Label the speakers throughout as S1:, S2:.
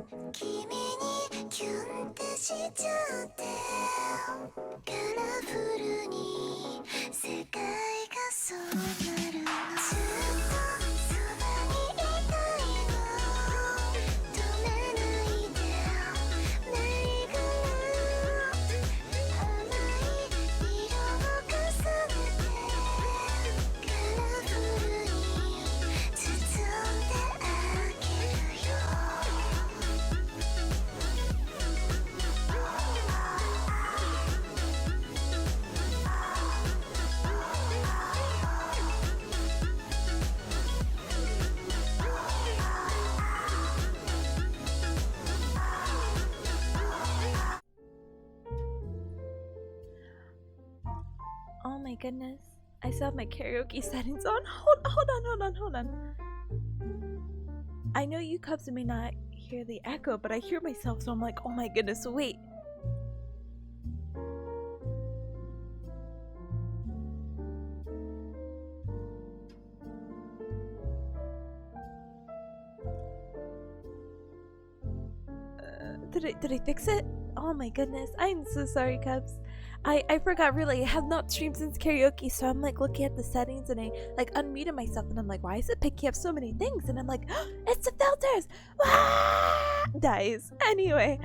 S1: 君にキュンってしちゃってカラフルに世界がそうなるのずっとそばにいたいの止めないでメリーゴーランド甘い色を重ねてカラフルに包んであげるよ
S2: Oh my goodness. I still have my karaoke settings on. Hold on. I know you cubs may not hear the echo, but I hear myself, so I'm like, oh my goodness, wait. Did I fix it? Oh my goodness, I'm so sorry, cubs. I forgot, really. I have not streamed since karaoke, so I'm like looking at the settings and I like unmuted myself and I'm like, why is it picking up so many things? And I'm like, oh, it's the filters! Dies. Anyway,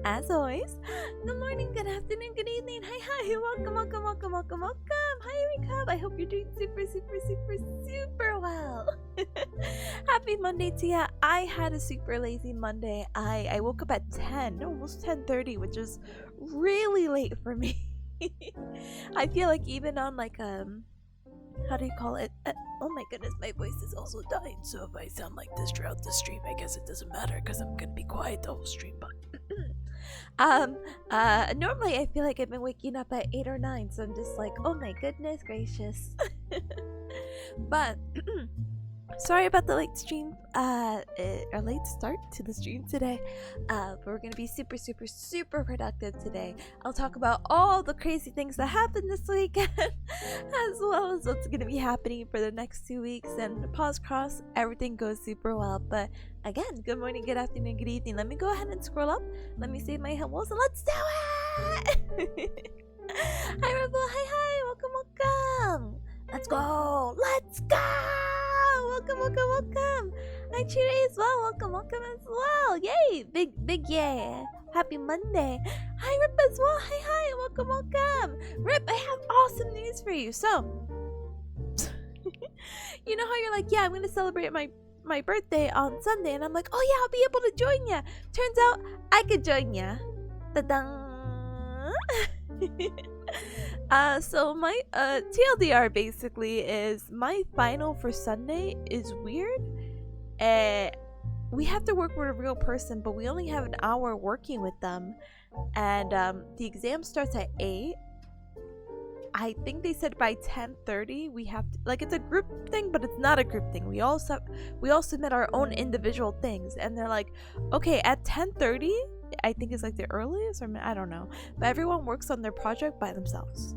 S2: as always, good morning, good afternoon, good evening. Hi, welcome. Hi, Recub. I hope you're doing super well. Happy Monday to ya. I had a super lazy Monday. I woke up at 10, almost 10:30, which is really late for me. I feel like even on like how do you call it? Oh my goodness, my voice is also dying. So if I sound like this throughout the stream, I guess it doesn't matter because I'm gonna be quiet the whole stream. But normally I feel like I've been waking up at 8 or 9, so I'm just like, oh my goodness gracious. But sorry about the late stream, or late start to the stream today. But we're gonna be super productive today. I'll talk about all the crazy things that happened this weekend, as well as what's gonna be happening for the next 2 weeks. And pause cross, everything goes super well. But again, good morning, good afternoon, good evening. Let me go ahead and scroll up. Let me save my hellos and let's do it! Hi, Rebel. Hi. Welcome. Let's go. Welcome. Hi, Chiri as well. Welcome as well. Yay. Big yay. Happy Monday. Hi, Rip as well. Hi. Welcome. Rip, I have awesome news for you. So, you know how you're like, yeah, I'm going to celebrate my birthday on Sunday. And I'm like, oh, yeah, I'll be able to join ya. Turns out I could join ya. Ta-dang. So my TLDR basically is my final for Sunday is weird. We have to work with a real person, but we only have an hour working with them, and the exam starts at 8. I think they said by 10:30 we have to, like, it's a group thing, but it's not a group thing. We all submit our own individual things, and they're like, okay, at 10:30 I think it's like the earliest, or I don't know, but everyone works on their project by themselves.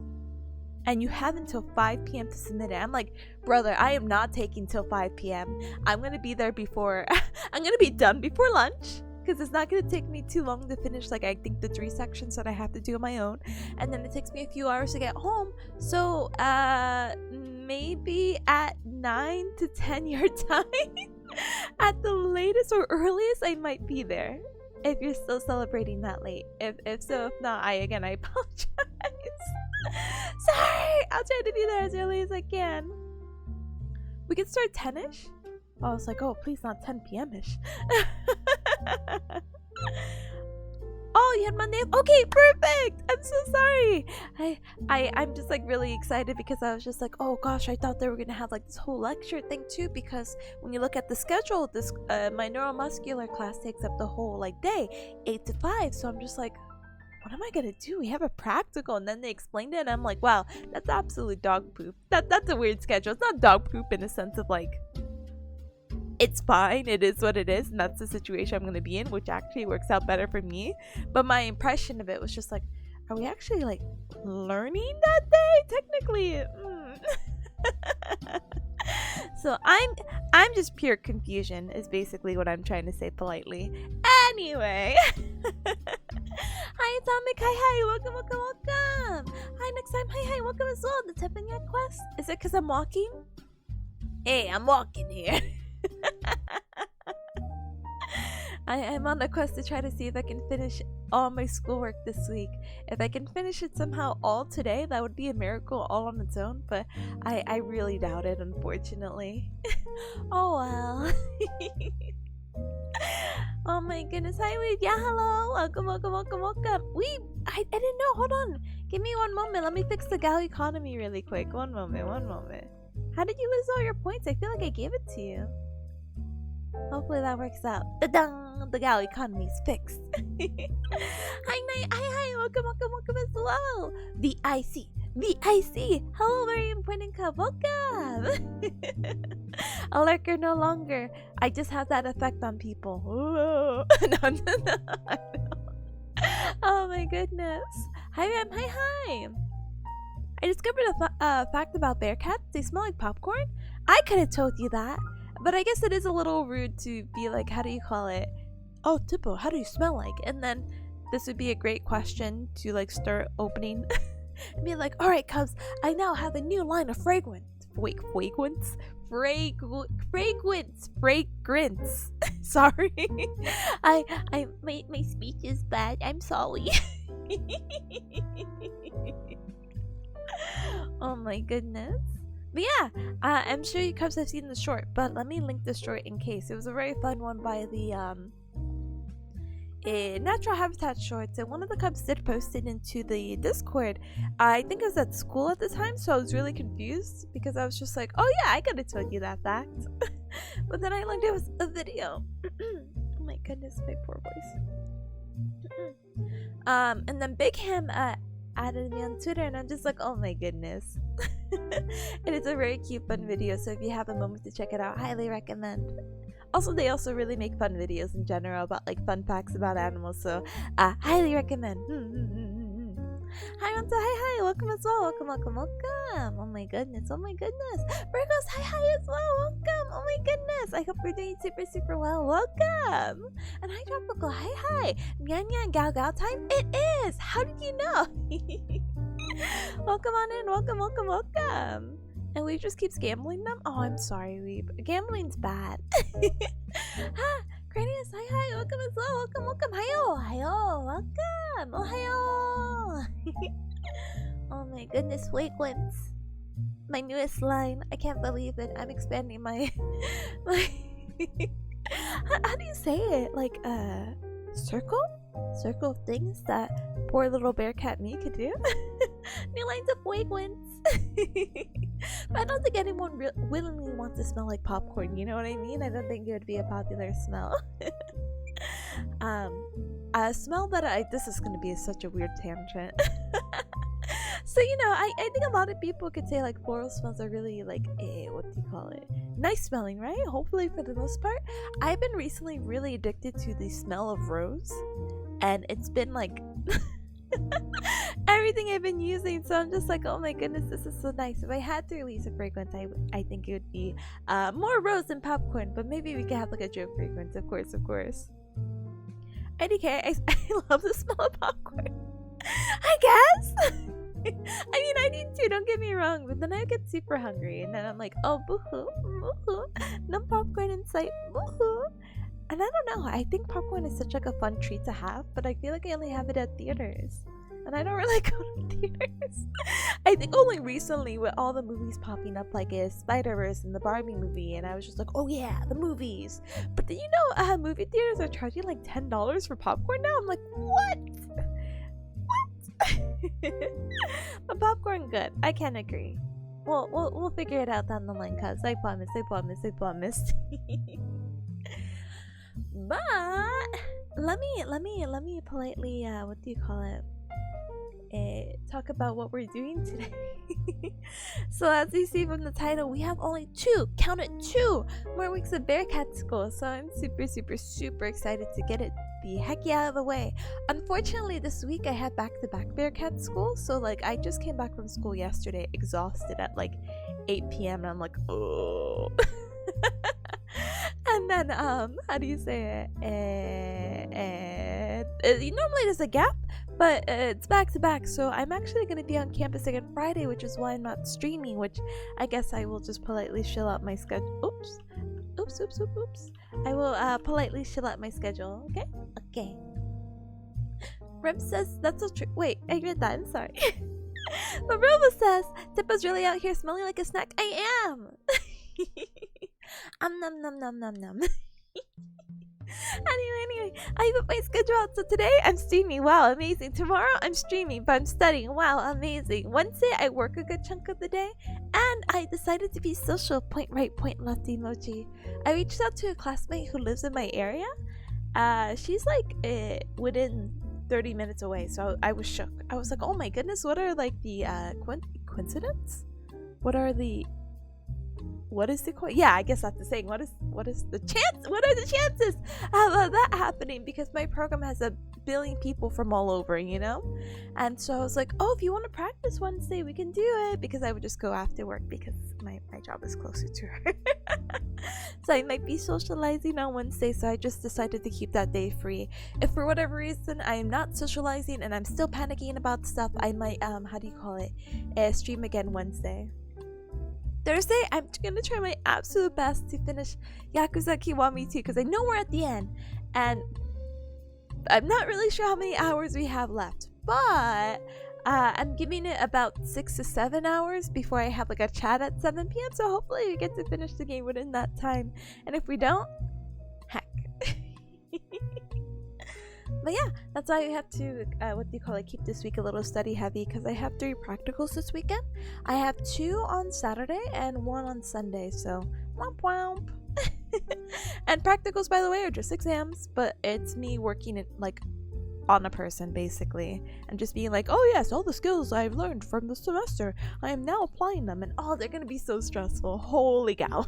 S2: And you have until 5 p.m. to submit it. I'm like, brother, I am not taking till 5 p.m. I'm going to be there before, I'm going to be done before lunch. Because it's not going to take me too long to finish, like, I think the 3 sections that I have to do on my own. And then it takes me a few hours to get home. So, maybe at 9 to 10 your time. At the latest or earliest, I might be there. If you're still celebrating that late. If so, if not, I apologize. Sorry! I'll try to be there as early as I can. We can start 10ish? Oh, I was like, oh, please not 10 p.m.ish. Oh, you had Monday? Okay, perfect! I'm so sorry! I'm just like really excited because I was just like, oh gosh, I thought they were gonna have like this whole lecture thing too, because when you look at the schedule, this my neuromuscular class takes up the whole like day, 8 to 5, so I'm just like, what am I gonna do? We have a practical, and then they explained it, and I'm like, wow, that's absolute dog poop. That's a weird schedule. It's not dog poop in a sense of like, it's fine, it is what it is, and that's the situation I'm gonna be in, which actually works out better for me. But my impression of it was just like, are we actually like learning that day? Technically, So I'm just pure confusion is basically what I'm trying to say politely. Anyway. Hi Atomic, hi, welcome, welcome, welcome. Hi, next time, hi, welcome as well. The Tipanya quest. Is it because I'm walking? Hey, I'm walking here. I'm on a quest to try to see if I can finish all my schoolwork this week. If I can finish it somehow all today, that would be a miracle all on its own, but I really doubt it, unfortunately. Oh well. Oh my goodness, hi Weave, yeah, hello, welcome, welcome, welcome, welcome. Weave, I didn't know, hold on. Give me one moment, let me fix the Gal economy really quick. One moment. How did you lose all your points? I feel like I gave it to you. Hopefully that works out. Da-dang! The Gal economy's fixed. Hi, Night. Hi. Welcome as well. VIC. Hello, very important cup. Welcome. A lurker no longer. I just have that effect on people. No. Oh my goodness. Hi, Ram. Hi. I discovered a fact about bearcats. They smell like popcorn. I could have told you that. But I guess it is a little rude to be like, how do you call it? Oh, Tipo, how do you smell like? And then this would be a great question to like start opening and be like, all right, cubs, I now have a new line of fragrance. Fragrance. Sorry. My speech is bad. I'm sorry. Oh my goodness. But yeah, I'm sure you cubs have seen the short, but let me link the short in case. It was a very fun one by the Natural Habitat Shorts, and one of the cubs did post it into the Discord. I think I was at school at the time, so I was really confused because I was just like, oh yeah, I could have told you that fact. But then I learned it was a video. Oh my goodness, my poor voice. And then Big Ham added me on Twitter, and I'm just like, oh my goodness. And it's a very cute fun video, so if you have a moment to check it out, highly recommend. Also, they also really make fun videos in general about like fun facts about animals, so highly recommend. Hi Monta, hi, welcome as well, welcome. Oh my goodness. Virgos, hi as well, welcome. Oh my goodness, I hope you're doing super well, welcome. And hi Tropical, hi. Nyan Gao time, it is. How did you know? Welcome on in, welcome. And Weeb just keeps gambling them? Oh, I'm sorry, Weeb. Gambling's bad. Cranius, hi, welcome as well, welcome. Hiyo, welcome. Ohayo. Oh my goodness, fragrance. My newest line. I can't believe it. I'm expanding my how do you say it? Like circle of things that poor little bearcat me could do. New lines of fragrance. But I don't think anyone willingly wants to smell like popcorn, you know what I mean? I don't think it would be a popular smell. A smell that this is going to be such a weird tangent. So, you know, I think a lot of people could say like floral smells are really like, what do you call it? Nice smelling, right? Hopefully for the most part. I've been recently really addicted to the smell of rose. And it's been like everything I've been using, so I'm just like, oh my goodness, this is so nice. If I had to release a fragrance, I think it would be more rose than popcorn, but maybe we could have like a joke fragrance, of course. IDK, I love the smell of popcorn. I guess. I mean, I need to, don't get me wrong, but then I get super hungry, and then I'm like, oh, boo-hoo, no popcorn in sight, boo-hoo. And I don't know, I think popcorn is such like a fun treat to have, but I feel like I only have it at theaters. And I don't really go to theaters. I think only recently with all the movies popping up like Spider-Verse and the Barbie movie, and I was just like, oh yeah, the movies. But then, you know, movie theaters are charging like $10 for popcorn now. I'm like, what? But popcorn good. I can agree. We'll figure it out down the line, cuz I promise. But let me politely what do you call it? Talk about what we're doing today. So as you see from the title, we have only two more weeks of bearcat school, so I'm super excited to get it the heck out of the way. Unfortunately, this week I had back-to-back bearcat school, so like I just came back from school yesterday exhausted at like 8 p.m. and I'm like, oh. And then how do you say it? Normally there's a gap, but it's back to back, so I'm actually going to be on campus again Friday, which is why I'm not streaming, which I guess I will just politely chill out my schedule. Oops. I will politely chill out my schedule. Okay. Rem says that's so true. Wait, I read that. I'm sorry. But Roma says Tippa's really out here smelling like a snack. I am. Nom. Anyway, I put my schedule out. So today I'm streaming. Wow, amazing. Tomorrow I'm streaming, but I'm studying. Wow, amazing. Wednesday I work a good chunk of the day, and I decided to be social. Point right, point left emoji. I reached out to a classmate who lives in my area. She's like within 30 minutes away, so I was shook. I was like, oh my goodness, what are like the coincidence? What is the yeah, I guess that's the saying. What is the chance? What are the chances of that happening? Because my program has 1 billion people from all over, And so I was like, oh, if you want to practice Wednesday, we can do it. Because I would just go after work because my job is closer to her. So I might be socializing on Wednesday, so I just decided to keep that day free. If for whatever reason I am not socializing and I'm still panicking about stuff, I might stream again Wednesday. Thursday, I'm gonna try my absolute best to finish Yakuza Kiwami 2 because I know we're at the end, and I'm not really sure how many hours we have left, but I'm giving it about 6 to 7 hours before I have like a chat at 7 p.m. So hopefully we get to finish the game within that time, and if we don't, heck. But yeah, that's why I have to, keep this week a little study heavy because I have 3 practicals this weekend. I have 2 on Saturday and 1 on Sunday, so womp womp. And practicals, by the way, are just exams, but it's me working it like on a person basically and just being like, oh yes, all the skills I've learned from the semester, I am now applying them, and oh, they're gonna be so stressful. Holy cow.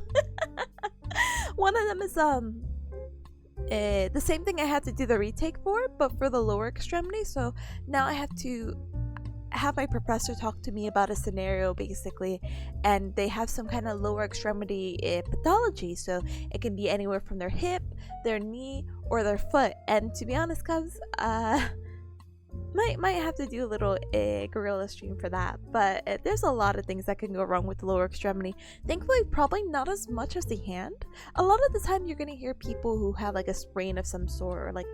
S2: One of them is the same thing I had to do the retake for, but for the lower extremity. So now I have to have my professor talk to me about a scenario basically, and they have some kind of lower extremity pathology, so it can be anywhere from their hip, their knee, or their foot. And to be honest, cuz might have to do a little gorilla stream for that, but there's a lot of things that can go wrong with the lower extremity. Thankfully, probably not as much as the hand. A lot of the time you're gonna hear people who have like a sprain of some sort, or like,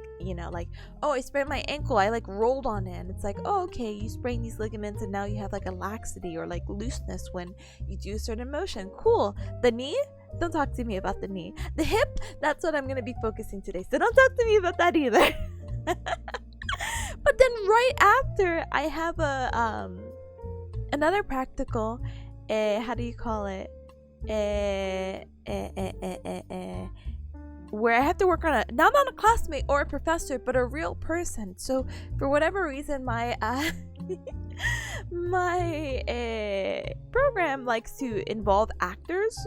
S2: like, oh, I sprained my ankle, I like rolled on it, and it's like, oh, okay, you sprain these ligaments and now you have like a laxity or like looseness when you do a certain motion. Cool. The knee, don't talk to me about the knee. The hip, that's what I'm gonna be focusing today, so don't talk to me about that either. But then right after, I have another practical, how do you call it? Where I have to work on not on a classmate or a professor, but a real person. So for whatever reason, my my program likes to involve actors.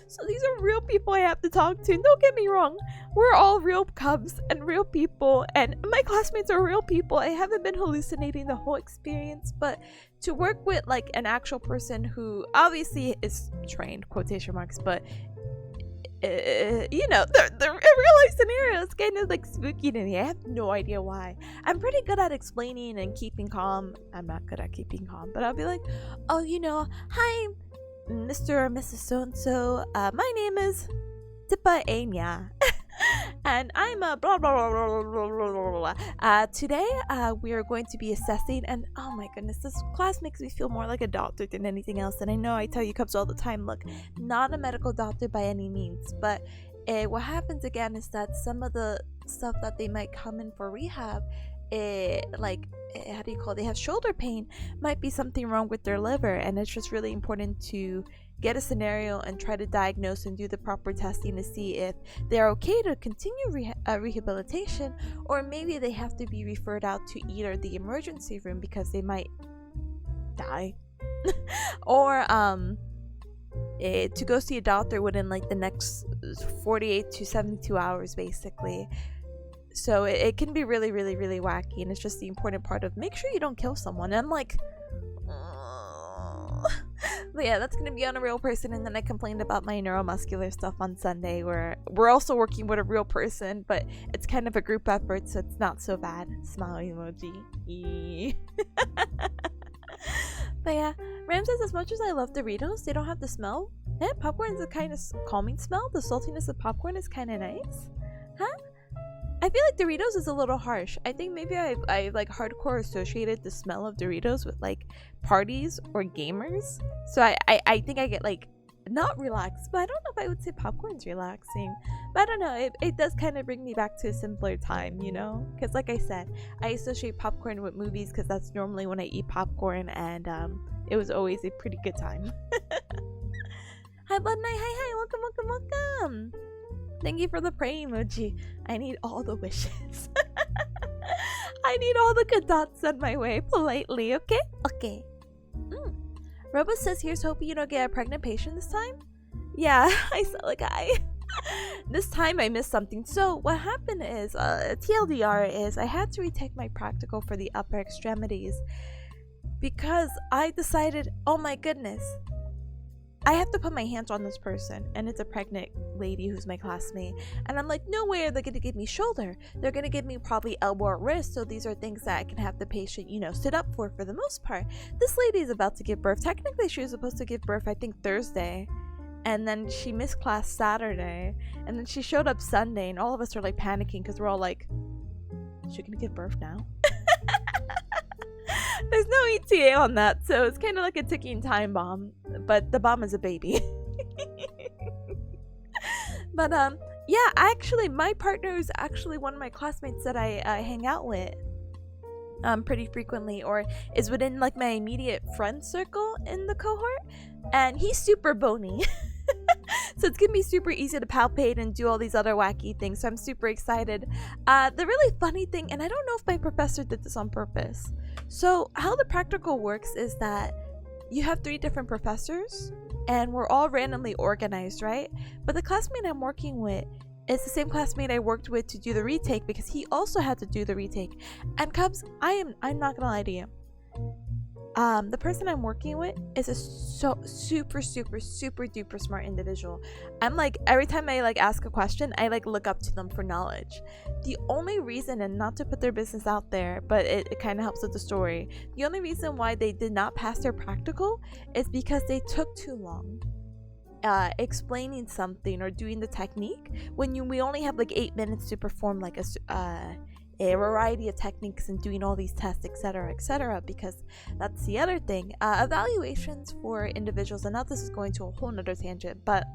S2: So these are real people I have to talk to. Don't get me wrong, we're all real cubs and real people, and my classmates are real people. I haven't been hallucinating the whole experience, but to work with like an actual person who obviously is trained, quotation marks, but the real life scenario is kind of like spooky to me. I have no idea why. I'm pretty good at explaining and keeping calm. I'm not good at keeping calm, but I'll be like, oh, hi, Mr. or Mrs. So-and-so, my name is Tipanya, and I'm a blah blah blah blah blah blah blah. Today, we are going to be assessing, and oh my goodness, this class makes me feel more like a doctor than anything else. And I know I tell you cubs all the time, look, not a medical doctor by any means, but what happens again is that some of the stuff that they might come in for rehab, how do you call it? They have shoulder pain, might be something wrong with their liver, and it's just really important to get a scenario and try to diagnose and do the proper testing to see if they're okay to continue rehabilitation, or maybe they have to be referred out to either the emergency room because they might die or to go see a doctor within like the next 48 to 72 hours basically. So it can be really, really, really wacky, and it's just the important part of make sure you don't kill someone. And I'm like, But yeah, that's gonna be on a real person. And then I complained about my neuromuscular stuff on Sunday, where we're also working with a real person, but it's kind of a group effort, so it's not so bad. Smile emoji. But yeah, Ram says, as much as I love Doritos, they don't have the smell. Popcorn is a kind of calming smell. The saltiness of popcorn is kind of nice. Huh? I feel like Doritos is a little harsh. I think maybe I like hardcore associated the smell of Doritos with like parties or gamers. So I think I get like not relaxed, but I don't know if I would say popcorn's relaxing. But I don't know, it does kind of bring me back to a simpler time, you know? Because like I said, I associate popcorn with movies because that's normally when I eat popcorn, and it was always a pretty good time. Hi Blood Knight, hi, welcome. Thank you for the pray emoji. I need all the wishes. I need all the good thoughts sent my way politely, okay? Okay. Robo says, here's hoping you don't get a pregnant patient this time. Yeah, I saw like this time I missed something. So what happened is, TLDR is I had to retake my practical for the upper extremities because I decided, oh my goodness, I have to put my hands on this person, and it's a pregnant lady who's my classmate, and I'm like, no way are they gonna give me shoulder. They're gonna give me probably elbow or wrist, so these are things that I can have the patient, you know, sit up for the most part. This lady is about to give birth. Technically she was supposed to give birth I think Thursday, and then she missed class Saturday, and then she showed up Sunday, and all of us are like panicking because we're all like, is she gonna give birth now? There's no ETA on that, so it's kind of like a ticking time bomb, but the bomb is a baby. But yeah, actually my partner is actually one of my classmates that I hang out with pretty frequently, or is within like my immediate friend circle in the cohort, and he's super bony. So it's gonna be super easy to palpate and do all these other wacky things, so I'm super excited. The really funny thing, and I don't know if my professor did this on purpose, so how the practical works is that you have 3 different professors and we're all randomly organized, right? But the classmate I'm working with is the same classmate I worked with to do the retake, because he also had to do the retake. And Cubs, I'm not gonna lie to you, the person I'm working with is a super duper smart individual. I'm like, every time I like ask a question, I like look up to them for knowledge. The only reason, and not to put their business out there, but it kind of helps with the story, the only reason why they did not pass their practical is because they took too long explaining something or doing the technique when we only have like 8 minutes to perform like a variety of techniques and doing all these tests, etc., because that's the other thing. Evaluations for individuals, and now this is going to a whole nother tangent, but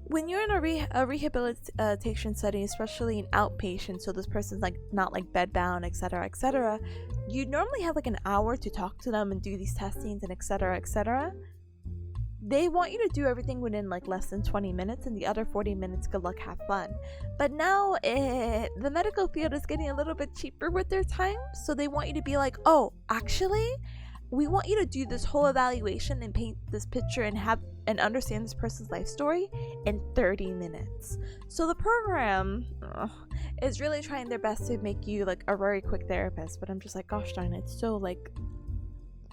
S2: when you're in a rehabilitation setting, especially an outpatient, so this person's like not like bedbound, etc., you normally have like an hour to talk to them and do these testings and etc. They want you to do everything within like less than 20 minutes, and the other 40 minutes, good luck, have fun. But now the medical field is getting a little bit cheaper with their time, so they want you to be like, oh, actually, we want you to do this whole evaluation and paint this picture and understand this person's life story in 30 minutes. So the program is really trying their best to make you like a very quick therapist, but I'm just like, gosh darn, it's so like,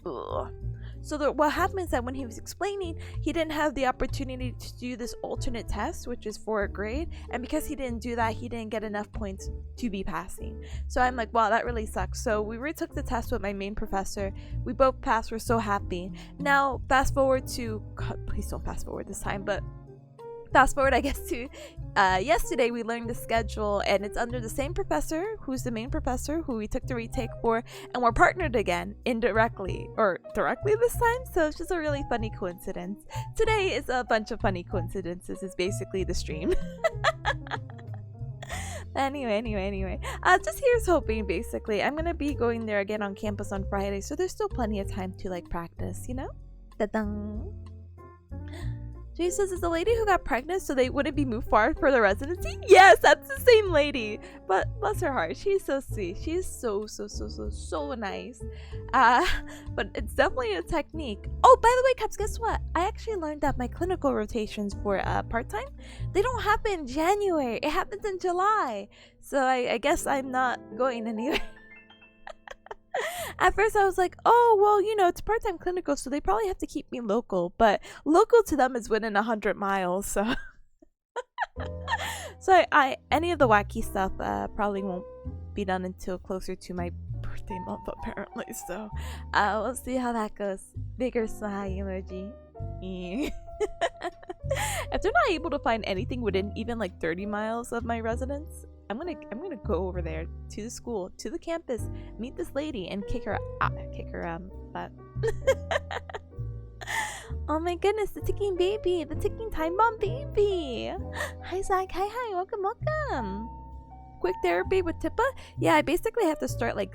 S2: ugh. So what happened is that when he was explaining, he didn't have the opportunity to do this alternate test, which is for a grade, and because he didn't do that, he didn't get enough points to be passing. So I'm like, wow, that really sucks. So we retook the test with my main professor. We both passed. We're so happy. Now fast forward to, God, please don't fast forward this time, but fast forward, I guess, to yesterday. We learned the schedule, and it's under the same professor who's the main professor who we took the retake for, and we're partnered again indirectly, or directly this time. So it's just a really funny coincidence. Today is a bunch of funny coincidences, is basically the stream. Anyway, just here's hoping. Basically, I'm gonna be going there again on campus on Friday, so there's still plenty of time to like practice, you know. Ta-dang. Jay says, is the lady who got pregnant so they wouldn't be moved far for the residency? Yes, that's the same lady. But bless her heart, she's so sweet. She's so nice. But it's definitely a technique. Oh, by the way, Caps, guess what? I actually learned that my clinical rotations for part-time, they don't happen in January. It happens in July. So I guess I'm not going anywhere. At first I was like, oh, well, it's part-time clinical, so they probably have to keep me local. But local to them is within 100 miles, so... So I any of the wacky stuff probably won't be done until closer to my birthday month, apparently. So we'll see how that goes. Bigger smile emoji. If they're not able to find anything within even like 30 miles of my residence, I'm gonna go over there to the school, to the campus, meet this lady, and kick her butt. Oh my goodness, the ticking baby, the ticking time bomb baby. Hi Zach, hi, welcome. Quick therapy with Tippa? Yeah, I basically have to start like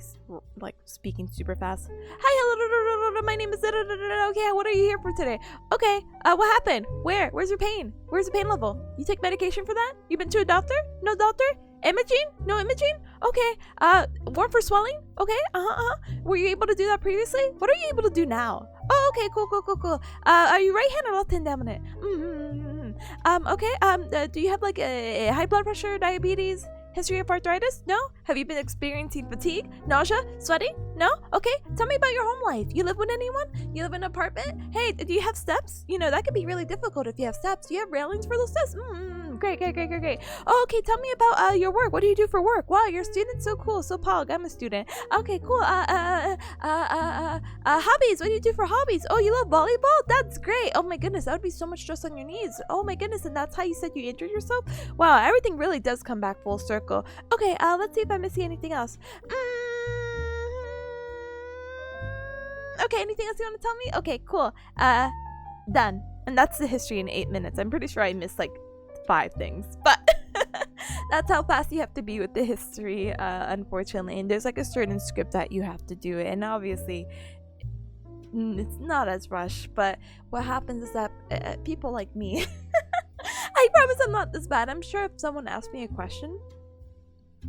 S2: speaking super fast. Hi, hello, my name is okay, what are you here for today? Okay, what happened? Where's your pain? Where's the pain level? You take medication for that? You been to a doctor? No doctor? Imaging? No imaging? Okay, warm for swelling? Okay, Were you able to do that previously? What are you able to do now? Oh, okay, cool. Are you right hand or left hand dominant? Okay, do you have like a high blood pressure, diabetes, history of arthritis? No? Have you been experiencing fatigue, nausea, sweating? No? Okay, tell me about your home life. You live with anyone? You live in an apartment? Hey, do you have steps? That could be really difficult if you have steps. Do you have railings for those steps? Great. Oh, okay, tell me about your work. What do you do for work? Wow, you're a student. So cool. So pog, I'm a student. Okay, cool. Hobbies. What do you do for hobbies? Oh, you love volleyball? That's great. Oh my goodness, that would be so much stress on your knees. Oh my goodness, and that's how you said you injured yourself? Wow, everything really does come back full circle. Okay, let's see if I'm missing anything else. Okay, anything else you want to tell me? Okay, cool. Done. And that's the history in 8 minutes. I'm pretty sure I missed like 5 things, but that's how fast you have to be with the history, unfortunately. And there's like a certain script that you have to do it, and obviously it's not as rushed. But what happens is that people like me I promise I'm not this bad. I'm sure if someone asked me a question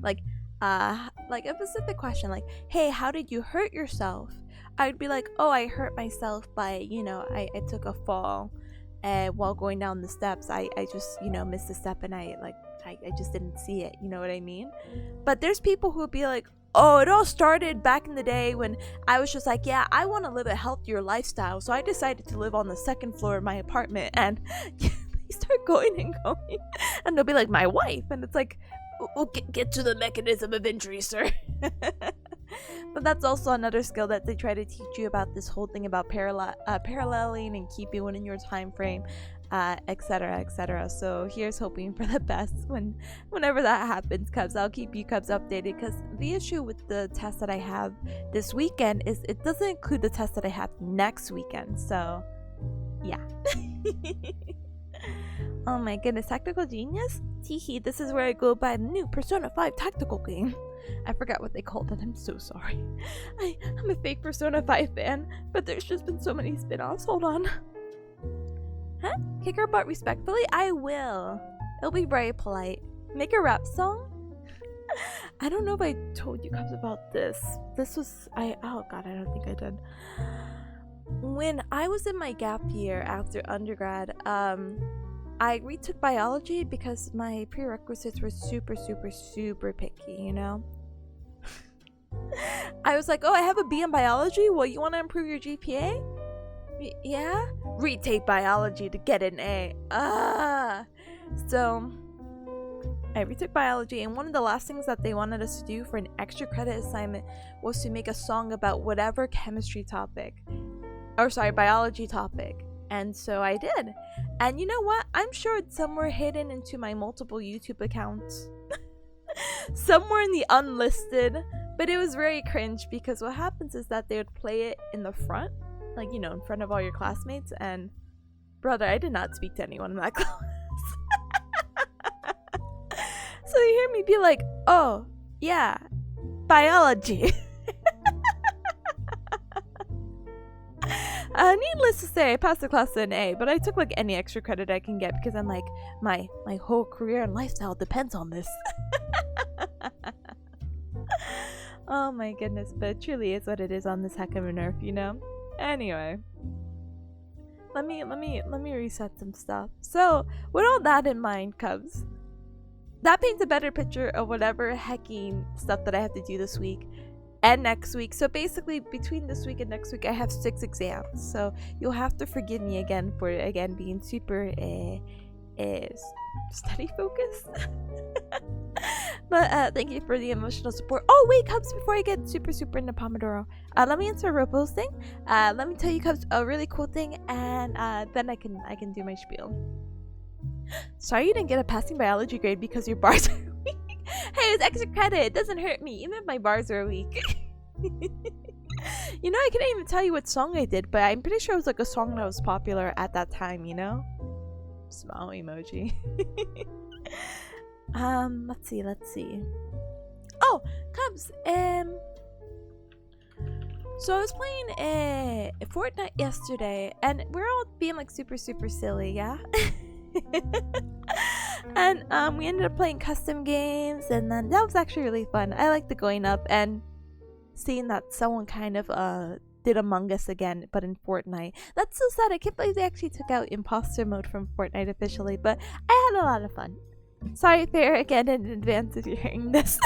S2: like a specific question like, hey, how did you hurt yourself? I'd be like, oh, I hurt myself by I took a fall while going down the steps. I just missed a step, and I just didn't see it, you know what I mean? But there's people who would be like, oh, it all started back in the day when I was just like, yeah, I want to live a healthier lifestyle, so I decided to live on the 2nd floor of my apartment. And they start going, and they'll be like, my wife, and it's like, we'll get to the mechanism of injury, sir. But that's also another skill that they try to teach you about this whole thing about paralleling and keeping within your time frame, etc. So here's hoping for the best whenever that happens, cubs. I'll keep you cubs updated, because the issue with the test that I have this weekend is it doesn't include the test that I have next weekend. So yeah. Oh my goodness, Tactical Genius? Teehee, this is where I go by the new Persona 5 tactical game. I forgot what they called it, I'm so sorry. I'm a fake Persona 5 fan, but there's just been so many spin-offs. Hold on. Huh? Kick her butt respectfully? I will. It'll be very polite. Make a rap song? I don't know if I told you guys about this. Oh god, I don't think I did. When I was in my gap year after undergrad, I retook biology because my prerequisites were super picky, I was like, oh, I have a B in biology? Well, you want to improve your GPA? Yeah? Retake biology to get an A. So I retook biology, and one of the last things that they wanted us to do for an extra credit assignment was to make a song about whatever biology topic. And so I did. And you know what? I'm sure it's somewhere hidden into my multiple YouTube accounts. Somewhere in the unlisted. But it was very cringe, because what happens is that they would play it in the front. Like, in front of all your classmates. And brother, I did not speak to anyone in that class. So you hear me be like, oh, yeah, biology. Needless to say, I passed the class to an A, but I took like any extra credit I can get, because I'm like, my whole career and lifestyle depends on this. Oh my goodness, but it truly is what it is on this heck of an earth, Anyway, let me reset some stuff. So, with all that in mind, cubs, that paints a better picture of whatever hecking stuff that I have to do this week. and next week. So basically between this week and next week I have 6 exams. So you'll have to forgive me again for being super study focused. But thank you for the emotional support. Oh wait, Cubs, before I get super into Pomodoro, let me answer Robo's thing. Let me tell you, Cubs, a really cool thing, and then I can do my spiel. Sorry you didn't get a passing biology grade because your bars are weak. Hey, it's extra credit. It doesn't hurt me, even if my bars are weak. You know, I couldn't even tell you what song I did, but I'm pretty sure it was like a song that was popular at that time, you know? Smile emoji. Let's see. Oh, Cubs, so I was playing Fortnite yesterday, and we're all being like super silly, yeah? And we ended up playing custom games, and then that was actually really fun. I liked the going up and seeing that someone kind of did Among Us again, but in Fortnite. That's so sad. I can't believe they actually took out imposter mode from Fortnite officially, but I had a lot of fun. Sorry, Fair, again in advance if you're hearing this.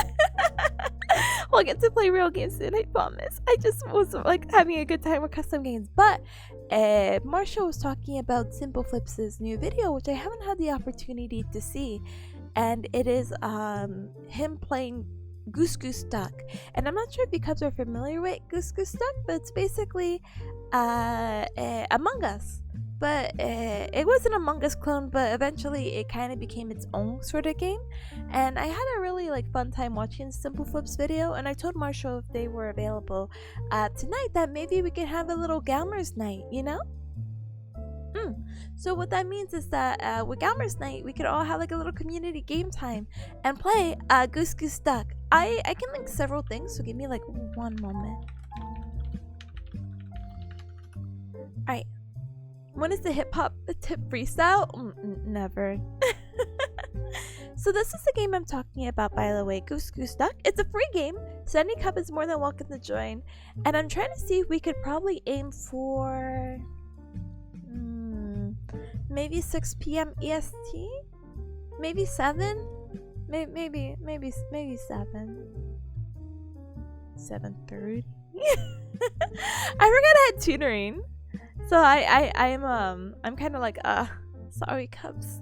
S2: We'll get to play real games soon, I promise. I just was like having a good time with custom games. But Marshall was talking about Simple Flips' new video, which I haven't had the opportunity to see, and it is him playing Goose Goose Duck. And I'm not sure if you guys are familiar with Goose Goose Duck, but it's basically Among Us. But it was an Among Us clone, but eventually it kind of became its own sort of game. And I had a really fun time watching Simple Flip's video, and I told Marshall if they were available tonight that maybe we could have a little Gamers night, you know? So what that means is that with Gamers night, we could all have like a little community game time and play Goose Goose Duck. I can link several things, so give me like one moment. Alright. When is the hip-hop tip freestyle? Never. So this is the game I'm talking about, by the way, Goose Goose Duck. It's a free game, so any cup is more than welcome to join. And I'm trying to see if we could probably aim for maybe 6 p.m. EST? Maybe 7? Maybe 7. 7:30? I forgot I had tutoring. So I'm kind of like sorry, Cubs.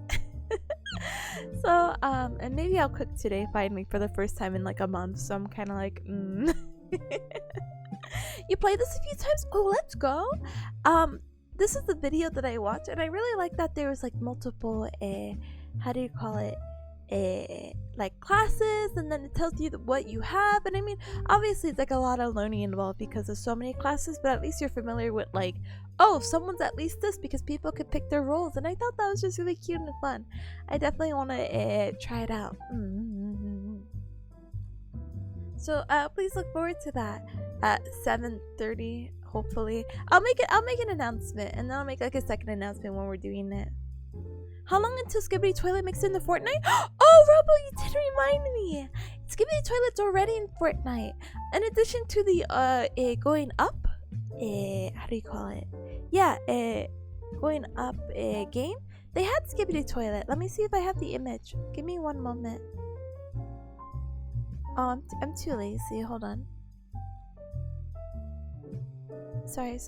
S2: So and maybe I'll cook today finally for the first time in like a month, so I'm kind of like You played this a few times? Oh, let's go. This is the video that I watched, and I really like that there was like multiple how do you call it, like classes, and then it tells you what you have. And I mean, obviously it's like a lot of learning involved because there's so many classes, but at least you're familiar with like, oh, someone's at least this, because people could pick their roles. And I thought that was just really cute and fun. I definitely want to try it out. So please look forward to that at 7:30. Hopefully I'll make an announcement, and then I'll make like a second announcement when we're doing it. How long until Skibbity Toilet makes it into Fortnite? Oh, Robo, you did remind me. Skibbity Toilet's already in Fortnite. In addition to the going up, how do you call it? Yeah, going up game. They had Skibbity Toilet. Let me see if I have the image. Give me one moment. Oh, I'm too lazy. Hold on. Sorry.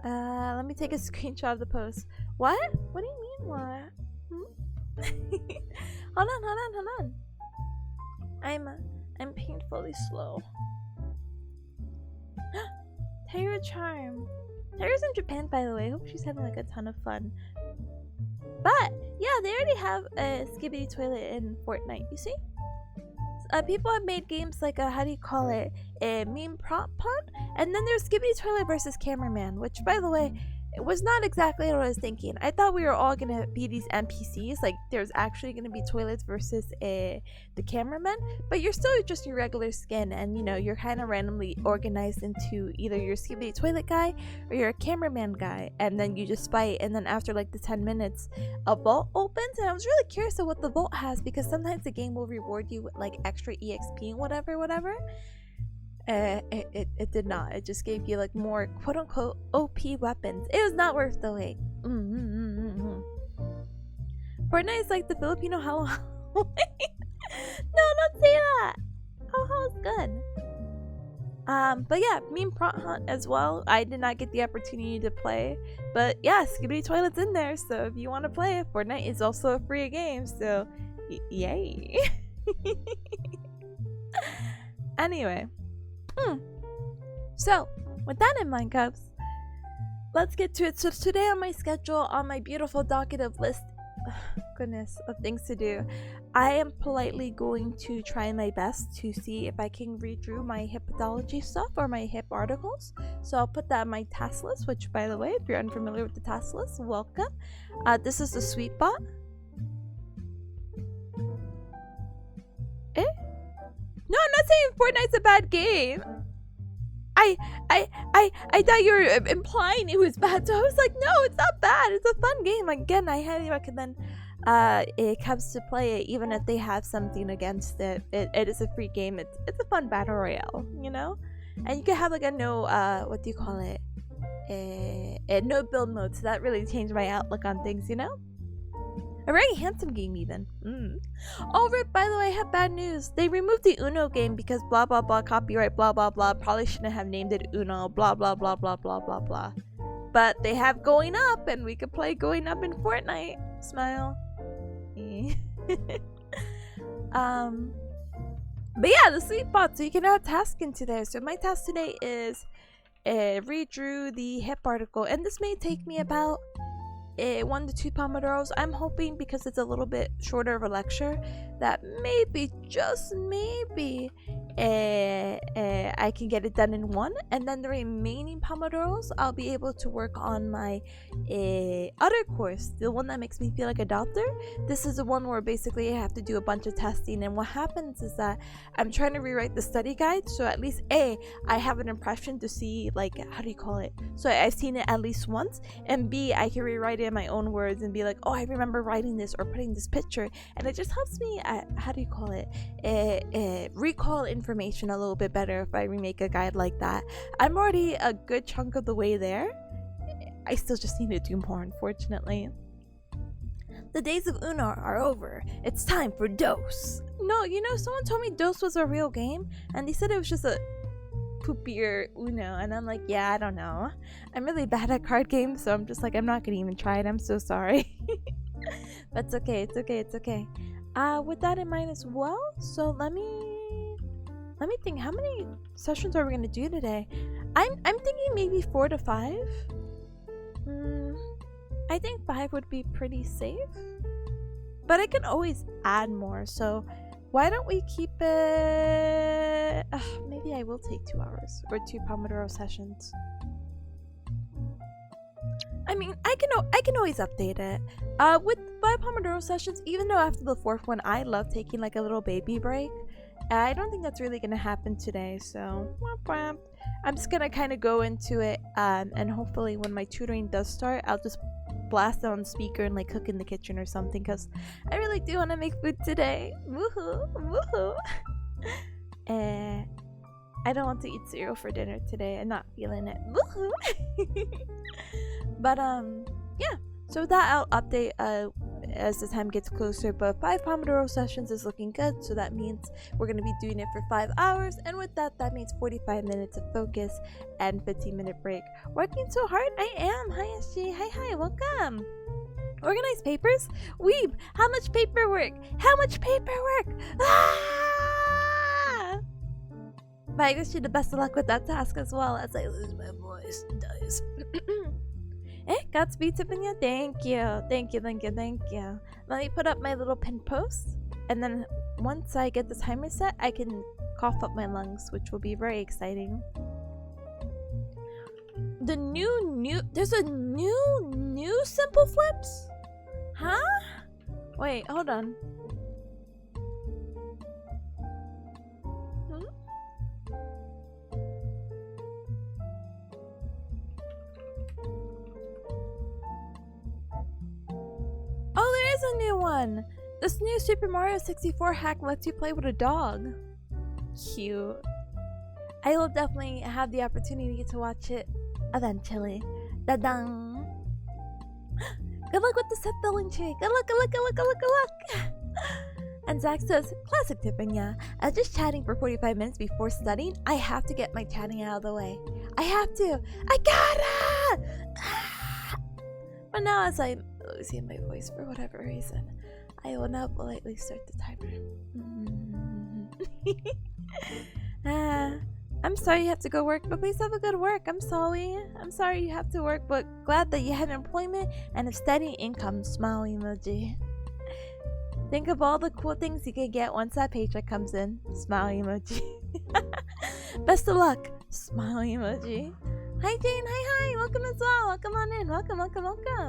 S2: Let me take a screenshot of the post. What? What do you mean, what? Hold on. I'm painfully slow. Terra Charm. Terra's in Japan, by the way. I hope she's having like a ton of fun. But yeah, they already have a Skibbity Toilet in Fortnite. You see? People have made games like how do you call it, a meme prop pod, and then there's Skibbity Toilet versus Cameraman, which, by the way, it was not exactly what I was thinking. I thought we were all gonna be these NPCs, like there's actually gonna be toilets versus the cameraman, but you're still just your regular skin, and you know, you're kind of randomly organized into either your Skibbity Toilet guy or you're a cameraman guy, and then you just fight, and then after like the 10 minutes a vault opens. And I was really curious of what the vault has, because sometimes the game will reward you with like extra EXP and whatever. It did not. It just gave you like more quote-unquote OP weapons. It was not worth the wait. Fortnite is like the Filipino Halloween. say that. Oh, it's good. But yeah, me and Prot Hunt as well. I did not get the opportunity to play, but yeah, Skibidi Toilet's in there. So if you want to play it, Fortnite is also a free game. So yay. Anyway, so with that in mind, Cubs, let's get to it. So today on my schedule, on my beautiful docket of list, goodness, of things to do, I am politely going to try my best to see if I can read through my hip pathology stuff or my hip articles. So I'll put that on my task list, which, by the way, if you're unfamiliar with the task list, welcome. This is the sweet bot. No, I'm not saying Fortnite's a bad game. I thought you were implying it was bad, so I was like, no, it's not bad. It's a fun game. Again, I highly recommend it comes to play it, even if they have something against it. It is a free game. It's a fun battle royale, you know? And you can have like a no, what do you call it? A no build mode, so that really changed my outlook on things, you know? A very handsome game, even. Oh, Rip, by the way, I have bad news. They removed the Uno game because blah, blah, blah, copyright, blah, blah, blah. Probably shouldn't have named it Uno, blah, blah, blah, blah, blah, blah, blah. But they have Going Up, and we could play Going Up in Fortnite. Smile. But yeah, the sweet bot, so you can add task into there. So my task today is read through the hip article, and this may take me about 1 to 2 Pomodoros. I'm hoping, because it's a little bit shorter of a lecture, that maybe, just maybe, I can get it done in 1, and then the remaining Pomodoros I'll be able to work on my other course, the one that makes me feel like a doctor. This is the one where basically I have to do a bunch of testing, and what happens is that I'm trying to rewrite the study guide, so at least I have an impression to see, like, how do you call it, so I've seen it at least once, and B, I can rewrite it in my own words and be like, oh, I remember writing this or putting this picture, and it just helps me, how do you call it, recall information a little bit better if I remake a guide like that. I'm already a good chunk of the way there. I still just need to do more, unfortunately. The days of Uno are over. It's time for Dose. No, you know, someone told me Dose was a real game, and they said it was just a poopier Uno, and I'm like, yeah, I don't know. I'm really bad at card games, so I'm just like, I'm not gonna even try it. I'm so sorry. But it's okay, it's okay, it's okay. With that in mind as well, so let me think, how many sessions are we gonna do today? I'm thinking maybe 4 to 5. I think 5 would be pretty safe, but I can always add more, so why don't we keep it, maybe I will take 2 hours or 2 Pomodoro sessions. I mean, I can always update it. With 5 Pomodoro sessions, even though after the 4th one I love taking like a little baby break, I don't think that's really gonna happen today, so I'm just gonna kind of go into it, and hopefully when my tutoring does start, I'll just blast it on speaker and like cook in the kitchen or something, because I really do want to make food today. Woohoo, woohoo. I don't want to eat cereal for dinner today. I'm not feeling it. Woohoo. But yeah, so with that I'll update as the time gets closer, but 5 Pomodoro sessions is looking good, so that means we're going to be doing it for 5 hours, and with that means 45 minutes of focus and 15-minute break. Working so hard? I am. Hi SG. Hi, welcome. Organize papers? Weeb, how much paperwork? How much paperwork? Ah! But I wish you the best of luck with that task as well, as I lose my voice. Dies. Godspeed, Tipanya. Thank you. Let me put up my little pin post, and then once I get the timer set, I can cough up my lungs, which will be very exciting. There's a new simple flips? Huh? Wait, hold on. Oh, there is a new one! This new Super Mario 64 hack lets you play with a dog. Cute. I will definitely have the opportunity to watch it eventually. Da-dang! Good luck with the set building tree! Good luck! And Zach says, classic Tipanya. Just chatting for 45 minutes before studying. I have to get my chatting out of the way. I have to. I gotta! Ah! But now as I'm losing my voice for whatever reason, I will now politely start the timer. I'm sorry you have to go work, but please have a good work. I'm sorry. I'm sorry you have to work, but glad that you have employment and a steady income. Smile emoji. Think of all the cool things you can get once that paycheck comes in. Smile emoji. Best of luck. Smile emoji. Hi Jane, hi, welcome as well. Welcome on in. Welcome.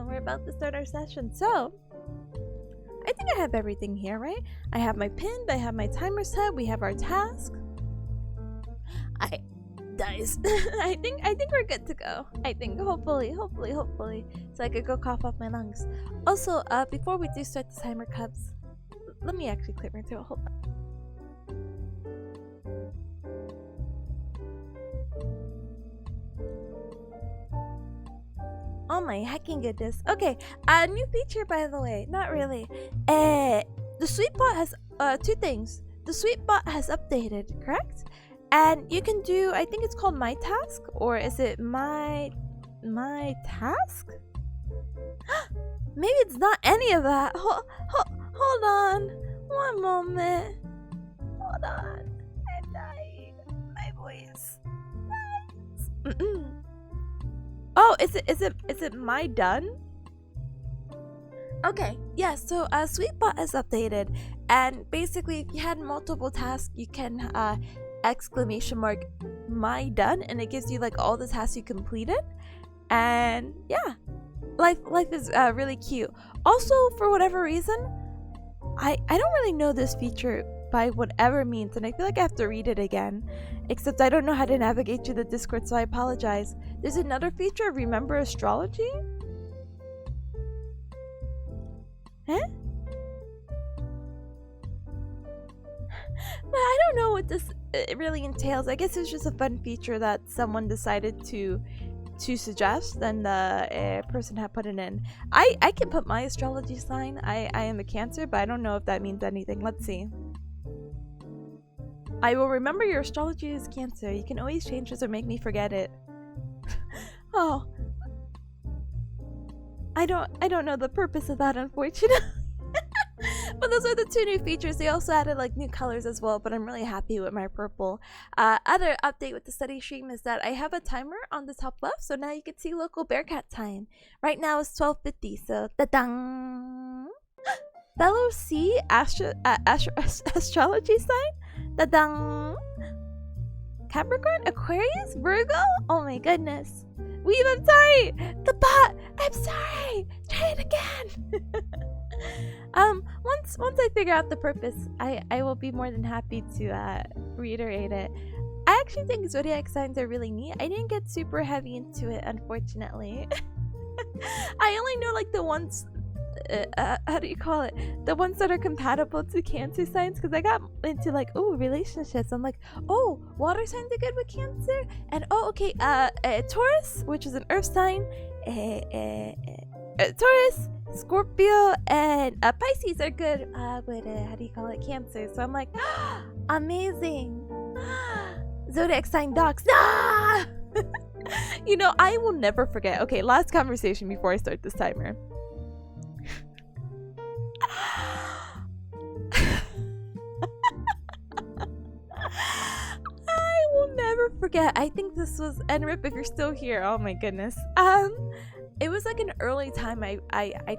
S2: We're about to start our session. So, I think I have everything here, right? I have my pinned, I have my timer set, we have our task. I think we're good to go. I think hopefully. So I could go cough off my lungs. Also, before we do start the timer, Cubs, let me actually clear my throat. Hold on. Oh my hecking goodness. Okay, a new feature by the way. Not really. The Sweetbot has two things. The Sweetbot has updated, correct? And you can do, I think it's called My Task, or is it My Task? Maybe it's not any of that. Hold on. One moment. Hold on. I'm dying. My voice. Oh, is it My Done? Okay, yeah, so Sweetbot is updated, and basically if you had multiple tasks, you can exclamation mark My Done, and it gives you like all the tasks you completed. And yeah, life is really cute. Also, for whatever reason, I don't really know this feature by whatever means, and I feel like I have to read it again, except I don't know how to navigate through the Discord, so I apologize. There's another feature, Remember Astrology? Huh? But I don't know what this really entails. I guess it's just a fun feature that someone decided to suggest, and the person had put it in. I can put my astrology sign. I am a Cancer, but I don't know if that means anything. Let's see. I will remember your astrology is Cancer. You can always change this or make me forget it. Oh. I don't know the purpose of that, unfortunately. But those are the two new features. They also added like new colors as well, but I'm really happy with my purple. Other update with the study stream is that I have a timer on the top left, so now you can see local bearcat time. Right now it's 12:50, so da-dang. Fellow C astrology sign? Da-dang. Capricorn, Aquarius, Virgo? Oh my goodness. Weave, I'm sorry! The bot! I'm sorry! Try it again! Once I figure out the purpose, I will be more than happy to reiterate it. I actually think zodiac signs are really neat. I didn't get super heavy into it, unfortunately. I only know like the ones, how do you call it? The ones that are compatible to Cancer signs, because I got into like, oh, relationships. I'm like, oh, water signs are good with Cancer, and oh, okay, Taurus, which is an earth sign, Taurus, Scorpio, and Pisces are good with how do you call it, Cancer. So I'm like, amazing. Zodiac sign docs. Ah! You know, I will never forget. Okay, last conversation before I start this timer. I will never forget. I think this was, and Rip, if you're still here, oh my goodness. It was like an early time. I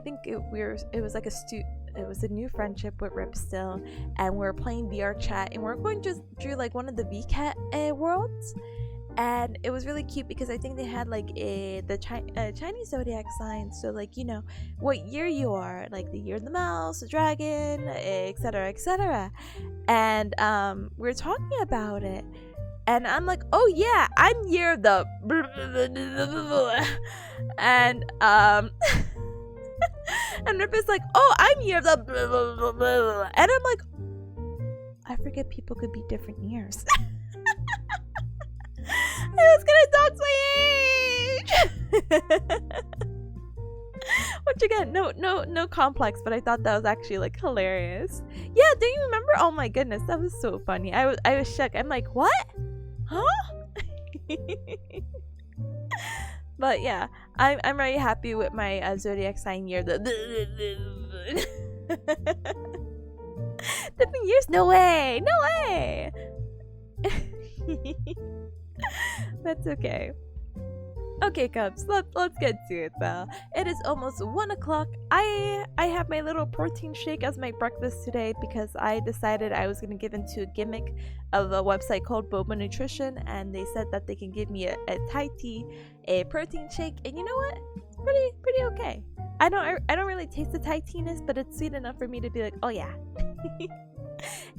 S2: think it was like it was a new friendship with Rip still, and we were playing VR chat, and we are going just through like one of the VCat worlds, and it was really cute because I think they had like the Chinese zodiac signs, so like, you know, what year you are, like the year of the mouse, the dragon, etc, etc. And we were talking about it, and I'm like, oh yeah, I'm year of the and and Rip is like, oh, I'm year of the and I'm like, I forget people could be different years. I was gonna dox my age. Which again, no complex, but I thought that was actually like hilarious. Yeah, do you remember? Oh my goodness, that was so funny. I was shook. I'm like, what? Huh? But yeah, I'm very happy with my zodiac sign year. Different years? No way! No way! That's okay. Okay, Cubs, let's get to it though. It is almost 1 o'clock. I have my little protein shake as my breakfast today because I decided I was gonna give into a gimmick of a website called Boba Nutrition, and they said that they can give me a Thai tea, a protein shake, and you know what? It's pretty okay. I don't really taste the Thai tea-ness, but it's sweet enough for me to be like, oh yeah.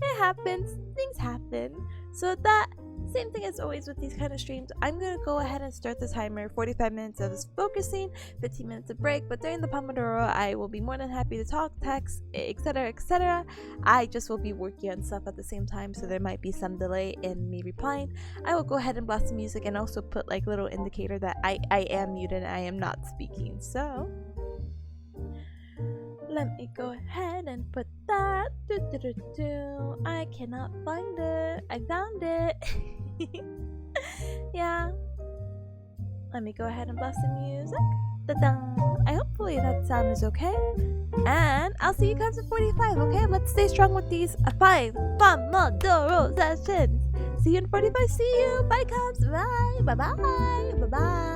S2: It happens. Things happen. So with that, same thing as always with these kind of streams, I'm going to go ahead and start the timer. 45 minutes of focusing, 15 minutes of break, but during the Pomodoro, I will be more than happy to talk, text, etc, etc. I just will be working on stuff at the same time, so there might be some delay in me replying. I will go ahead and blast the music and also put like little indicator that I am muted and I am not speaking. So let me go ahead and put that. I cannot find it. I found it. Yeah. Let me go ahead and blast the music. I hopefully that sound is okay. And I'll see you guys at 45, okay? Let's stay strong with these 5 Pomodoro sessions. See you in 45. See you. Bye, Cubs. Bye. Bye-bye. Bye-bye.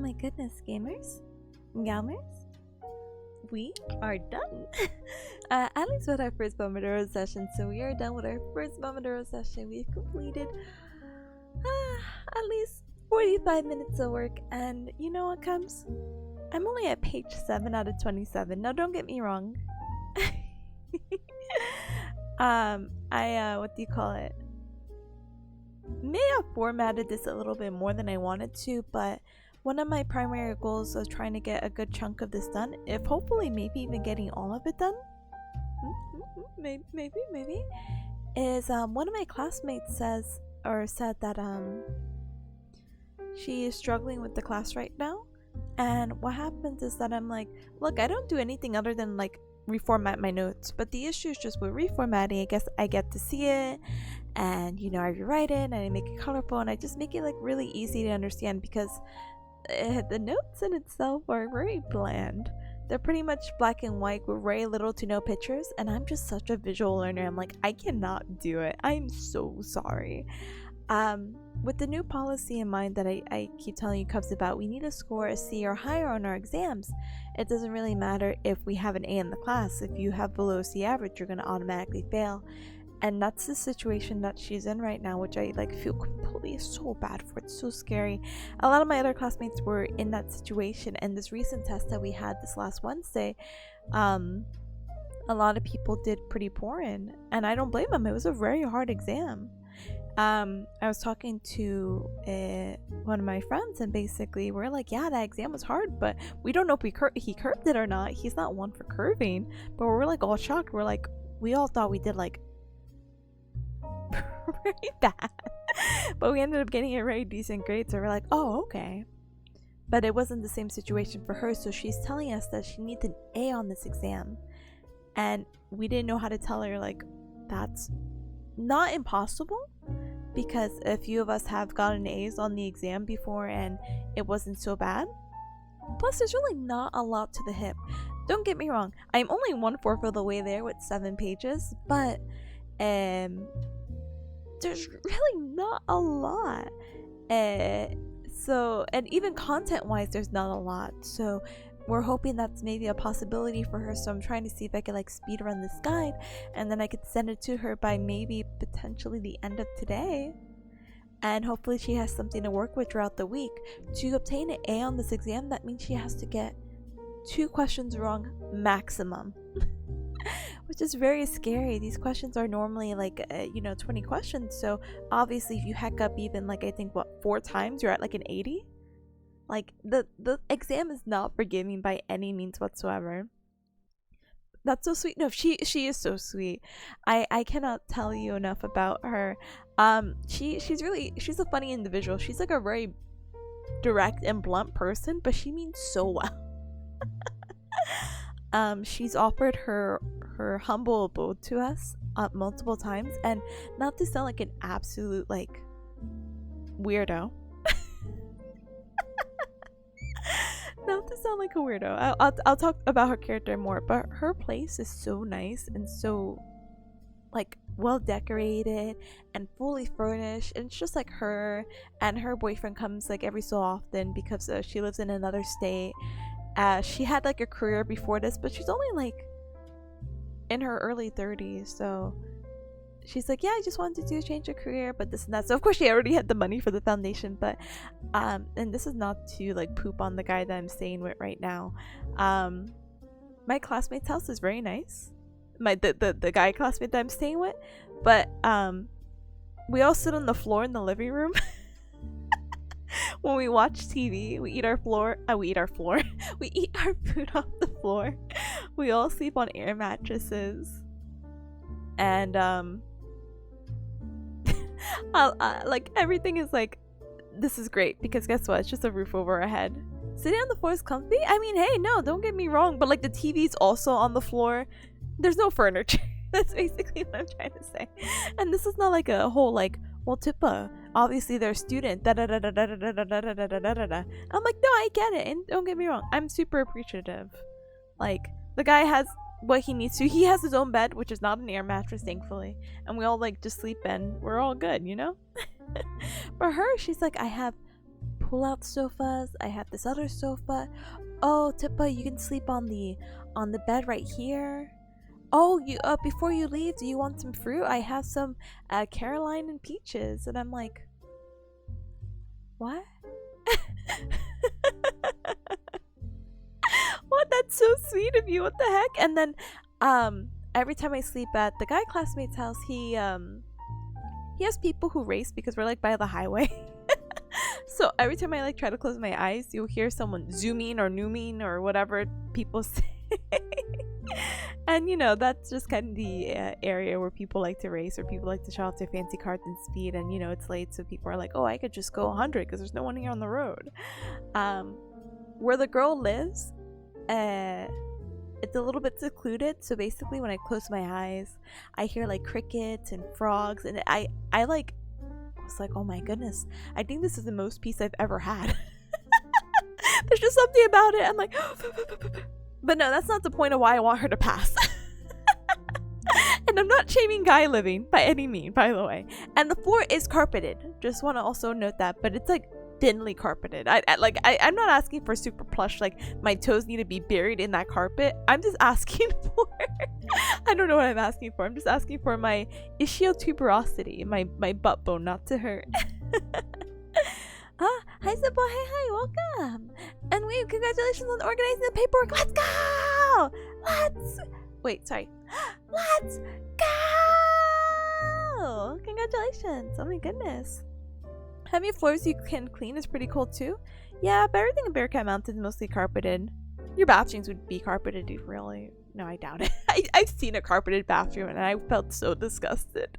S2: my goodness, gamers? We are done. At least with our first Pomodoro session. So we are done with our first Pomodoro session. We've completed at least 45 minutes of work. And you know what comes? I'm only at page 7 out of 27. Now don't get me wrong. What do you call it? May have formatted this a little bit more than I wanted to, but one of my primary goals of trying to get a good chunk of this done, if hopefully maybe even getting all of it done, maybe, is one of my classmates said that she is struggling with the class right now. And what happens is that I'm like, look, I don't do anything other than like reformat my notes, but the issue is just with reformatting. I guess I get to see it, and you know, I rewrite it and I make it colorful, and I just make it like really easy to understand, because the notes in itself are very bland. They're pretty much black and white with very little to no pictures, and I'm just such a visual learner. I'm like, I cannot do it. I'm so sorry. With the new policy in mind that I keep telling you Cubs about, we need to score a C or higher on our exams. It doesn't really matter if we have an A in the class. If you have below C average, you're going to automatically fail. And that's the situation that she's in right now, which I like feel completely so bad for. It's so scary. A lot of my other classmates were in that situation, and this recent test that we had this last Wednesday, a lot of people did pretty poor in, and I don't blame them. It was a very hard exam. I was talking to one of my friends, and basically we're like, yeah, that exam was hard, but we don't know if he curved it or not. He's not one for curving, but we're like all shocked. We're like, we all thought we did like very bad, but we ended up getting a very decent grade, so we're like, oh, okay. But it wasn't the same situation for her, so she's telling us that she needs an A on this exam, and we didn't know how to tell her like that's not impossible, because a few of us have gotten A's on the exam before and it wasn't so bad. Plus, there's really not a lot to the hip. Don't get me wrong, I'm only 1/4 of the way there with 7 pages, but there's really not a lot. So, and even content wise, there's not a lot. So we're hoping that's maybe a possibility for her. So I'm trying to see if I could like speed run this guide, and then I could send it to her by maybe potentially the end of today, and hopefully she has something to work with throughout the week. To obtain an A on this exam, that means she has to get 2 questions wrong maximum. Which is very scary. These questions are normally like 20 questions, so obviously if you heck up even like I think 4 times, you're at like an 80. Like the exam is not forgiving by any means whatsoever. That's so sweet. No, she is so sweet. I cannot tell you enough about her. She's a funny individual. She's like a very direct and blunt person, but she means so well. She's offered her humble abode to us multiple times, and not to sound like an absolute like weirdo. Not to sound like a weirdo. I'll talk about her character more, but her place is so nice and so like well decorated and fully furnished, and it's just like her and her boyfriend comes like every so often because she lives in another state. She had like a career before this, but she's only like in her early 30s, so she's like, yeah, I just wanted to change a career, but this and that. So of course she already had the money for the foundation, but and this is not to like poop on the guy that I'm staying with right now. My classmate's house is very nice, the guy classmate that I'm staying with, but we all sit on the floor in the living room. When we watch TV, we eat our food off the floor. We all sleep on air mattresses, and like everything is like, this is great because guess what? It's just a roof over our head. Sitting on the floor is comfy. I mean, hey, no, don't get me wrong, but like the TV's also on the floor. There's no furniture. That's basically what I'm trying to say. And this is not like a whole like, well, Tippa, obviously they're a student. I'm like, no, I get it, and don't get me wrong, I'm super appreciative. Like, the guy has what he needs to. He has his own bed, which is not an air mattress, thankfully, and we all like just sleep in. We're all good, you know. For her, she's like, I have pull-out sofas. I have this other sofa. Oh, Tippa, you can sleep on the bed right here. Oh, you before you leave, do you want some fruit? I have some Caroline and peaches. And I'm like, what? What? That's so sweet of you. What the heck? And then every time I sleep at the guy classmate's house, he has people who race because we're like by the highway. So every time I like try to close my eyes, you'll hear someone zooming or nooming or whatever people say. And you know, that's just kind of the area where people like to race or people like to show off their fancy cars and speed. And you know, it's late, so people are like, oh, I could just go 100 because there's no one here on the road. Where the girl lives, it's a little bit secluded, so basically when I close my eyes, I hear like crickets and frogs, and I was like, oh my goodness, I think this is the most peace I've ever had. There's just something about it. I'm like, but no, that's not the point of why I want her to pass. And I'm not shaming guy living by any means, by the way. And the floor is carpeted. Just want to also note that, but it's like thinly carpeted. I'm not asking for super plush, like my toes need to be buried in that carpet. I'm just asking for I don't know what I'm asking for. I'm just asking for my ischiotuberosity, my butt bone not to hurt. Hi Simple, hi, welcome. And wait, congratulations on organizing the paperwork. Let's go! Let's go! Congratulations. Oh my goodness. Having floors you can clean is pretty cool too. Yeah, but everything in Bearcat Mountain is mostly carpeted. Your bathrooms would be carpeted, really. No, I doubt it. I've seen a carpeted bathroom and I felt so disgusted.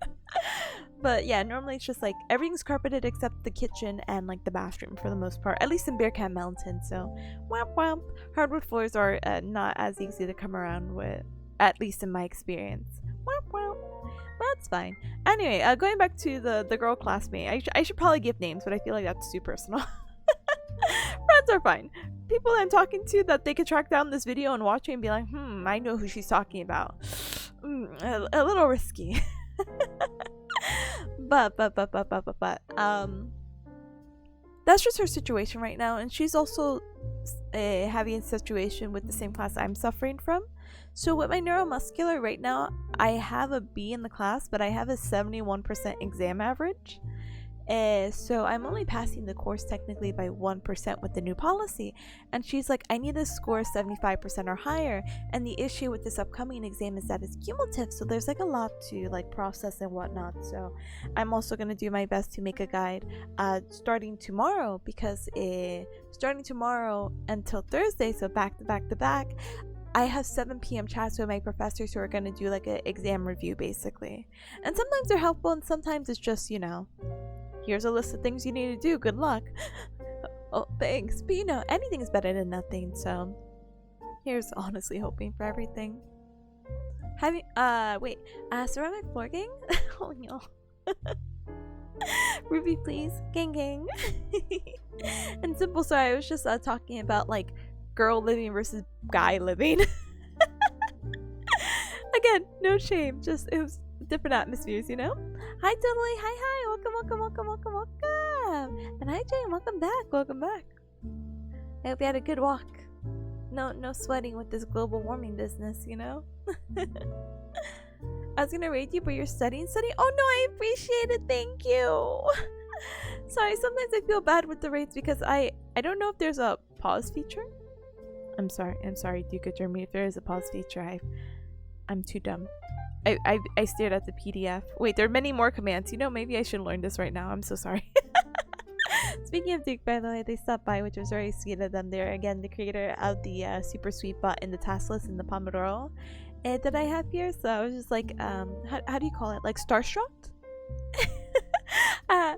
S2: But yeah, normally it's just like everything's carpeted except the kitchen and like the bathroom for the most part, at least in Bearcat Mountain. So womp womp. Hardwood floors are not as easy to come around with, at least in my experience. Womp womp. But that's fine. Anyway, going back to the girl classmate, I should probably give names, but I feel like that's too personal. Friends are fine. People I'm talking to that they could track down this video and watch it and be like, I know who she's talking about. A little risky. But that's just her situation right now, and she's also having a situation with the same class I'm suffering from. So with my neuromuscular right now, I have a B in the class, but I have a 71% exam average. So I'm only passing the course technically by 1% with the new policy. And she's like, I need to score 75% or higher. And the issue with this upcoming exam is that it's cumulative. So there's like a lot to like process and whatnot. So I'm also going to do my best to make a guide starting tomorrow, because starting tomorrow until Thursday, so back to back to back, I have 7 p.m. chats with my professors who are going to do like an exam review basically. And sometimes they're helpful and sometimes it's just, you know, here's a list of things you need to do. Good luck. Oh, thanks. But you know, anything is better than nothing. So here's honestly hoping for everything. Ceramic floor gang? Oh no. Ruby, please. Gang gang. And Simple, sorry, I was just talking about like girl living versus guy living. Again, no shame. Just it was different atmospheres, you know? Hi Totally, hi, welcome. And hi Jane, welcome back. I hope you had a good walk. No sweating with this global warming business, you know? I was gonna rate you, but you're studying. Oh no, I appreciate it, thank you. Sorry, sometimes I feel bad with the rates because I don't know if there's a pause feature. I'm sorry, Duke of Germany, if there is a pause feature, I'm too dumb. I stared at the PDF. Wait, there are many more commands. You know, maybe I should learn this right now. I'm so sorry. Speaking of Duke, by the way, they stopped by, which was very sweet of them. They're, again, the creator of the super sweet bot in the task list in the Pomodoro that I have here. So I was just like, how do you call it? Like starstruck? I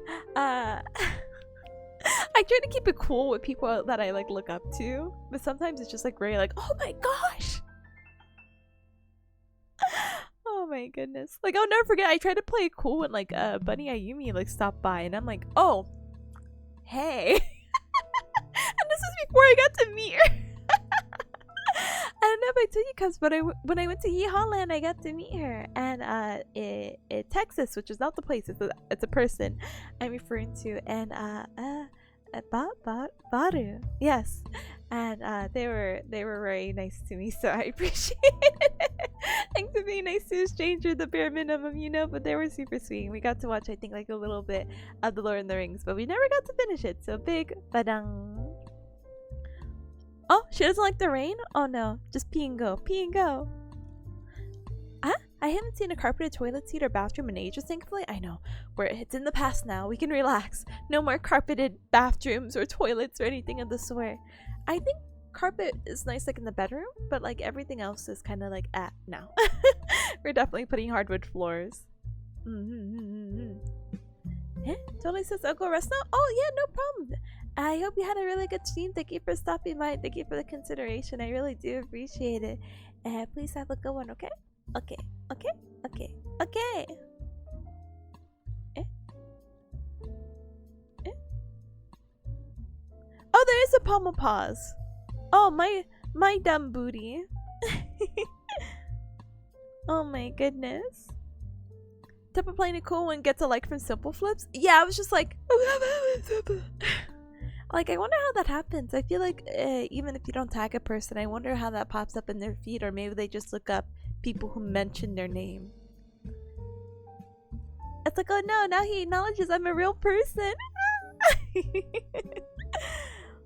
S2: try to keep it cool with people that I like look up to, but sometimes it's just like very like, oh my gosh. Oh my goodness. Like, I'll never forget, I tried to play it cool when like Bunny Ayumi like stopped by and I'm like, oh, hey. And this is before I got to meet her. I don't know if I told you guys, but when I went to Yeehaw Land, I got to meet her. And Texas, which is not the place, it's a person I'm referring to. And Baru. Yes. And they were very nice to me, so I appreciate it. Thanks for being nice to a stranger, the bare minimum, you know, but they were super sweet. We got to watch, I think, like a little bit of The Lord of the Rings, but we never got to finish it, so big badang. Oh, she doesn't like the rain? Oh no, just pee and go. Pee and go. I haven't seen a carpeted toilet seat or bathroom in ages, thankfully. I know. It's in the past now. We can relax. No more carpeted bathrooms or toilets or anything of the sort. I think carpet is nice like in the bedroom, but like everything else is kind of like now. We're definitely putting hardwood floors. Totally says I'll go rest now. Oh yeah, no problem. I hope you had a really good stream. Thank you for stopping by. Thank you for the consideration. I really do appreciate it. Please have a good one, okay? Okay. Oh, there is a palm of paws. Oh, my dumb booty. Oh my goodness. Type of playing it cool when gets a like from simple flips. Yeah, I was just like, like I wonder how that happens. I feel like even if you don't tag a person, I wonder how that pops up in their feed, or maybe they just look up people who mention their name. It's like, oh no, now he acknowledges I'm a real person.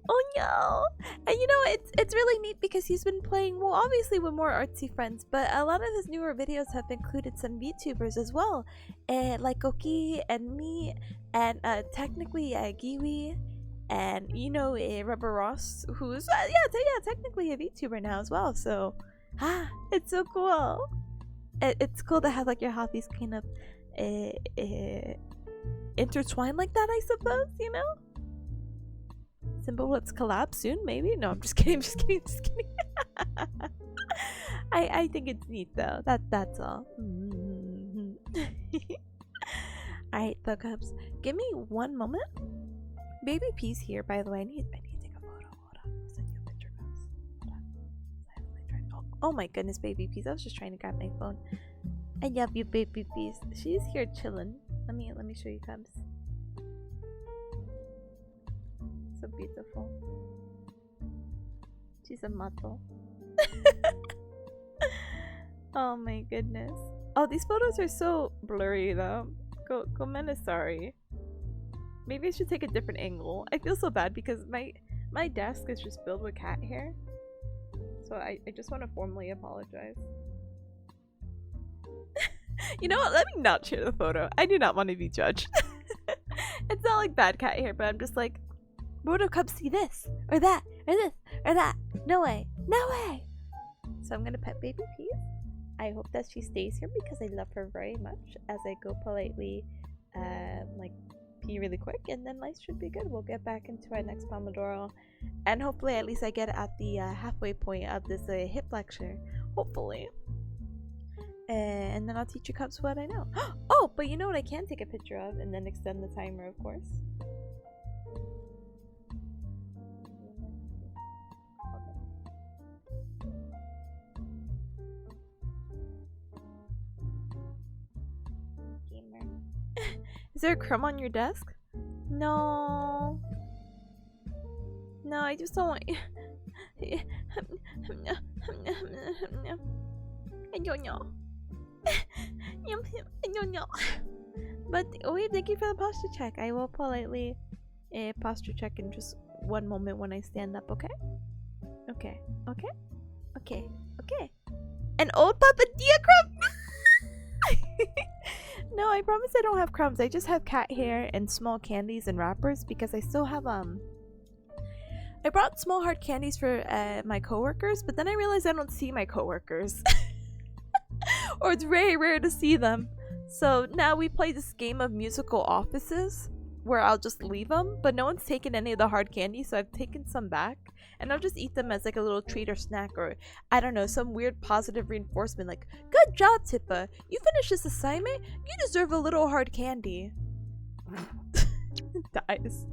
S2: Oh no. And you know, it's really neat because he's been playing, well, obviously with more artsy friends, but a lot of his newer videos have included some VTubers as well, like Oki and me, and technically Giwi, and you know, Rubber Ross, who's yeah, technically a VTuber now as well. So it's so cool. It's cool to have like your hobbies kind of intertwined like that, I suppose, you know. Simple, let's collab soon, maybe. No, I'm just kidding. I think it's neat though. That's all. Alright, the Cubs. Give me one moment. Baby P's here, by the way. I need to take a photo. Hold on. I'll send you a picture, guys. Hold on. Oh my goodness, Baby P's. I was just trying to grab my phone. I love you, Baby P's. She's here chilling. Let me show you, Cubs. So beautiful. She's a model. Oh my goodness. Oh, these photos are so blurry though. Gomen is sorry. Maybe I should take a different angle. I feel so bad because my desk is just filled with cat hair. So I just want to formally apologize. You know what? Let me not share the photo. I do not want to be judged. It's not like bad cat hair, but I'm just like, Roto Cubs see this or that or this or that. No way. No way. So I'm gonna pet Baby Peas. I hope that she stays here because I love her very much. As I go politely, like pee really quick, and then life should be good. We'll get back into our next Pomodoro, and hopefully at least I get at the halfway point of this hip lecture. Hopefully. And then I'll teach you Cubs what I know. Oh, but you know what I can take a picture of and then extend the timer, of course. Gamer. Is there a crumb on your desk? No. No, I just don't want. I don't know. I don't know. But wait, thank you for the posture check. I will politely posture check in just one moment when I stand up, okay? Okay. Okay? Okay. Okay. An old papadilla crumb? No, I promise I don't have crumbs. I just have cat hair and small candies and wrappers because I still have I brought small hard candies for my coworkers, but then I realized I don't see my coworkers. Or it's very rare to see them. So now we play this game of musical offices where I'll just leave them, but no one's taken any of the hard candy, so I've taken some back and I'll just eat them as like a little treat or snack, or I don't know, some weird positive reinforcement like, good job, Tippa, you finished this assignment, you deserve a little hard candy. Dies.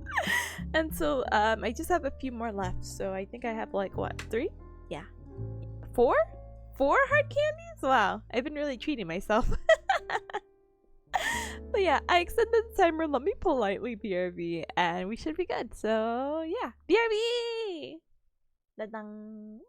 S2: And so I just have a few more left, so I think I have like what, 3? Yeah, 4 hard candies. Wow, I've been really treating myself. But yeah, I extended the timer. Let me politely BRB, and we should be good. So yeah, BRB. Da-dang.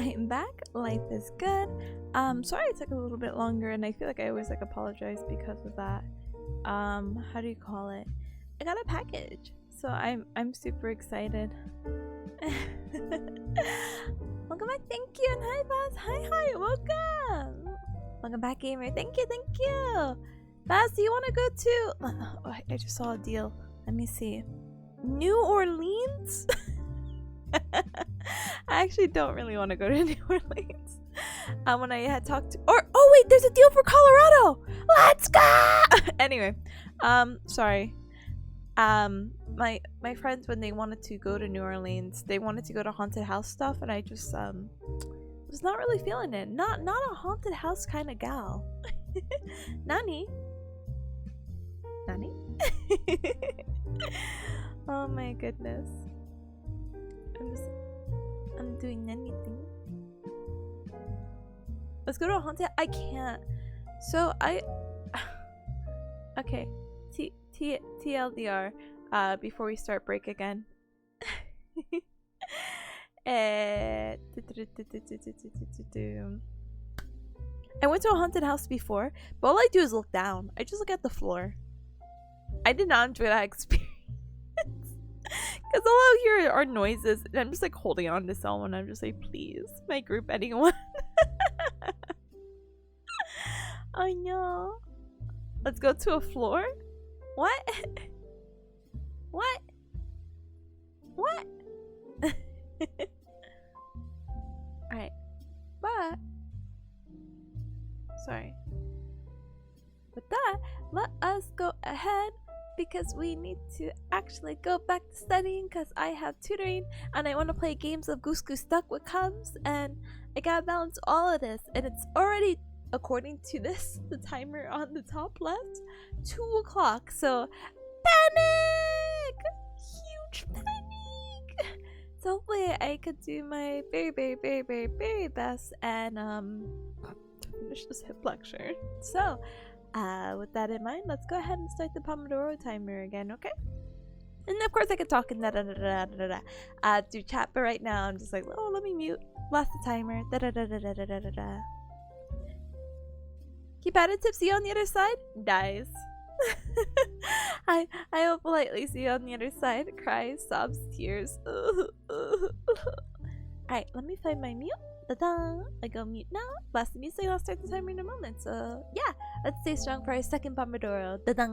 S2: I'm back. Life is good. Sorry it took a little bit longer, and I feel like I always apologize because of that. How do you call it? I got a package, so I'm super excited. Welcome back. Thank you, and hi Baz. Hi, welcome. Welcome back, gamer. Thank you. Baz, do you want to go to? Oh, I just saw a deal. Let me see. New Orleans. I actually don't really want to go to New Orleans. When I had talked to, oh wait, there's a deal for Colorado. Let's go. Anyway, sorry. My friends, when they wanted to go to New Orleans, they wanted to go to haunted house stuff, and I just was not really feeling it. Not a haunted house kind of gal. Nani? Oh my goodness. I'm doing anything. Let's go to a haunted. I can't. So okay. See, TLDR, before we start break again. I went to a haunted house before, but all I do is look down. I just look at the floor. I did not enjoy that experience. Because all I hear are noises, and I'm just like holding on to someone. I'm just like, please, my group, anyone. I know. Let's go to a floor? What? What? What? Alright. But sorry. With that, let us go ahead because we need to actually go back to studying because I have tutoring and I want to play games of Goose Goose Duck with Cubs and I gotta balance all of this and it's already, according to this, the timer on the top left, 2 o'clock. So panic! Huge panic! So hopefully I could do my very best and finish this hip lecture. So with that in mind, let's go ahead and start the Pomodoro timer again, okay? And of course I could talk and do chat, but right now I'm just like, oh, let me mute, blast the timer, Keep at it, Tipsy on the other side, dies. I will politely see you on the other side, cries, sobs, tears. Alright, let me find my mute. Ta-da! I go mute now. Blast the music and I'll start the timer in a moment. So yeah, let's stay strong for our second Pomodoro. Ta-da!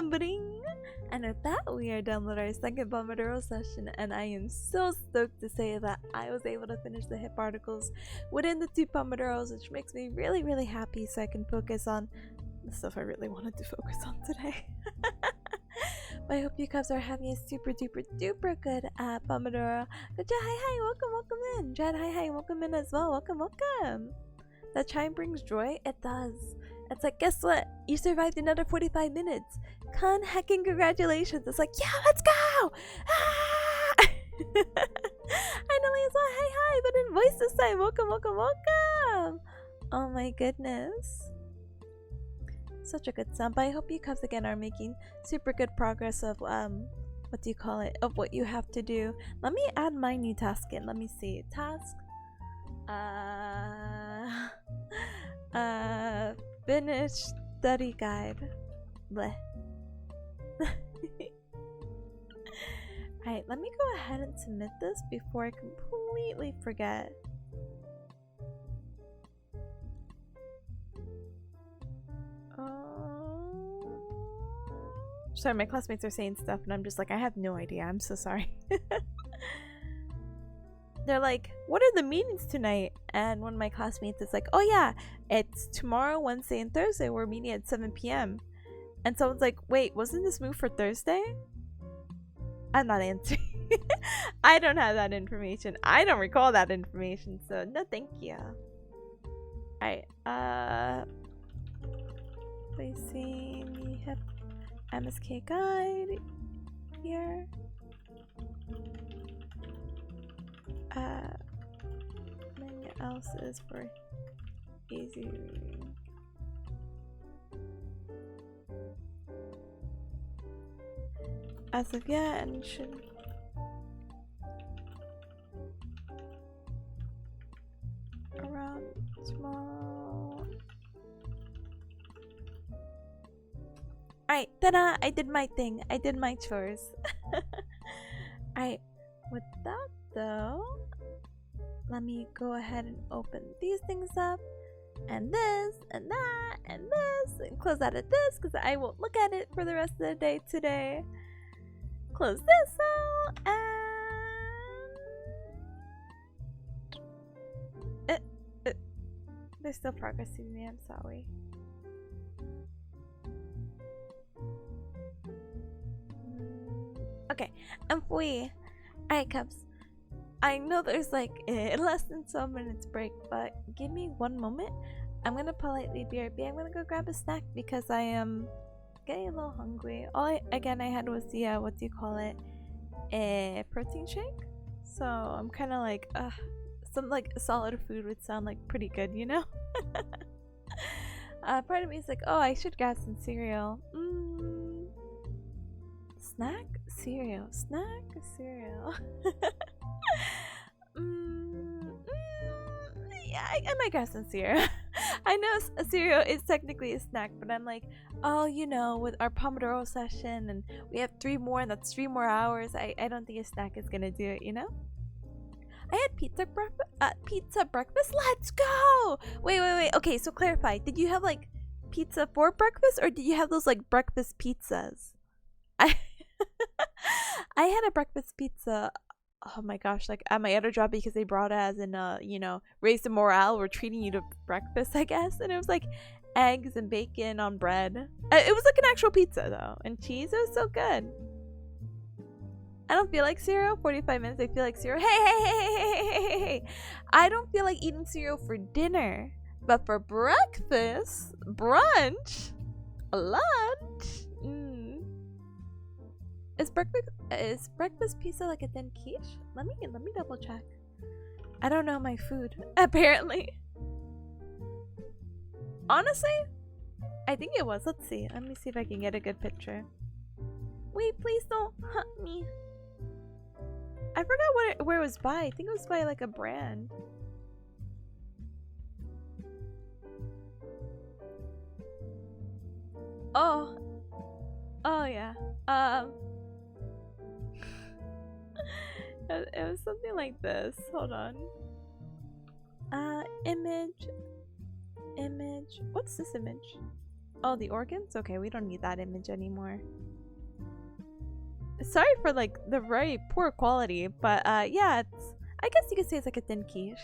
S2: Bring. And with that, we are done with our second Pomodoro session, and I am so stoked to say that I was able to finish the hip articles within the 2 Pomodoros, which makes me really, really happy so I can focus on the stuff I really wanted to focus on today. But I hope you guys are having a super duper duper good Pomodoro. Good job, hi, welcome in. Jed, hi, welcome in as well. Welcome. That chime brings joy? It does. It's like, guess what? You survived another 45 minutes. Hecking congratulations. It's like, yeah, let's go! Ah! I know as well. Hi, but in voice this time. Welcome. Oh my goodness. Such a good sound. But I hope you guys again are making super good progress of what do you call it? Of what you have to do. Let me add my new task in. Let me see. Task. Finish study guide. Bleh. Alright, let me go ahead and submit this before I completely forget. Sorry, my classmates are saying stuff and I'm just like, I have no idea. I'm so sorry. They're like, what are the meetings tonight? And one of my classmates is like, oh yeah, it's tomorrow, Wednesday, and Thursday. We're meeting at 7 p.m. And someone's like, wait, wasn't this moved for Thursday? I'm not answering. I don't have that information. I don't recall that information, so no thank you. Alright, placing the hip MSK guide here. Many else is for easy reading. As of yet, and should around tomorrow. Alright, ta-da! I did my thing. I did my chores. Alright, with that though, let me go ahead and open these things up, and this, and that, and this, and close out of this because I won't look at it for the rest of the day today. Close this out, and there's still progress to me. I'm sorry. Okay, I'm free. Alright, Cubs. I know there's like less than 12 minutes break, but give me 1 moment. I'm gonna politely BRB. I'm gonna go grab a snack because I am getting a little hungry. All I had was the what do you call it? A protein shake. So I'm kind of like, some like solid food would sound like pretty good, you know? Part of me is like, oh, I should grab some cereal. Snack cereal. Yeah, I might grab some cereal. I know a cereal is technically a snack, but I'm like, oh, you know, with our Pomodoro session and we have 3 more and that's 3 more hours, I don't think a snack is gonna do it, you know? I had pizza breakfast. Let's go! Wait. Okay, so clarify. Did you have like pizza for breakfast or did you have those like breakfast pizzas? I had a breakfast pizza. Oh my gosh, like at my other job because they brought it as in you know, raise the morale, we're treating you to breakfast, I guess. And it was like eggs and bacon on bread. It was like an actual pizza though, and cheese. It was so good. I don't feel like cereal. 45 minutes, I feel like cereal. Hey. I don't feel like eating cereal for dinner, but for breakfast, brunch, lunch. Is breakfast pizza like a thin quiche? Let me double check. I don't know my food, apparently. Honestly, I think it was. Let's see. Let me see if I can get a good picture. Wait, please don't hunt me. I forgot where it was by. I think it was by like a brand. Oh yeah. It was something like this. Hold on. Image. What's this image? Oh, the organs? Okay, we don't need that image anymore. Sorry for like the very poor quality, but yeah, it's, I guess you could say it's like a thin quiche.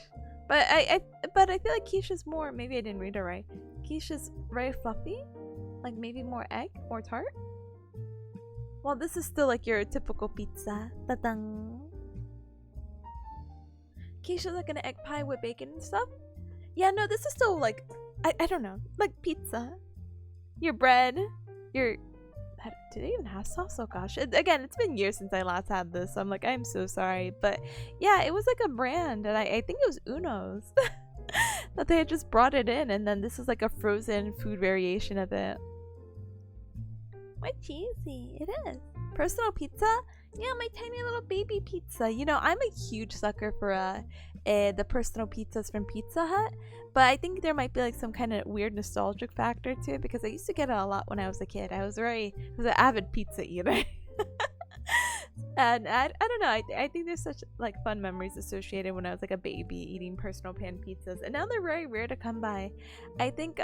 S2: But I feel like quiche is more, maybe I didn't read it right. Quiche is very fluffy, like maybe more egg, more tart. Well, this is still like your typical pizza. Ta-dang. Quiche is like an egg pie with bacon and stuff. Yeah, no, this is still like, I don't know, like pizza. Your bread, your... Do they even have sauce? Oh gosh. Again, it's been years since I last had this, so I'm like, I'm so sorry. But yeah, it was like a brand, and I think it was Uno's. That they had just brought it in, and then this is like a frozen food variation of it. Quite cheesy. It is. Personal pizza? Yeah, my tiny little baby pizza. You know, I'm a huge sucker for the personal pizzas from Pizza Hut, but I think there might be like some kind of weird nostalgic factor to it because I used to get it a lot when I was a kid. I was an avid pizza eater. And I don't know, I think there's such like fun memories associated when I was like a baby eating personal pan pizzas, and now they're very rare to come by. I think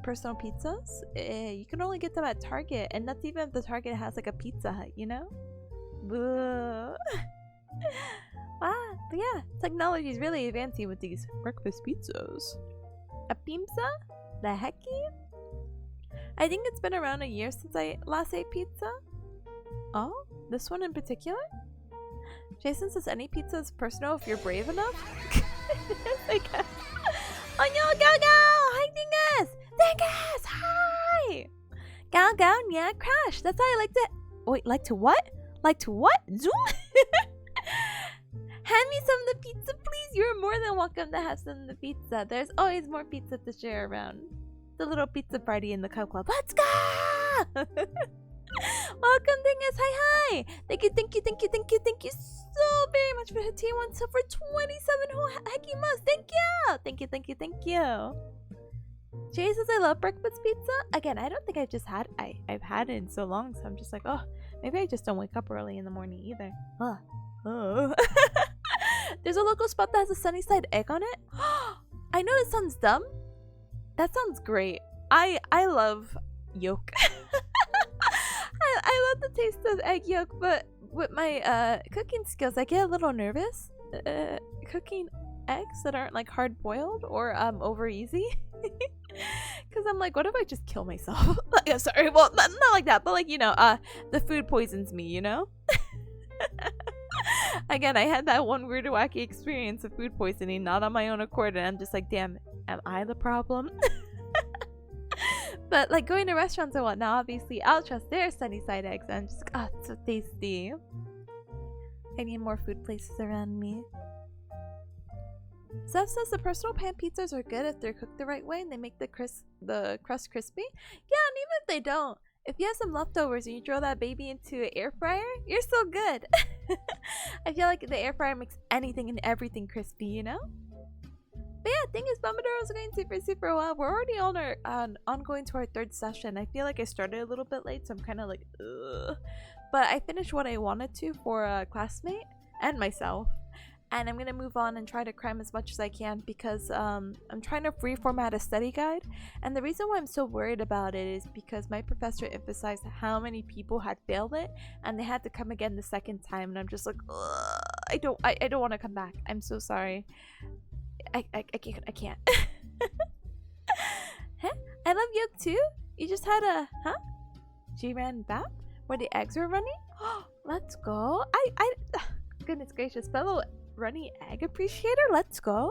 S2: personal pizzas, you can only get them at Target, and that's even if the Target has like a Pizza Hut, you know? Boo. But yeah, technology is really advancing with these breakfast pizzas. A pizza? The hecky? I think it's been around a year since I last ate pizza. Oh, this one in particular? Jason says any pizza is personal if you're brave enough. Like, oh no, go go! Hi Dingus! Dingus! Hi! Go go, yeah, crash. That's how I like to. Wait, like to what? Like to what? Zoom? Hand me some of the pizza, please. You're more than welcome to have some of the pizza. There's always more pizza to share around. The little pizza party in the Cub Club. Let's go! Welcome, Dingus. Hi, hi. Thank you so very much for hitting one sub for 27 whole hecky months. Thank you. Jay says I love breakfast pizza. Again, I don't think I've had it in so long, so I'm just like, oh, maybe I just don't wake up early in the morning either. Oh. There's a local spot that has a sunny side egg on it. I know that sounds dumb. That sounds great. I love yolk. I love the taste of egg yolk, but with my cooking skills, I get a little nervous cooking eggs that aren't like hard boiled or over easy. Because I'm like, what if I just kill myself? Yeah, sorry, well, not like that, but like, you know, the food poisons me, you know? Again, I had that one weird wacky experience of food poisoning, not on my own accord, and I'm just like, damn, am I the problem? But like going to restaurants and whatnot, obviously I'll trust their sunny side eggs, and I'm just, oh, it's so tasty. I need more food places around me. Zeph says the personal pan pizzas are good if they're cooked the right way and they make the crust crispy. Yeah, and even if they don't, if you have some leftovers and you throw that baby into an air fryer, you're still good. I feel like the air fryer makes anything and everything crispy, you know? But yeah, thing is, Pomodoro is going super well. We're already on going to our third session. I feel like I started a little bit late, so I'm kind of like, ugh. But I finished what I wanted to for a classmate and myself. And I'm going to move on and try to cram as much as I can because I'm trying to reformat a study guide. And the reason why I'm so worried about it is because my professor emphasized how many people had failed it and they had to come again the second time. And I'm just like, ugh, I don't want to come back. I'm so sorry. I can't. Huh? I love yolk too. You just had a G-Ran bap where the eggs were running. Let's go. Goodness gracious, fellow runny egg appreciator. Let's go.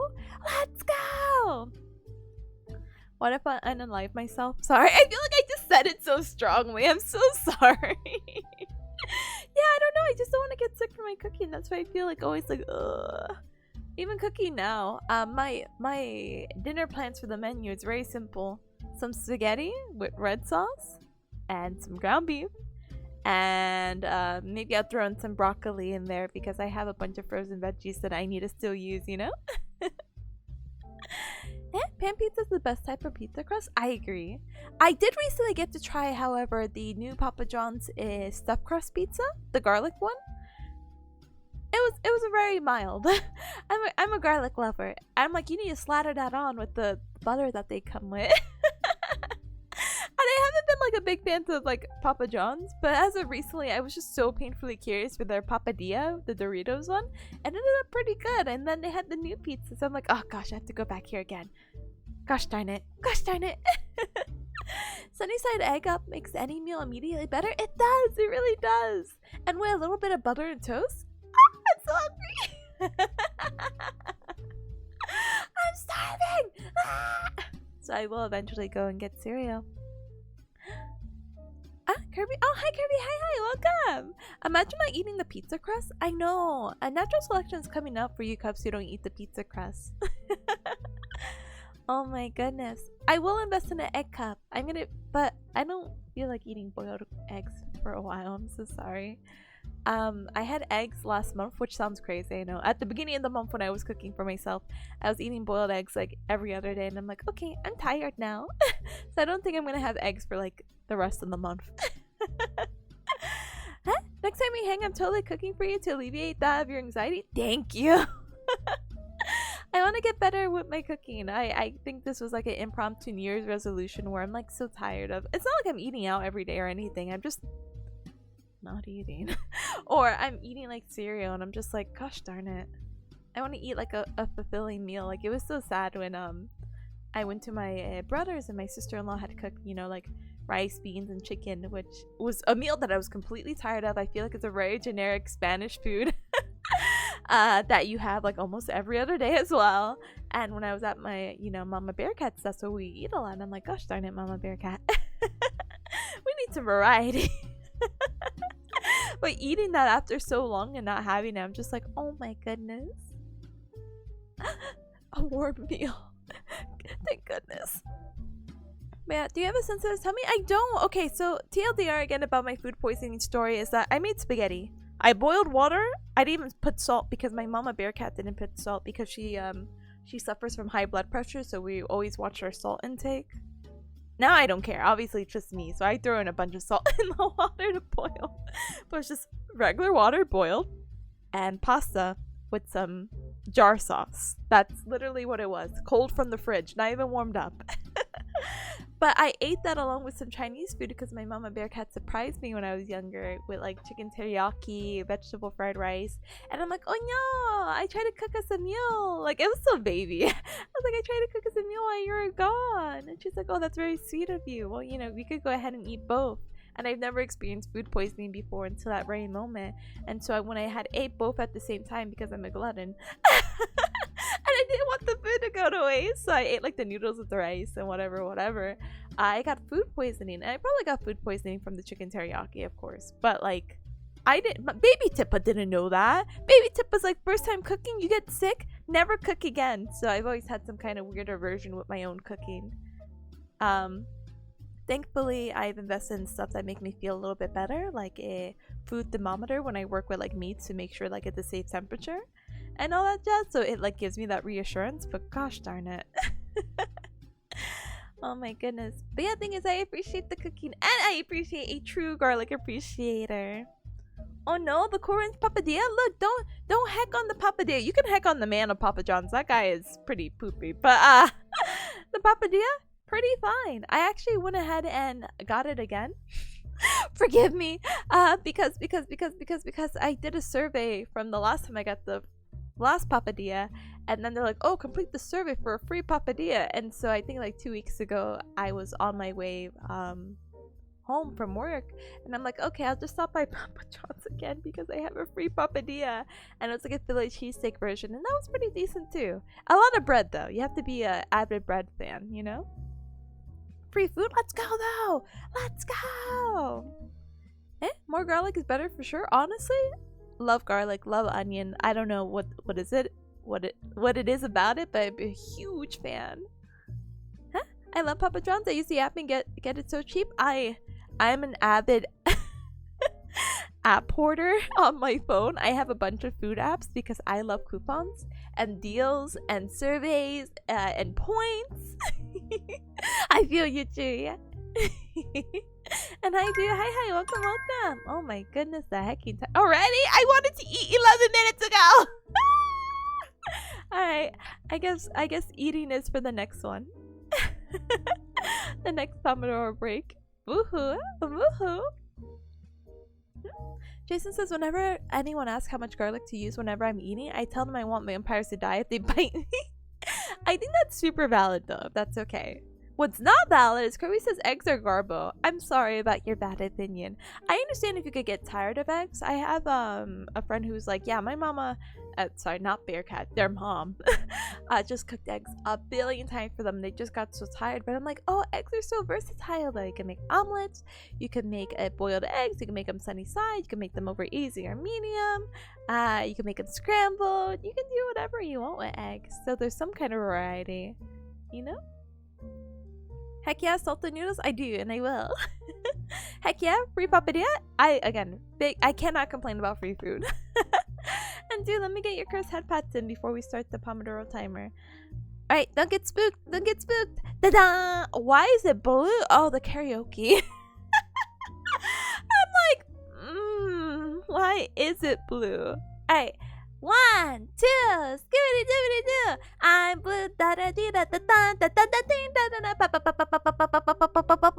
S2: What if I unalive myself? Sorry, I feel like I just said it so strongly. I'm so sorry. Yeah, I don't know. I just don't want to get sick from my cooking. That's why I feel like always like, ugh. Even cooking now, my dinner plans for the menu is very simple. Some spaghetti with red sauce and some ground beef. And maybe I'll throw in some broccoli in there because I have a bunch of frozen veggies that I need to still use, you know? Pan pizza is the best type of pizza crust. I agree. I did recently get to try, however, the new Papa John's stuffed crust pizza, the garlic one. It was a very mild. I'm a garlic lover. I'm like, you need to slather that on with the butter that they come with. like a big fan of like Papa John's, but as of recently, I was just so painfully curious with their Papadilla, the Doritos one, and it ended up pretty good. And then they had the new pizza, so I'm like, oh gosh, I have to go back here again. Gosh darn it. Gosh darn it. Sunny side egg up makes any meal immediately better. It does. It really does. And with a little bit of butter and toast. I'm so hungry. I'm starving. So I will eventually go and get cereal. Kirby. Oh, hi, Kirby. Hi. Welcome. Imagine not eating the pizza crust. I know. A natural selection is coming up for you cups who don't eat the pizza crust. Oh my goodness. I will invest in an egg cup. But I don't feel like eating boiled eggs for a while. I'm so sorry. I had eggs last month, which sounds crazy, I know. At the beginning of the month when I was cooking for myself, I was eating boiled eggs like every other day, and I'm like, okay, I'm tired now. So I don't think I'm gonna have eggs for like the rest of the month. Huh? Next time we hang, I'm totally cooking for you to alleviate that of your anxiety. Thank you. I want to get better with my cooking. I think this was like an impromptu New Year's resolution where I'm like so tired of. It's not like I'm eating out every day or anything. I'm just not eating. Or I'm eating like cereal and I'm just like, gosh darn it. I want to eat like a fulfilling meal. Like it was so sad when I went to my brother's and my sister-in-law had cooked, you know, like rice, beans, and chicken, which was a meal that I was completely tired of. I feel like it's a very generic Spanish food. That you have like almost every other day as well. And when I was at my, you know, Mama Bearcat's, that's what we eat a lot. And I'm like, gosh darn it, Mama Bearcat. We need some variety. But eating that after so long and not having it, I'm just like, oh my goodness. A warm meal. Thank goodness. But yeah, do you have a sensitive tummy? I don't. Okay, so TLDR again about my food poisoning story is that I made spaghetti. I boiled water. I didn't even put salt because my Mama Bearcat didn't put salt because she suffers from high blood pressure, so we always watch our salt intake. Now I don't care. Obviously, it's just me, so I throw in a bunch of salt in the water to boil. But it's just regular water boiled and pasta with some jar sauce. That's literally what it was. Cold from the fridge, not even warmed up. But I ate that along with some Chinese food because my Mama Bearcat surprised me when I was younger with like chicken teriyaki, vegetable fried rice. And I'm like, oh no, I tried to cook us a meal. Like, it was so baby. I was like, I tried to cook us a meal while you were gone. And she's like, oh, that's very sweet of you. Well, you know, we could go ahead and eat both. And I've never experienced food poisoning before until that very moment. And so when I had ate both at the same time because I'm a glutton. And I didn't want the food to go to waste, so I ate like the noodles with the rice and whatever. I got food poisoning, and I probably got food poisoning from the chicken teriyaki, of course. But like, Baby Tippa didn't know that. Baby Tippa's like, first time cooking, you get sick, never cook again. So I've always had some kind of weird aversion with my own cooking. Thankfully, I've invested in stuff that make me feel a little bit better, like a food thermometer when I work with like meats to make sure like it's a safe temperature. And all that jazz, so it like gives me that reassurance, but gosh darn it. Oh my goodness. But yeah, thing is, I appreciate the cooking, and I appreciate a true garlic appreciator. Oh no, the Korean papadilla? Look, don't heck on the papadilla. You can heck on the man of Papa John's. That guy is pretty poopy, but the papadilla, pretty fine. I actually went ahead and got it again. Forgive me, because I did a survey from the last time I got the last papadilla, and then they're like, oh, complete the survey for a free papadilla. And so I think like 2 weeks ago I was on my way home from work, and I'm like, okay, I'll just stop by Papa John's again because I have a free papadilla, and it's like a Philly cheesesteak version, and that was pretty decent too. A lot of bread though. You have to be a avid bread fan, you know. Free food, let's go though. Let's go. More garlic is better for sure, honestly. Love garlic, love onion. I don't know what it is about it, but I'm a huge fan. Huh? I love Papa John's. I use the app and get it so cheap. I'm an avid app hoarder on my phone. I have a bunch of food apps because I love coupons and deals and surveys and points. I feel you too, yeah. And hi, dude. Hi, welcome. Oh my goodness, the hecking time already. I wanted to eat 11 minutes ago. All right, I guess eating is for the next one. The next Pomodoro break. Woohoo! Woohoo! Jason says, whenever anyone asks how much garlic to use whenever I'm eating, I tell them I want vampires to die if they bite me. I think that's super valid though. That's okay. What's not valid is Kirby says eggs are garbo. I'm sorry about your bad opinion. I understand if you could get tired of eggs. I have a friend who's like, yeah, my mama, sorry, not bearcat, their mom, just cooked eggs a billion times for them. They just got so tired. But I'm like, oh, eggs are so versatile. Like, you can make omelets, you can make boiled eggs, you can make them sunny side, you can make them over easy or medium, you can make them scrambled. You can do whatever you want with eggs. So there's some kind of variety, you know? Heck yeah, salted noodles, I do, and I will. Heck yeah, free papadilla. I cannot complain about free food. And dude, let me get your cursed head pats in before we start the Pomodoro timer. Alright, don't get spooked, don't get spooked. Da-da! Why is it blue? Oh, the karaoke. I'm like, why is it blue? Alright. 1, 2, skibbity dibbity doo. I'm blue. Da da dee da da da da da da ding da da da pa pa pa pa pa pa pa pa pa pa pa pa pa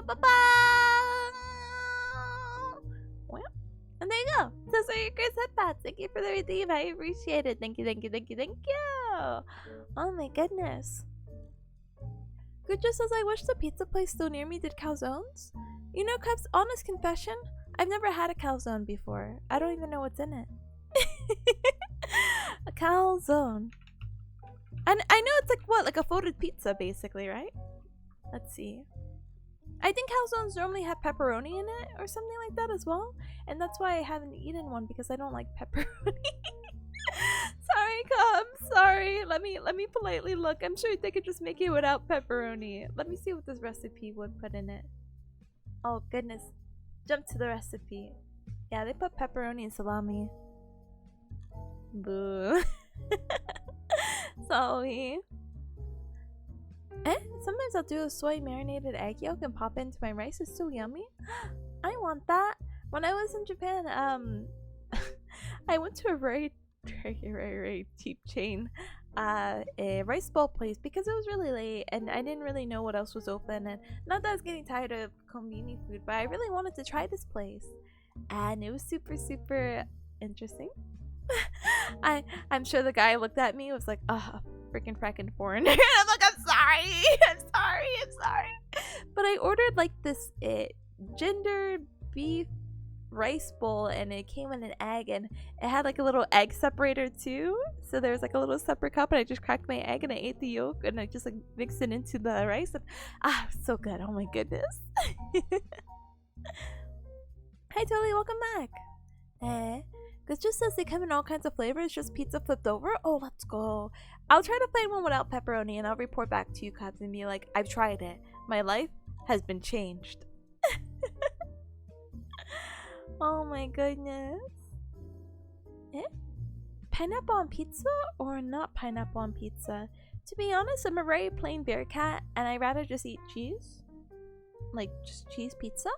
S2: pa pa. Well, and there you go. Those are your Chris headpats. Thank you for the redeem. I appreciate it. Thank you, thank you, thank you, thank you. Oh my goodness. Good just as I wish the pizza place still near me did calzones. You know, Cubs, honest confession. I've never had a calzone before. I don't even know what's in it. A calzone. And I know it's like what? Like a folded pizza basically, right? Let's see. I think calzones normally have pepperoni in it or something like that as well. And that's why I haven't eaten one because I don't like pepperoni. Sorry, Cubs. Sorry. Let me politely look. I'm sure they could just make it without pepperoni. Let me see what this recipe would put in it. Oh goodness. Jump to the recipe. Yeah, they put pepperoni and salami. Boo. Sorry. Sometimes I'll do a soy marinated egg yolk and pop it into my rice. It's so yummy. I want that. When I was in Japan, I went to a very cheap chain, a rice bowl place because it was really late and I didn't really know what else was open, and not that I was getting tired of convenience food, but I really wanted to try this place and it was super interesting. I'm sure the guy looked at me and was like, freaking fracking foreigner. And I'm like, I'm sorry. But I ordered like this ginger beef rice bowl and it came in an egg and it had like a little egg separator too, so there was like a little separate cup and I just cracked my egg and I ate the yolk and I just like mixed it into the rice and it was so good. Oh my goodness. Hi Totally, welcome back. Because just says they come in all kinds of flavors, just pizza flipped over. Oh, let's go. I'll try to find one without pepperoni and I'll report back to you, Cubs, and be like, I've tried it. My life has been changed. Oh my goodness. Pineapple on pizza or not pineapple on pizza? To be honest, I'm a very plain bearcat and I'd rather just eat cheese. Like just cheese pizza.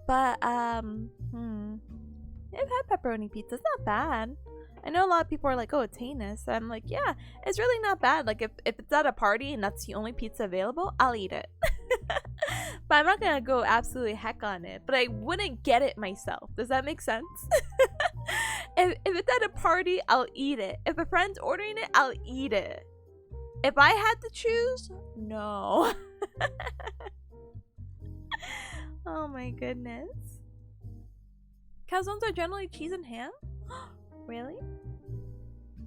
S2: But I've had pepperoni pizza. It's not bad. I know a lot of people are like, oh, it's heinous. I'm like, yeah, it's really not bad. Like if it's at a party and that's the only pizza available, I'll eat it. But I'm not gonna go absolutely heck on it. But I wouldn't get it myself. Does that make sense? if it's at a party, I'll eat it. If a friend's ordering it, I'll eat it. If I had to choose, no. Oh my goodness. Calzones are generally cheese and ham? Really?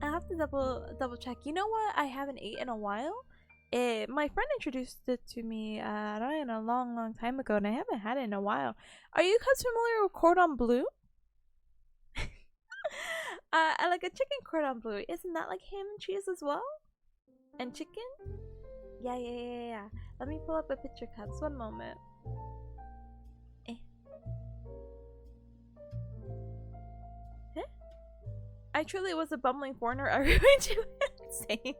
S2: I have to double check. You know what I haven't ate in a while? My friend introduced it to me a long time ago and I haven't had it in a while. Are you guys familiar with cordon bleu? I like a chicken cordon bleu. Isn't that like ham and cheese as well? And chicken? Yeah. Let me pull up a picture, Cubs. One moment. I truly was a bumbling foreigner. Are you saying?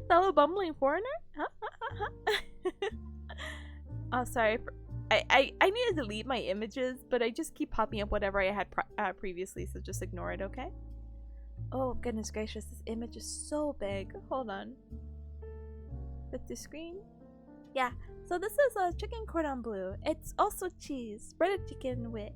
S2: Fellow bumbling foreigner? Oh, sorry. I need to delete my images, but I just keep popping up whatever I had previously, so just ignore it, okay? Oh, goodness gracious. This image is so big. Hold on. With the screen. Yeah, so this is a chicken cordon bleu. It's also cheese, breaded chicken with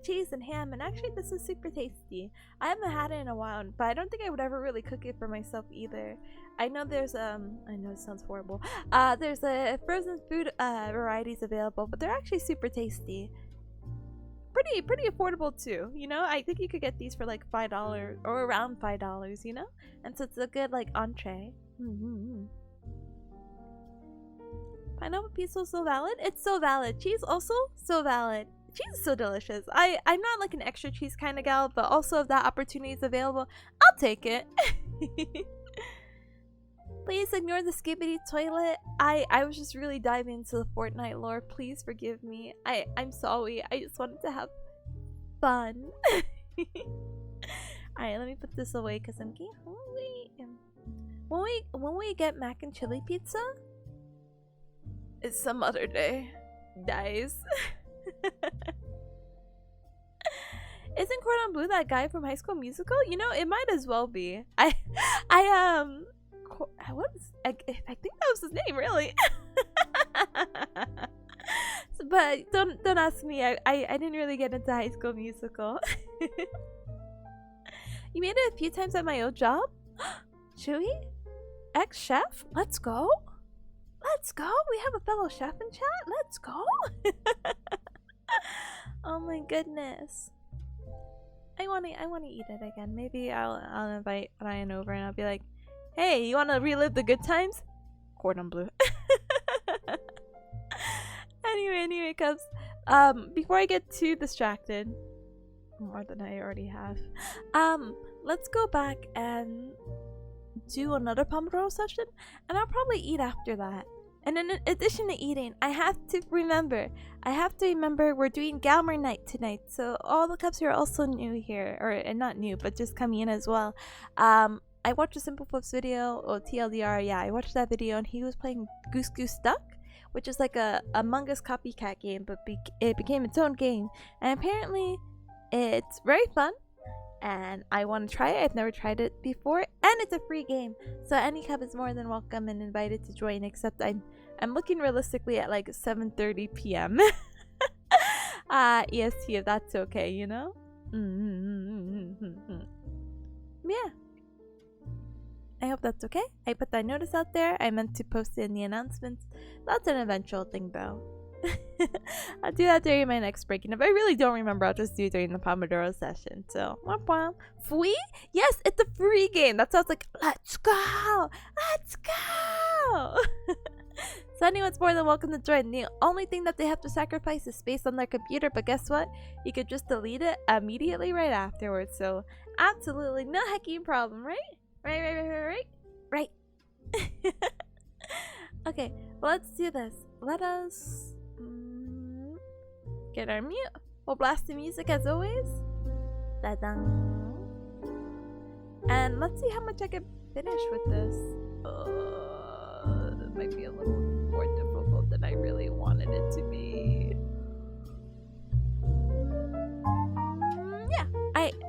S2: cheese and ham, and actually this is super tasty. I haven't had it in a while, but I don't think I would ever really cook it for myself either. I know there's I know it sounds horrible. There's a frozen food varieties available, but they're actually super tasty. Pretty affordable too, you know. I think you could get these for like $5 or around $5, you know, and so it's a good like entree. Pineapple pizza so valid. It's so valid. Cheese also so valid. Cheese is so delicious. I'm not like an extra cheese kind of gal, but also if that opportunity is available, I'll take it. Please ignore the skibbity toilet. I was just really diving into the Fortnite lore. Please forgive me. I'm sorry. I just wanted to have fun. Alright, let me put this away because I'm getting hungry. When we get mac and chili pizza, it's some other day, guys. Isn't Cordon Bleu that guy from High School Musical? You know, it might as well be. I think that was his name, really. But don't ask me. I didn't really get into High School Musical. You made it a few times at my old job. Chewy, ex-chef. Let's go. Let's go. We have a fellow chef in chat. Let's go. Oh my goodness. I wanna eat it again. Maybe I'll invite Ryan over and I'll be like, hey, you wanna relive the good times? Cordon bleu. Anyway, cubs. Before I get too distracted, more than I already have, let's go back and do another Pomodoro session, and I'll probably eat after that. And in addition to eating, I have to remember we're doing Gamer Night tonight. So all the cubs who are also new here, or not new, but just coming in as well. I watched a Simple Flips video, or TLDR, yeah, I watched that video, and he was playing Goose Goose Duck, which is like a Among Us copycat game, but it became its own game. And apparently, it's very fun, and I want to try it. I've never tried it before, and it's a free game, so any cub is more than welcome and invited to join, except I'm looking realistically at like 7:30 p.m. EST, if that's okay, you know? Yeah. I hope that's okay. I put that notice out there. I meant to post it in the announcements. That's an eventual thing, though. I'll do that during my next break. And if I really don't remember, I'll just do it during the Pomodoro session. So, free? Yes, it's a free game. That sounds like, let's go! Let's go! So anyone's more than welcome to join. The only thing that they have to sacrifice is space on their computer, but guess what? You could just delete it immediately right afterwards. So, absolutely no hecking problem, right? Right. Okay, well, let's do this. Let us get our mute. We'll blast the music as always. Da-dang. And let's see how much I can finish with this. This might be a little more difficult than I really wanted it to be. Yeah,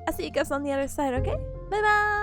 S2: I'll see you guys on the other side, okay? Bye-bye!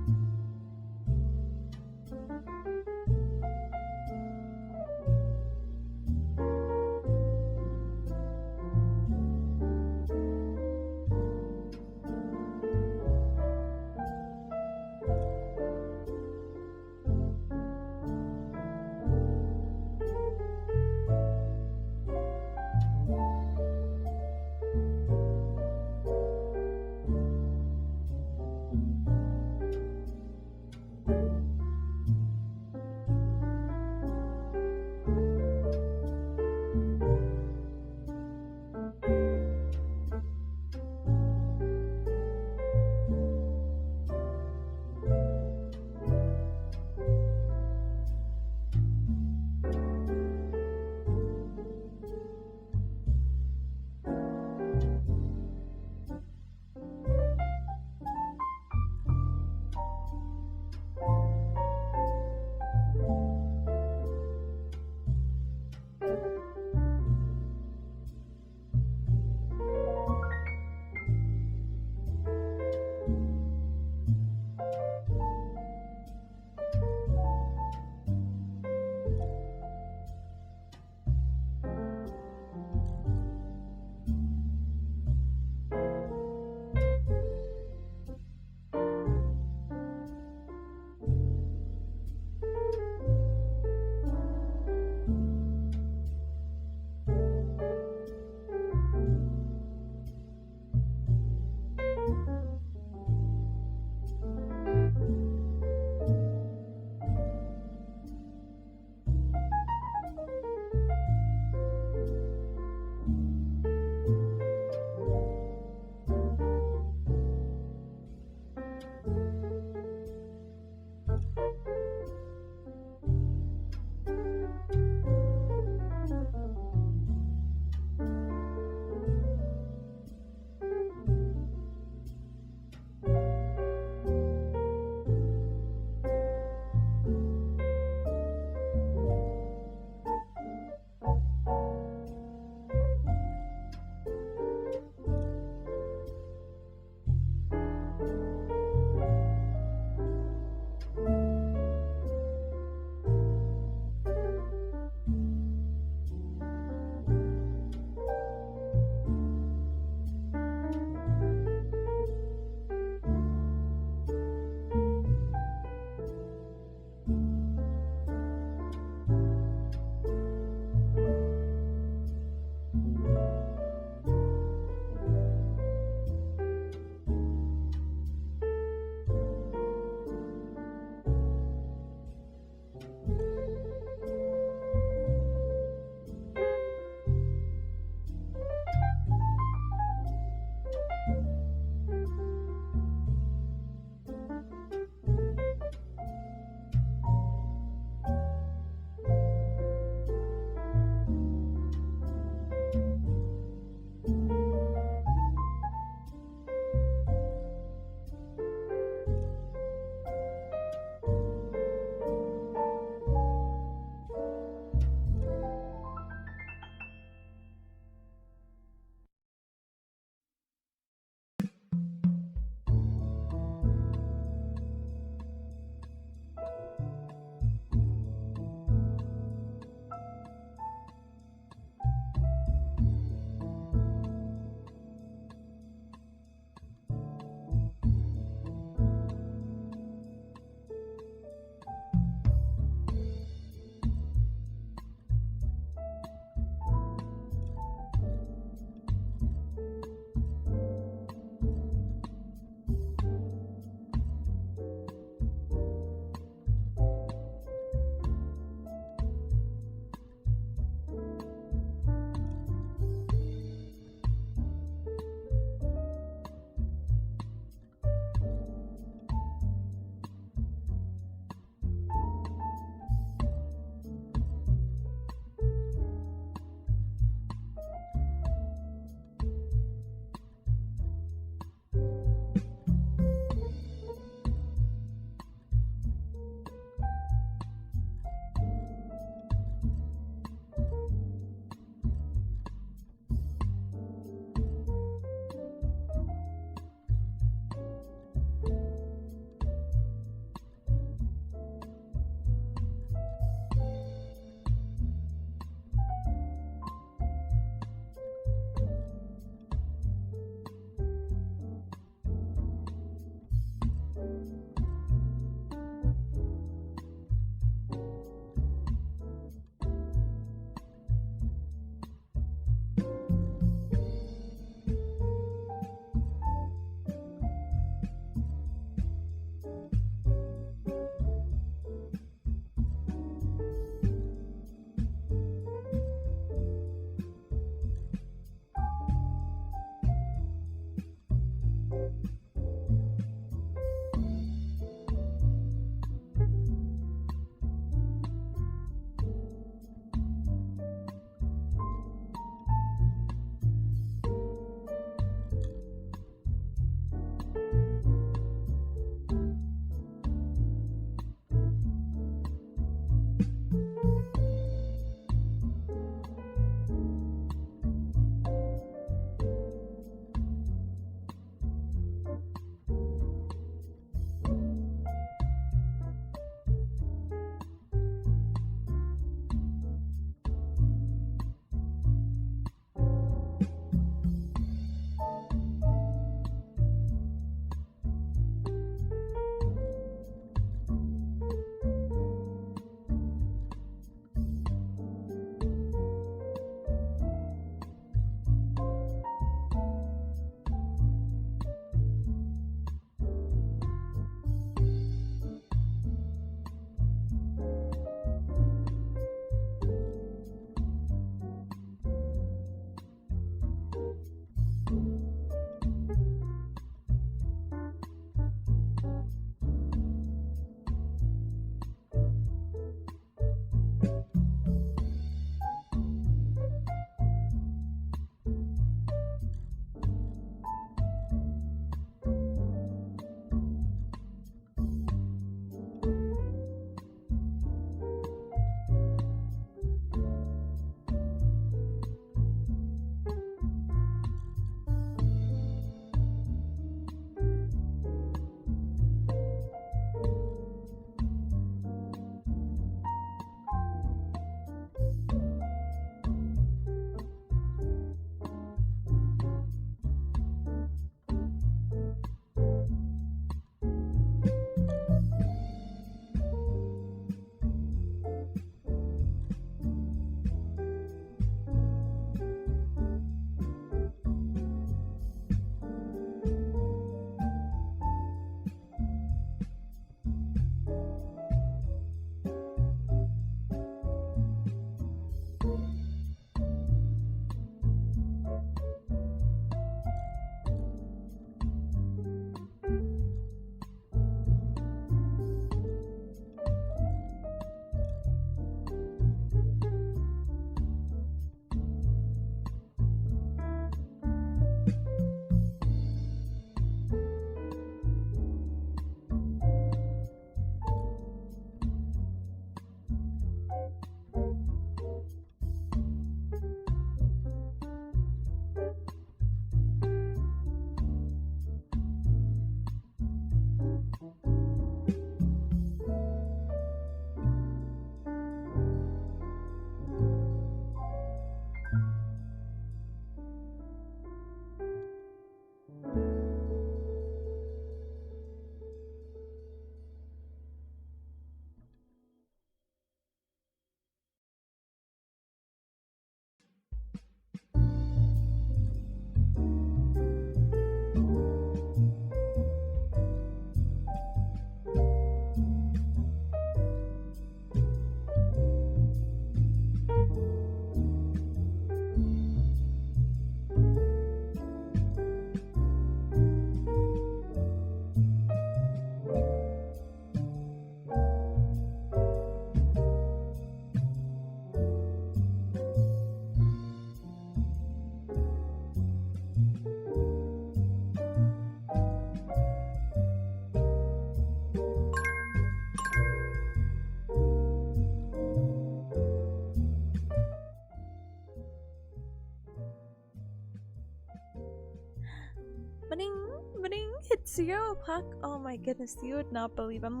S2: Bling, bling, it's 0 o'clock. Oh my goodness, you would not believe. I'm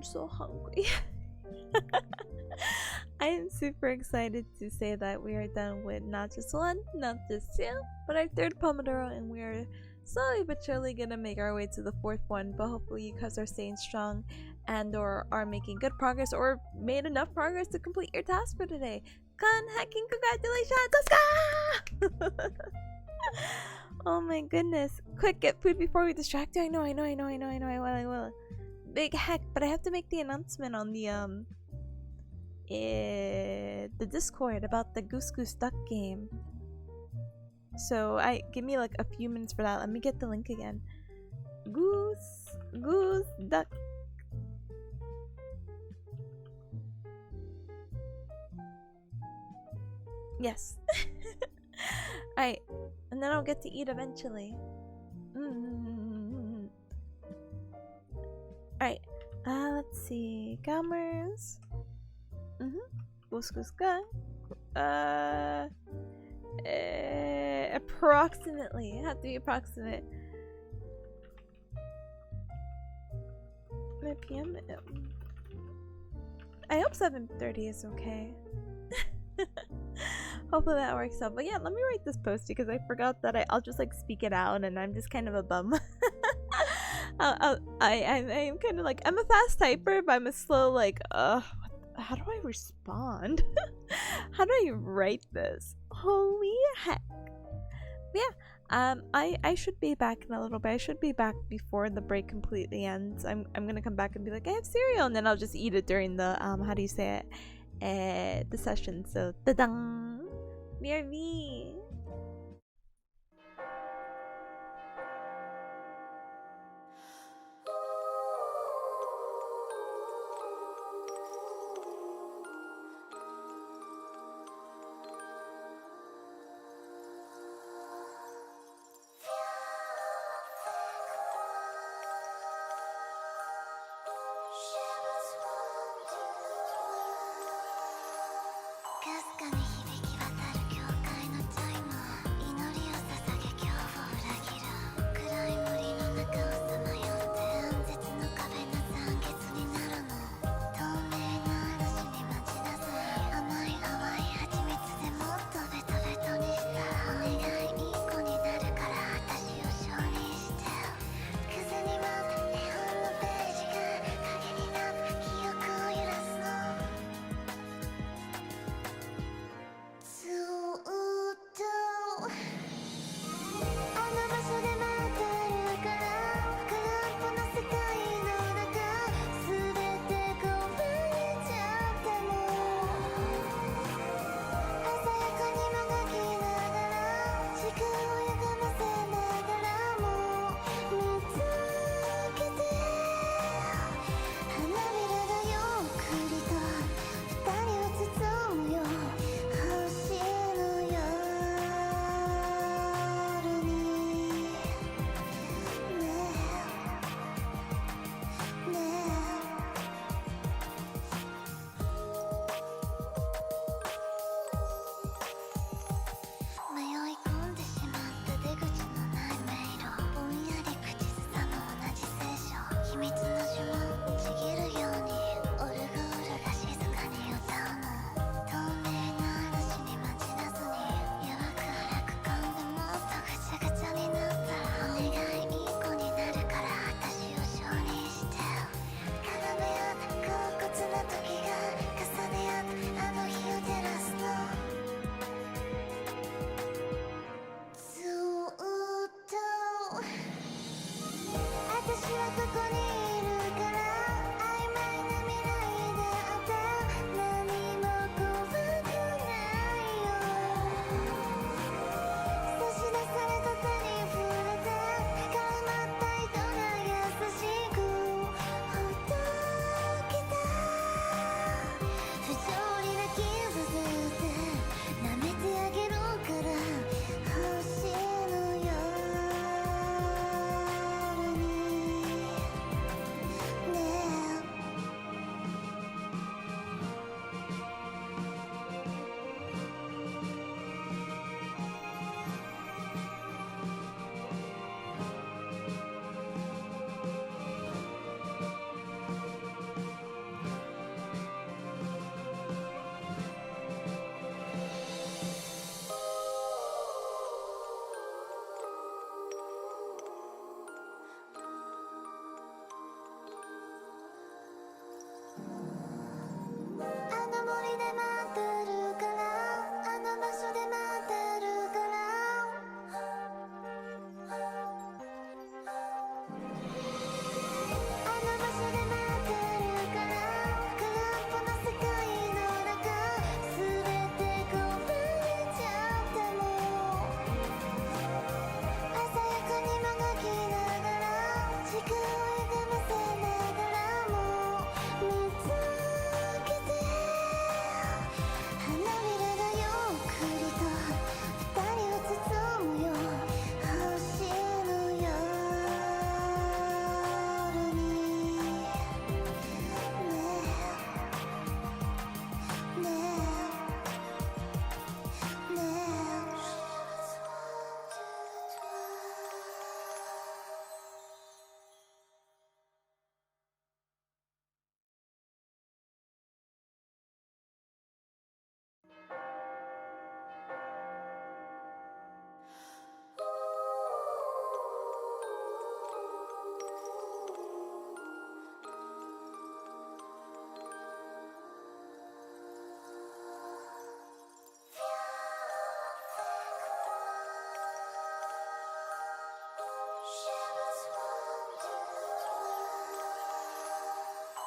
S2: so hungry. I am super excited to say that we are done with not just one, not just two, but our third Pomodoro, and we are slowly but surely gonna make our way to the fourth one. But hopefully you guys are staying strong and or are making good progress or made enough progress to complete your task for today. Hacking, congratulations! Let's go! Oh my goodness. Quick, get food before we distract you. I know, I will. Big heck, but I have to make the announcement on the Discord about the Goose Goose Duck game. So give me like a few minutes for that. Let me get the link again. Goose Duck. Yes. Alright, and then I'll get to eat eventually. Alright, let's see. Gamers. Goose Goose Duck. Approximately. It have to be approximate. PM. I hope 7:30 is okay. Hopefully that works out. But yeah, let me write this post because I forgot that I'll just like speak it out, and I'm just kind of a bum. I am kind of like, I'm a fast typer, but I'm a slow like how do I respond? How do I write this? Holy heck. But yeah, I should be back in a little bit. I should be back before the break completely ends. I'm gonna come back and be like, I have cereal, and then I'll just eat it during the how do you say it? The session. So ta-dang! BRB!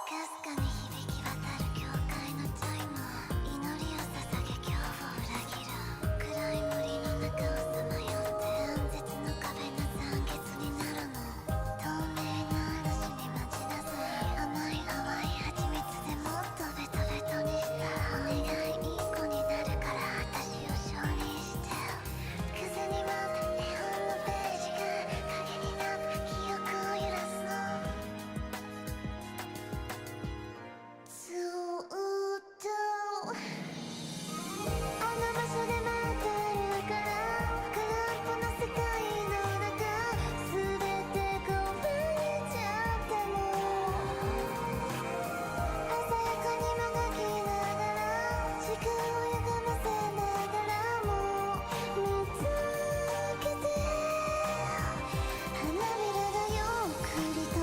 S1: かに響き渡る教会のチャイム、祈りを捧げ恐怖を裏切る。暗い森の中をさまよって暗絶の壁が残月になるの。透明な嵐に待ちなさい。甘い淡い蜂蜜でもっとベトベトにした。お願いいい子になるから私を承認して。風に舞う絵本のページが影になって記憶を揺らすの。ずーっとあの場所で待ってるから。空っぽの世界の中全て壊れちゃっても鮮やかにもがきながら時間を歪ませながらも見つけて。花びらがゆっくりと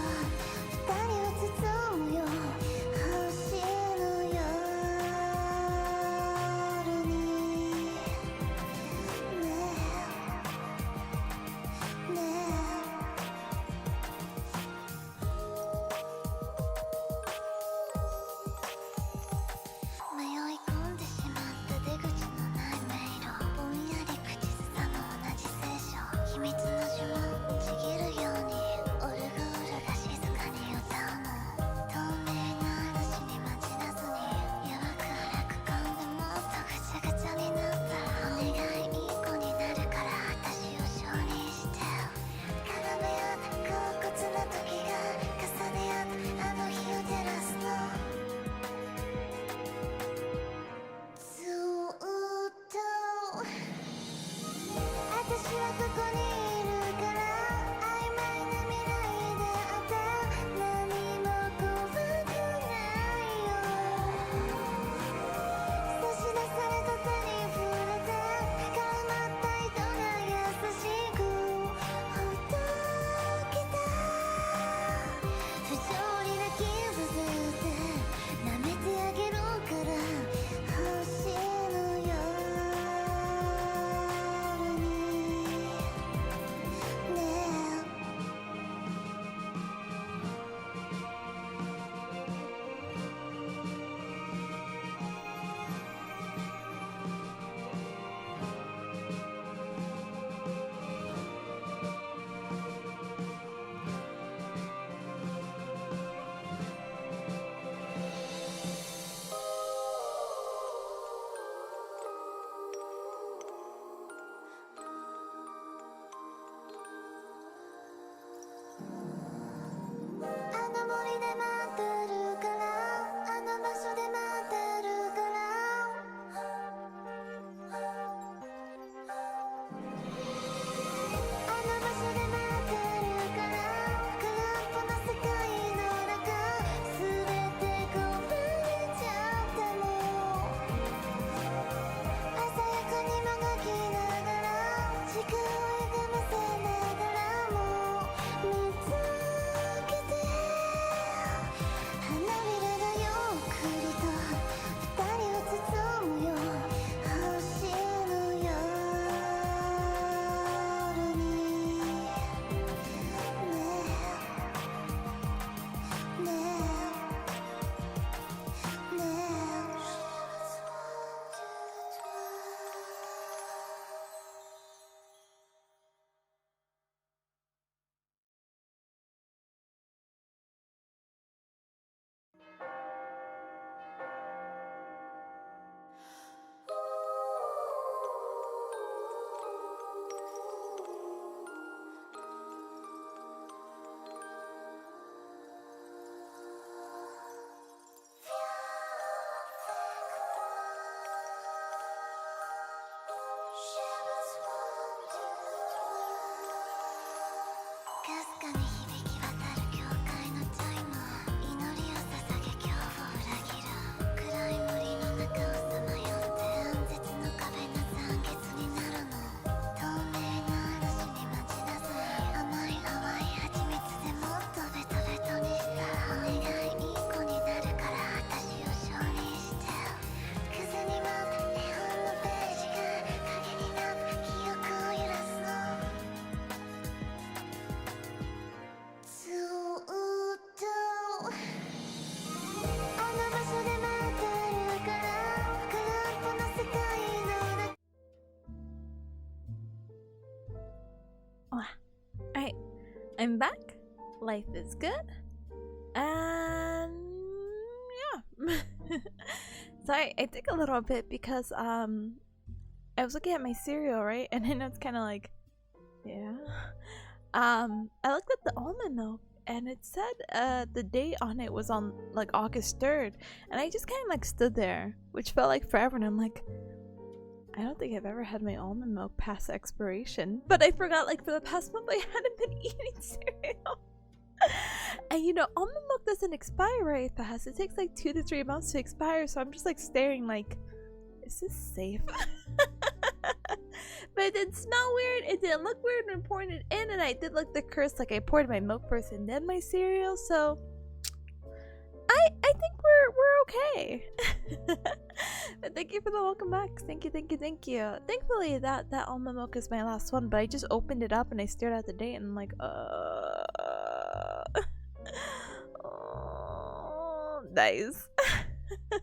S1: 二人を包むよ星の夜に。ねえねえ。迷い込んでしまった出口のない迷路。ぼんやり口ずさむ同じ聖書。秘密の呪文ちぎるようにオルゴールが静かに歌うの。透明な嵐に待ちなずに弱く荒く噛んでもっとぐちゃぐちゃになったら。お願いいい子になるから私を承認して。絡め合って恍惚な時が重ね合ってあの日を照らすの。ずーっと私はここにいるから曖昧な未来であって何も怖くないよ。差し出された手に触れて高まった糸が優しくほどけた。不条理な傷で舐めてあげるから星の夜に。ねえあの森で待ってるからあの場所で待ってるからあの場所で待ってるから空っぽの世界の中全て壊れちゃっても鮮やかにもがきながら時間を歪ませながらも見つけて。花びらがゆっくりと二人を包むよ星の夜に。ねえねえねえ。かすかに響き渡る教会のチャイム、祈りを捧げ恐怖を裏切る。暗い森の中をさまよって暗絶の壁が残月になるの。透明な嵐に待ちなさい。甘い淡い蜂蜜でもっとベトベトにした。お願いいい子になるから私を承認して。風に舞う絵本のページが影になって記憶を揺らすの。
S2: I'm back. Life is good. And yeah. Sorry, I took a little bit because I was looking at my cereal, right? And then it's kind of like, yeah. I looked at the almond milk and it said the date on it was on like August 3rd, and I just kind of like stood there, which felt like forever, and I'm like, I don't think I've ever had my almond milk past expiration. But I forgot, like, for the past month I hadn't been eating cereal. And you know, almond milk doesn't expire very fast. It takes like 2 to 3 months to expire, so I'm just like staring like, is this safe? But it didn't smell weird, it didn't look weird when pouring it in, and I did like the curse, like I poured my milk first and then my cereal, so I think we're okay. But thank you for the welcome back. Thank you. Thankfully that almond milk is my last one, but I just opened it up and I stared at the date and I'm like, oh, nice. But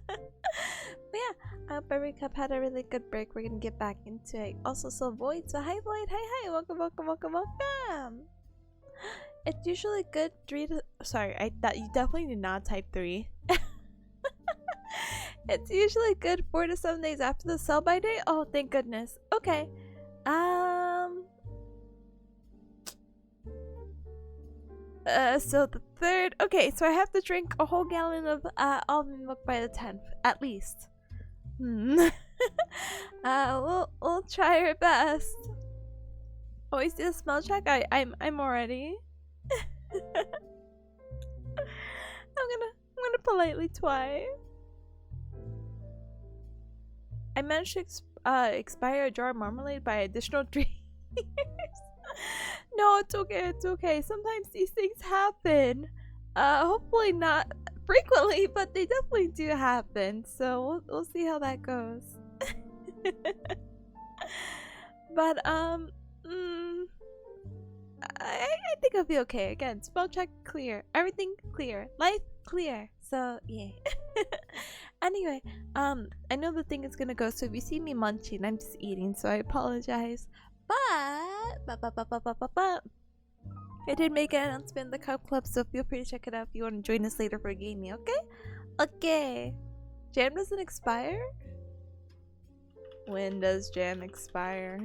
S2: yeah, I hope every cup had a really good break. We're gonna get back into it. Also, so Void, so hi Void, hi, welcome. It's usually good 3 to, sorry, I thought you definitely did not type 3. It's usually good 4 to 7 days after the sell by date. Oh, thank goodness. Okay. So the 3rd. Okay, so I have to drink a whole gallon of almond milk by the 10th, at least. We'll try our best. Always do a smell check. I'm already. I'm gonna politely try. I managed to expire a jar of marmalade by additional 3 years. No, it's okay. Sometimes these things happen. Hopefully not frequently, but they definitely do happen. So we'll see how that goes. But I think I'll be okay. Again, spell check clear, everything clear, life clear. So yeah. Anyway, I know the thing is gonna go. So if you see me munching, I'm just eating. So I apologize. But I did make an announcement in the Cup Club, so feel free to check it out if you want to join us later for gaming. Okay? Okay. Jam doesn't expire. When does jam expire?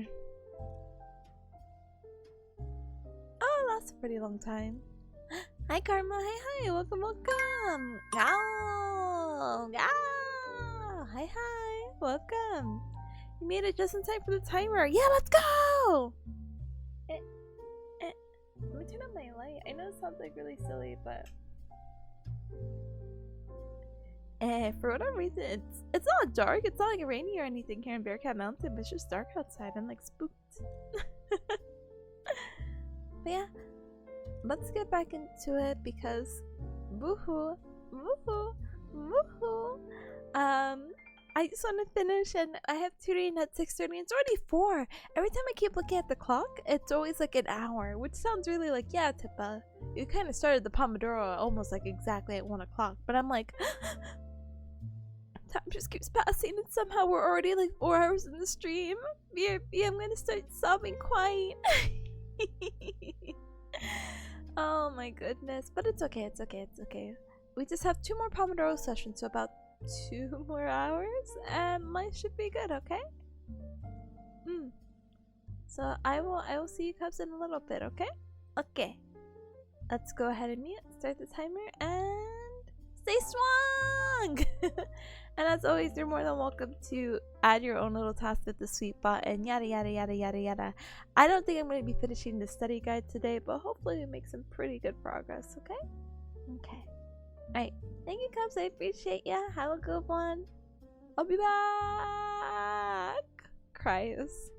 S2: Oh, that's a pretty long time. Hi Karma, hi, welcome. Oh, hi, welcome. You made it just in time for the timer. Yeah, let's go! Let me turn on my light. I know it sounds like really silly, but for whatever reason, it's not dark. It's not like rainy or anything here in Bearcat Mountain, but it's just dark outside. I'm like spooked. But yeah, let's get back into it because woohoo. I just want to finish, and I have tutoring at 6:30. It's already 4. Every time I keep looking at the clock, it's always like an hour, which sounds really like, yeah, Tippa, you kind of started the Pomodoro almost like exactly at 1 o'clock. But I'm like, time just keeps passing, and somehow we're already like 4 hours in the stream. BRB, I'm gonna start sobbing quiet. Oh my goodness, but it's okay. We just have 2 more Pomodoro sessions, so about 2 more hours, and life should be good. Okay. So I will see you cubs in a little bit. Okay. Let's go ahead and mute, start the timer, and stay strong. And as always, you're more than welcome to add your own little task at the sweet bot and yada yada. I don't think I'm going to be finishing the study guide today, but hopefully we make some pretty good progress. Okay. Alright, thank you cubs, I appreciate ya. Have a good one. I'll be back. Cries.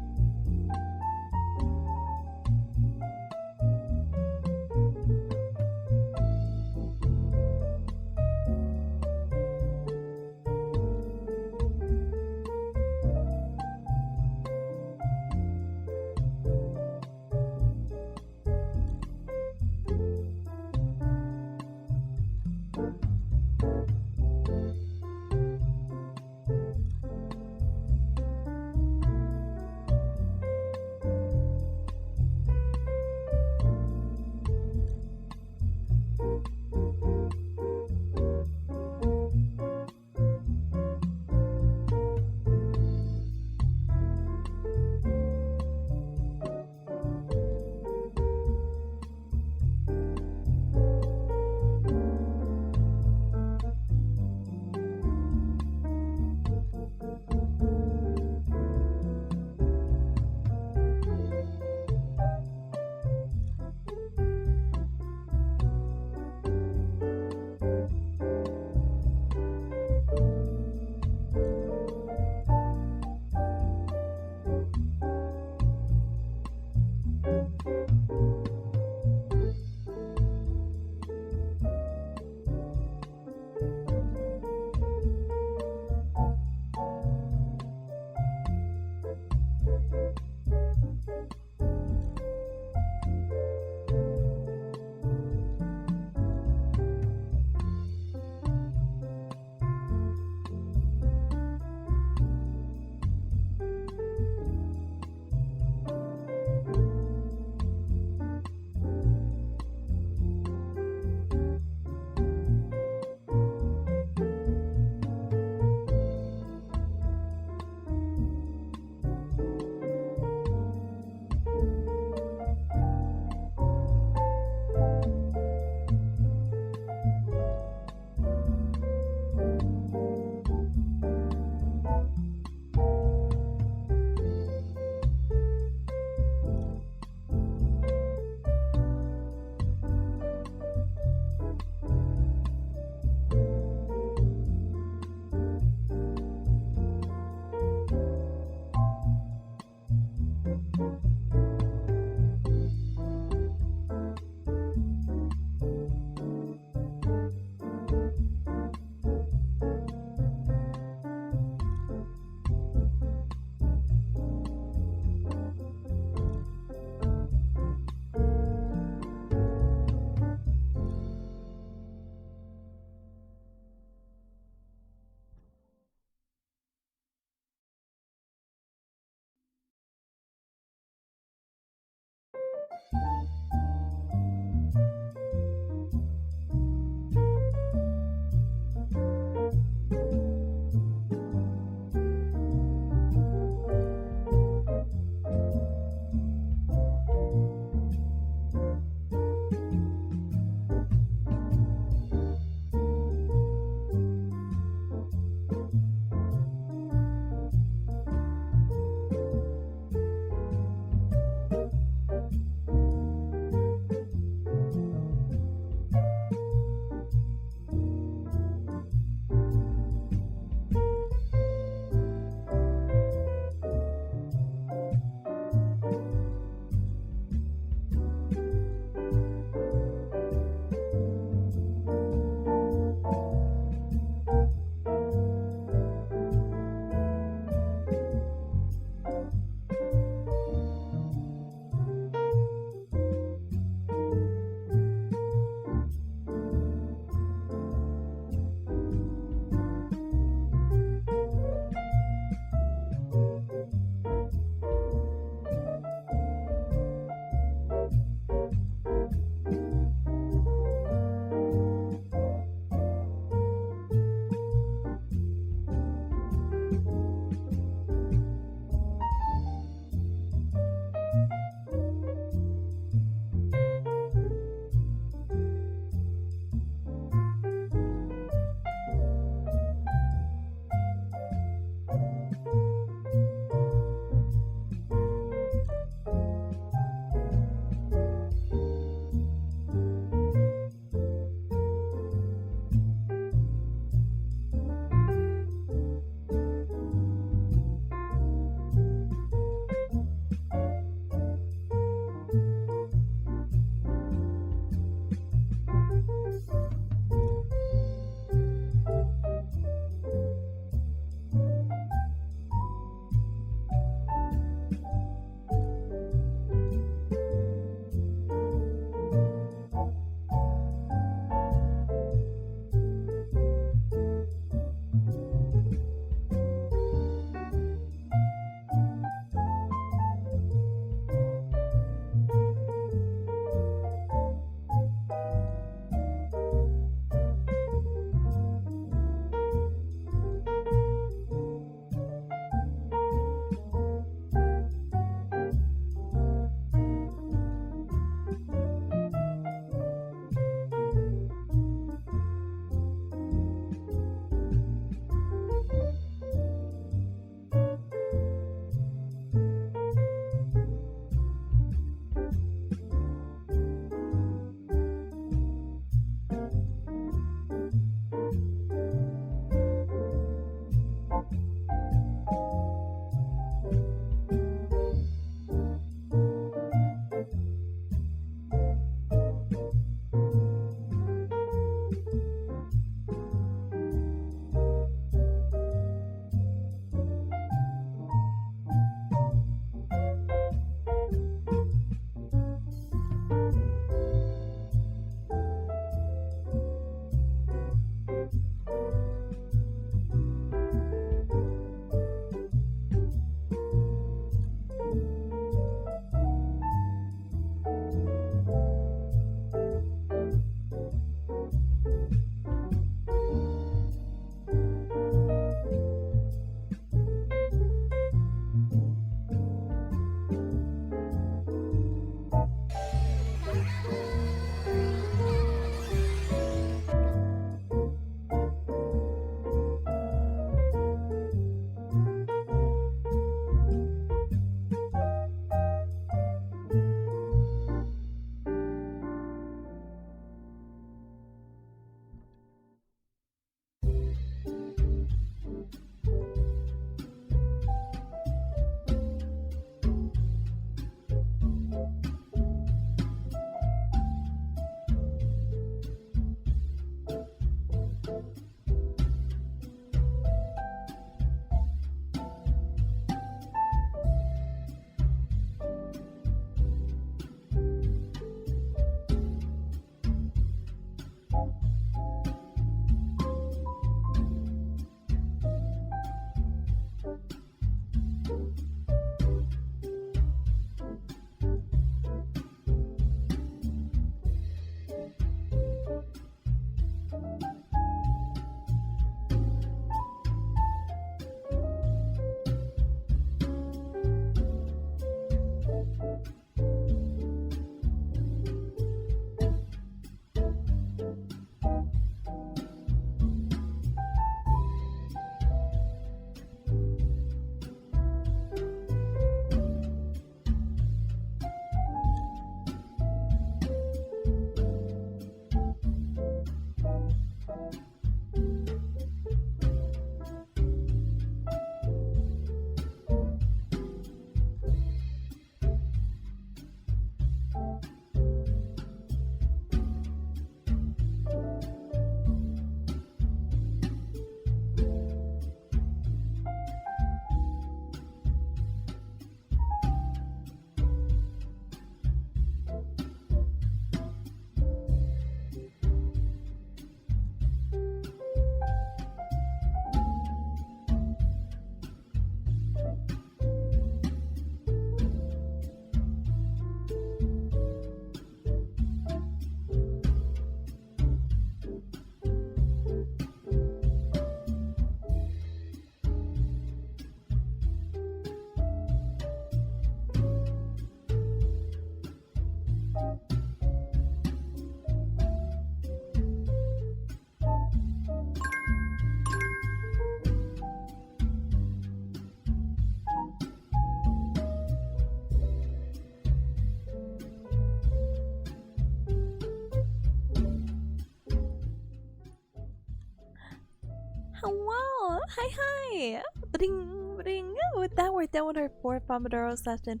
S2: Rebel! Hi! Bring, bring. With that, we're done with our 4th Pomodoro session.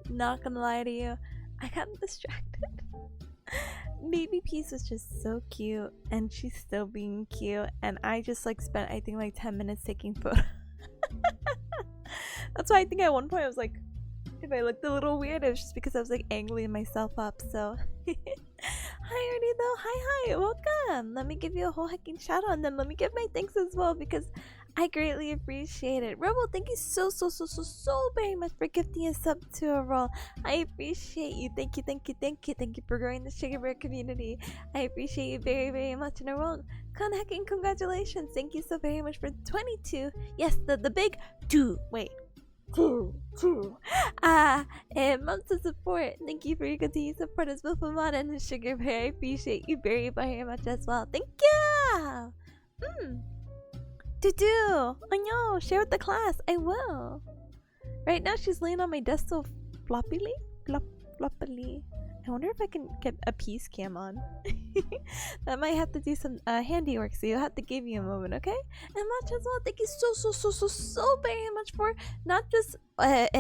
S2: Not gonna lie to you, I got distracted. Baby Peace was just so cute, and she's still being cute, and I just like spent I think like 10 minutes taking photos. That's why I think at one point I was like, if I looked a little weird, it was just because I was like angling myself up. So hi Ernie though, hi, welcome. Let me give you a whole hecking shout out, and then let me give my thanks as well because I greatly appreciate it. Rebel, thank you so very much for gifting a sub to a roll. I appreciate you. Thank you for growing the Sugar Bear community. I appreciate you very much. In a roll, hecking congratulations. Thank you so very much for 22. Yes, the big 2. Wait. Two. And months of support. Thank you for your continued support as well for Mod and the Sugar Bear. I appreciate you very much as well. Thank you. Do. Oh no, share with the class. I will. Right now she's laying on my desk so floppily. I wonder if I can get a peace cam on. That might have to do some handiwork, so you'll have to give me a moment, okay? And much as well, thank you so very much for not just 1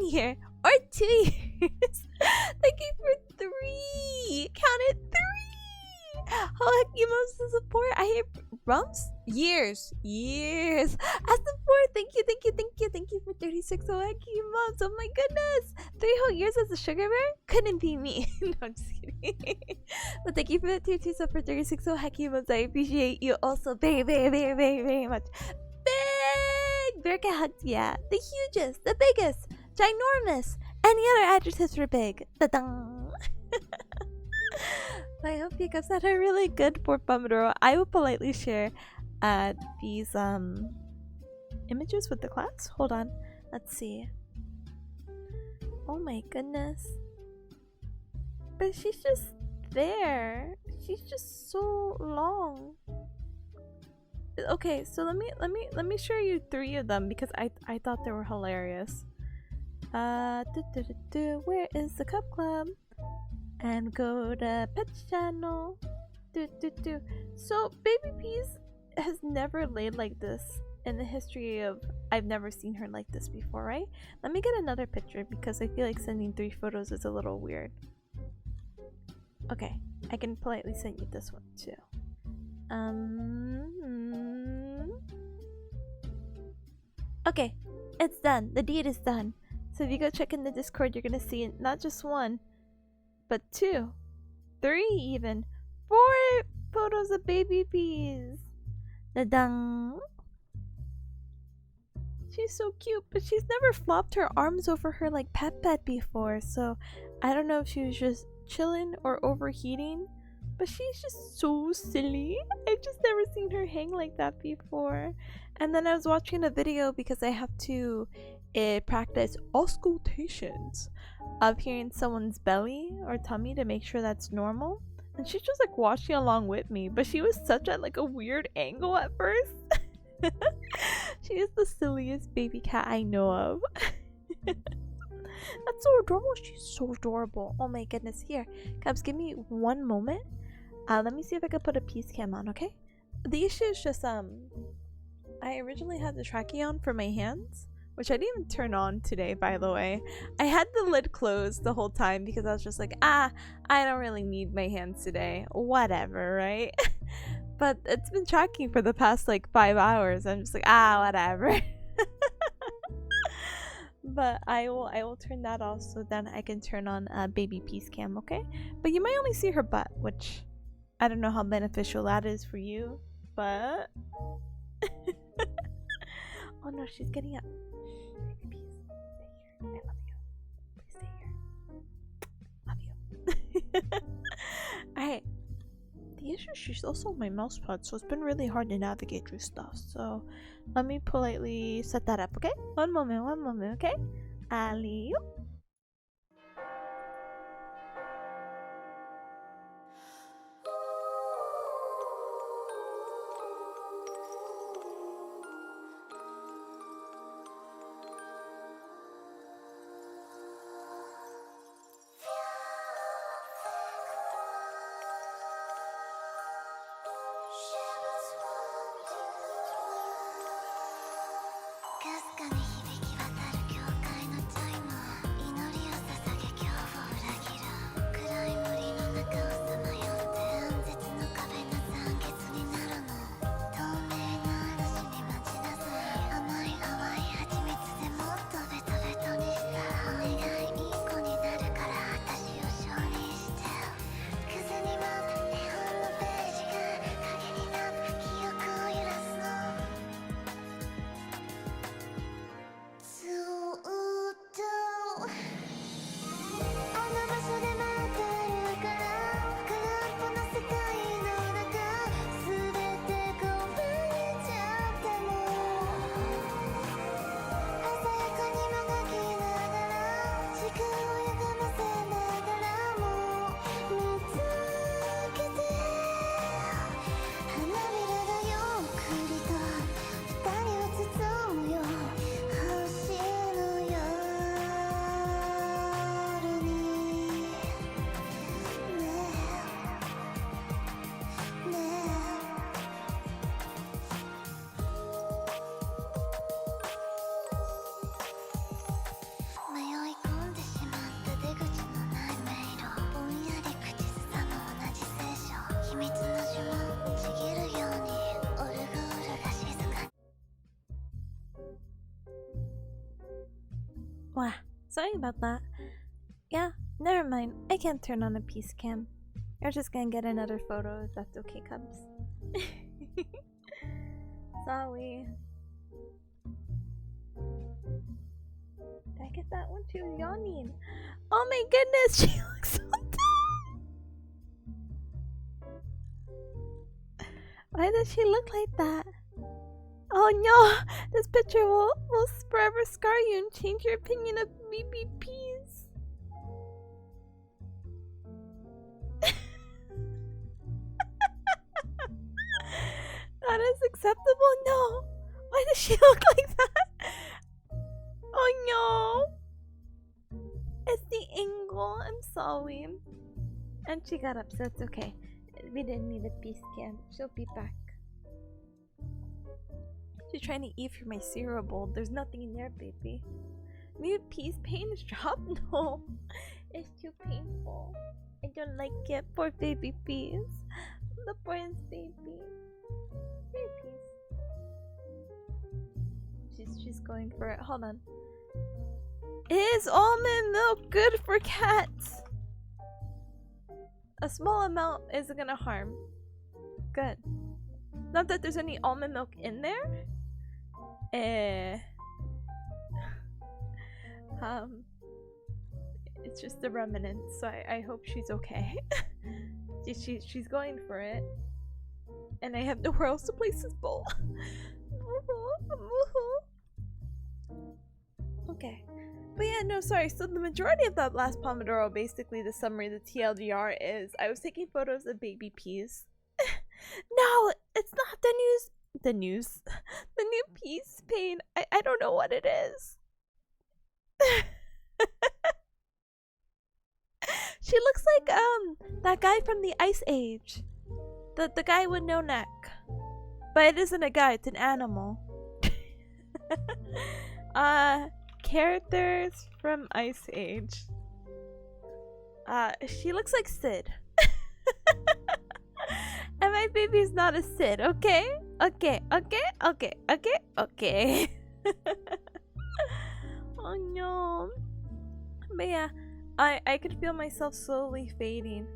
S2: year or 2 years. Thank you for 3. Count it, 3. Oh, heck, you most support. I hear rumps? Years. As support. Thank you for 36. Oh, heck, you moms. Oh my goodness. 3 whole years as a Sugar Bear? Couldn't be me. No, I'm just kidding. But thank you for the tier 2 sub for 36. Oh, heck, you moms. I appreciate you also very much. Big bearcat hugs, yeah. The hugest, the biggest, ginormous. Any other adjectives for big? Da-dang. I hope you guys had a really good 4th Pomodoro. I will politely share these images with the class. Hold on. Let's see. Oh my goodness. But she's just there. She's just so long. Okay, so let me share you 3 of them because I thought they were hilarious. Where is the Cup Club? And go to Pets channel. So Baby Peas has never laid like this in the history of. I've never seen her like this before, right? Let me get another picture because I feel like sending 3 photos is a little weird. Okay, I can politely send you this one too. Okay, it's done. The deed is done. So if you go check in the Discord, you're gonna see not just 1, but 2, 3 even, 4 photos of Baby Peas. Da-dang. She's so cute, but she's never flopped her arms over her like Pet before, so I don't know if she was just chilling or overheating, but she's just so silly. I've just never seen her hang like that before. And then I was watching a video because I have to practice auscultations of hearing someone's belly or tummy to make sure that's normal, and she's just like watching along with me, but she was such at like a weird angle at first. She is the silliest baby cat I know of. That's so adorable. She's so adorable. Oh my goodness. Here, Cubs, give me 1 moment. Let me see if I can put a peace cam on, okay? The issue is just I originally had the tracking on for my hands, which I didn't even turn on today, by the way. I had the lid closed the whole time because I was just like, I don't really need my hands today. Whatever, right? But it's been tracking for the past like 5 hours. I'm just like, whatever. But I will turn that off so then I can turn on Baby Peace Cam, okay? But you might only see her butt, which I don't know how beneficial that is for you, but oh no, she's getting up. Baby Peace, stay here. I love you. Please stay here. Love you. Alright. The issue is she's also on my mouse pad, so it's been really hard to navigate through stuff. So let me politely set that up, okay? One moment, okay? Ali.
S1: かすかに響き渡る教会のチャイムは祈りを捧げ恐怖を裏切る暗い森の中をさまよって暗絶の壁が残月になるの透明な嵐に待ちなさい甘い淡い蜂蜜でもっとベトベトにしたお願いいい子になるから私を承認して風に舞った絵本のページが影になった記憶を揺らすのずーっとあの場所で待ってるから空っぽの世界の中全て壊れちゃっても鮮やかにもがきながら時間を歪ませながらも見つけて花びらがゆっくりと二人を包むよ星の夜にねえね迷い込んでしまった出口のない迷路ぼんやり口ずさむ同じ聖書秘密の呪文ちぎるようにオルゴールが静かに
S2: Wow, sorry about that. Yeah, never mind. I can't turn on a peace cam. You're just gonna get another photo if that's okay, Cubs. Sorry. Did I get that one too? Yawning. Oh my goodness, she looks so dumb. Why does she look like that? Oh no, this picture will forever scar you and change your opinion of BBPs. That is acceptable? No. Why does she look like that? Oh no. It's the angle. I'm sorry. And she got upset. It's okay. We didn't need a peace cam. She'll be back. She's trying to eat from my cereal bowl. There's nothing in there, baby. Maybe peace pain is dropped? No. It's too painful. I don't like it. Poor baby peas. The poorest baby. Here, peas. She's going for it. Hold on. Is almond milk good for cats? A small amount isn't gonna harm. Good. Not that there's any almond milk in there. It's just the remnants, so I hope she's okay. she's going for it. And I have nowhere else to place this bowl. Okay. But yeah, no, sorry. So the majority of that last Pomodoro, basically the summary, the TLDR is I was taking photos of baby peas. No, it's not the news. The news. The new peace pain. I don't know what it is. She looks like that guy from the Ice Age. The guy with no neck. But it isn't a guy, it's an animal. Characters from Ice Age. She looks like Sid. And my baby's not a Sid, okay? Okay. Oh no. But yeah, I could feel myself slowly fading.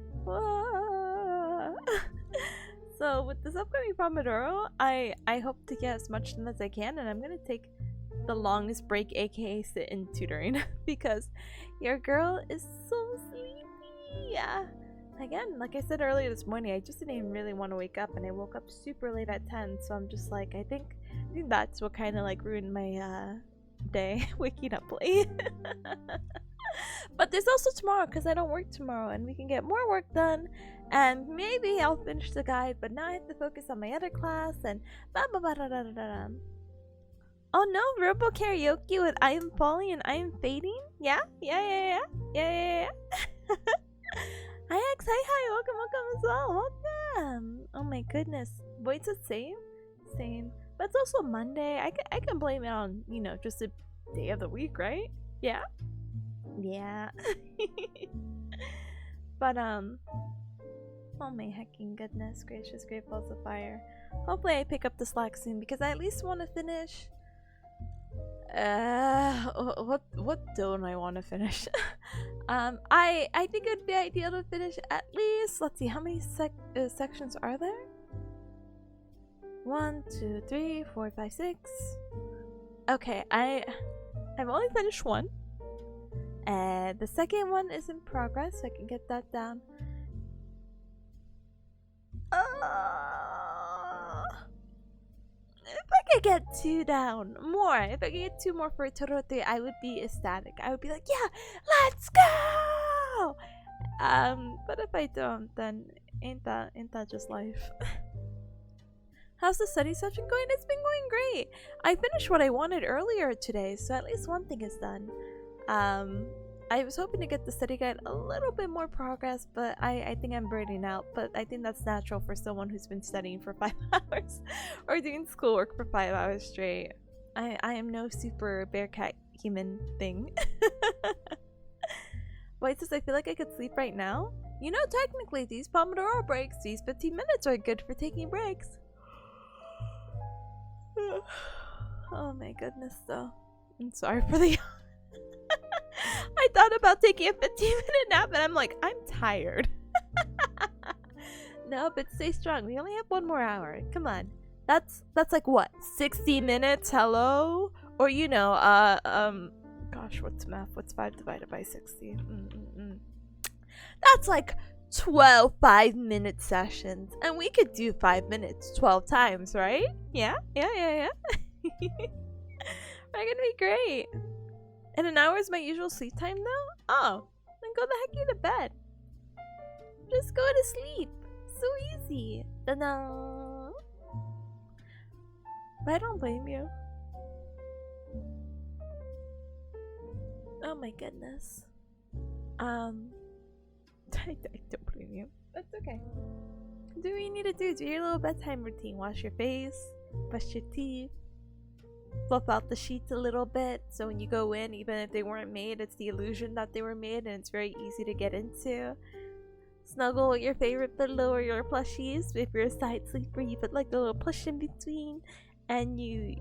S2: So with this upcoming Pomodoro, I hope to get as much done as I can, and I'm gonna take the longest break, aka sit-in tutoring, because your girl is so sleepy. Yeah. Again, like I said earlier this morning, I just didn't even really want to wake up, and I woke up super late at 10, so I'm just like, I think that's what kind of like ruined my day, waking up late. But there's also tomorrow, because I don't work tomorrow, and we can get more work done, and maybe I'll finish the guide, but now I have to focus on my other class, and blah blah blah blah blah blah. Oh no, verbal karaoke with I am falling and I am fading? Yeah. Hi X, hi, welcome as well, welcome. Oh my goodness, voice the same? But it's also Monday. I can blame it on, you know, just a day of the week, right? Yeah? Yeah. But, oh my hecking goodness gracious, great balls of fire. Hopefully I pick up the slack soon because I at least want to finish. What don't I want to finish? I think it would be ideal to finish at least, let's see, how many sections are there? 1, 2, 3, 4, 5, 6. Okay, I've only finished one. And the second one is in progress, so I can get that down. If I could get 2 down, more. If I could get 2 more for a total of 3, I would be ecstatic. I would be like, yeah, let's go! But if I don't, then ain't that just life? How's the study session going? It's been going great. I finished what I wanted earlier today, so at least one thing is done. I was hoping to get the study guide a little bit more progress, but I think I'm burning out. But I think that's natural for someone who's been studying for 5 hours or doing schoolwork for 5 hours straight. I am no super bearcat human thing. Wait, says I feel like I could sleep right now? You know, technically these Pomodoro breaks, these 15 minutes are good for taking breaks. Oh my goodness, though. I'm sorry for the I thought about taking a 15-minute nap and I'm like, I'm tired. No, but stay strong. We only have 1 more hour. Come on. That's like what? 60 minutes? Hello? Or you know, gosh, what's math? What's 5 divided by 60? That's like 12 5-minute sessions. And we could do 5 minutes 12 times, right? Yeah. We're gonna be great. And an hour is my usual sleep time now? Oh, then go the heck to bed. Just go to sleep. So easy. Ta-da! But I don't blame you. Oh my goodness. I don't blame you. That's okay. Do what you need to do. Do your little bedtime routine. Wash your face. Brush your teeth. Fluff out the sheets a little bit so when you go in, even if they weren't made, it's the illusion that they were made and it's very easy to get into. Snuggle with your favorite pillow or your plushies. If you're a side sleeper, you put like a little plush in between and you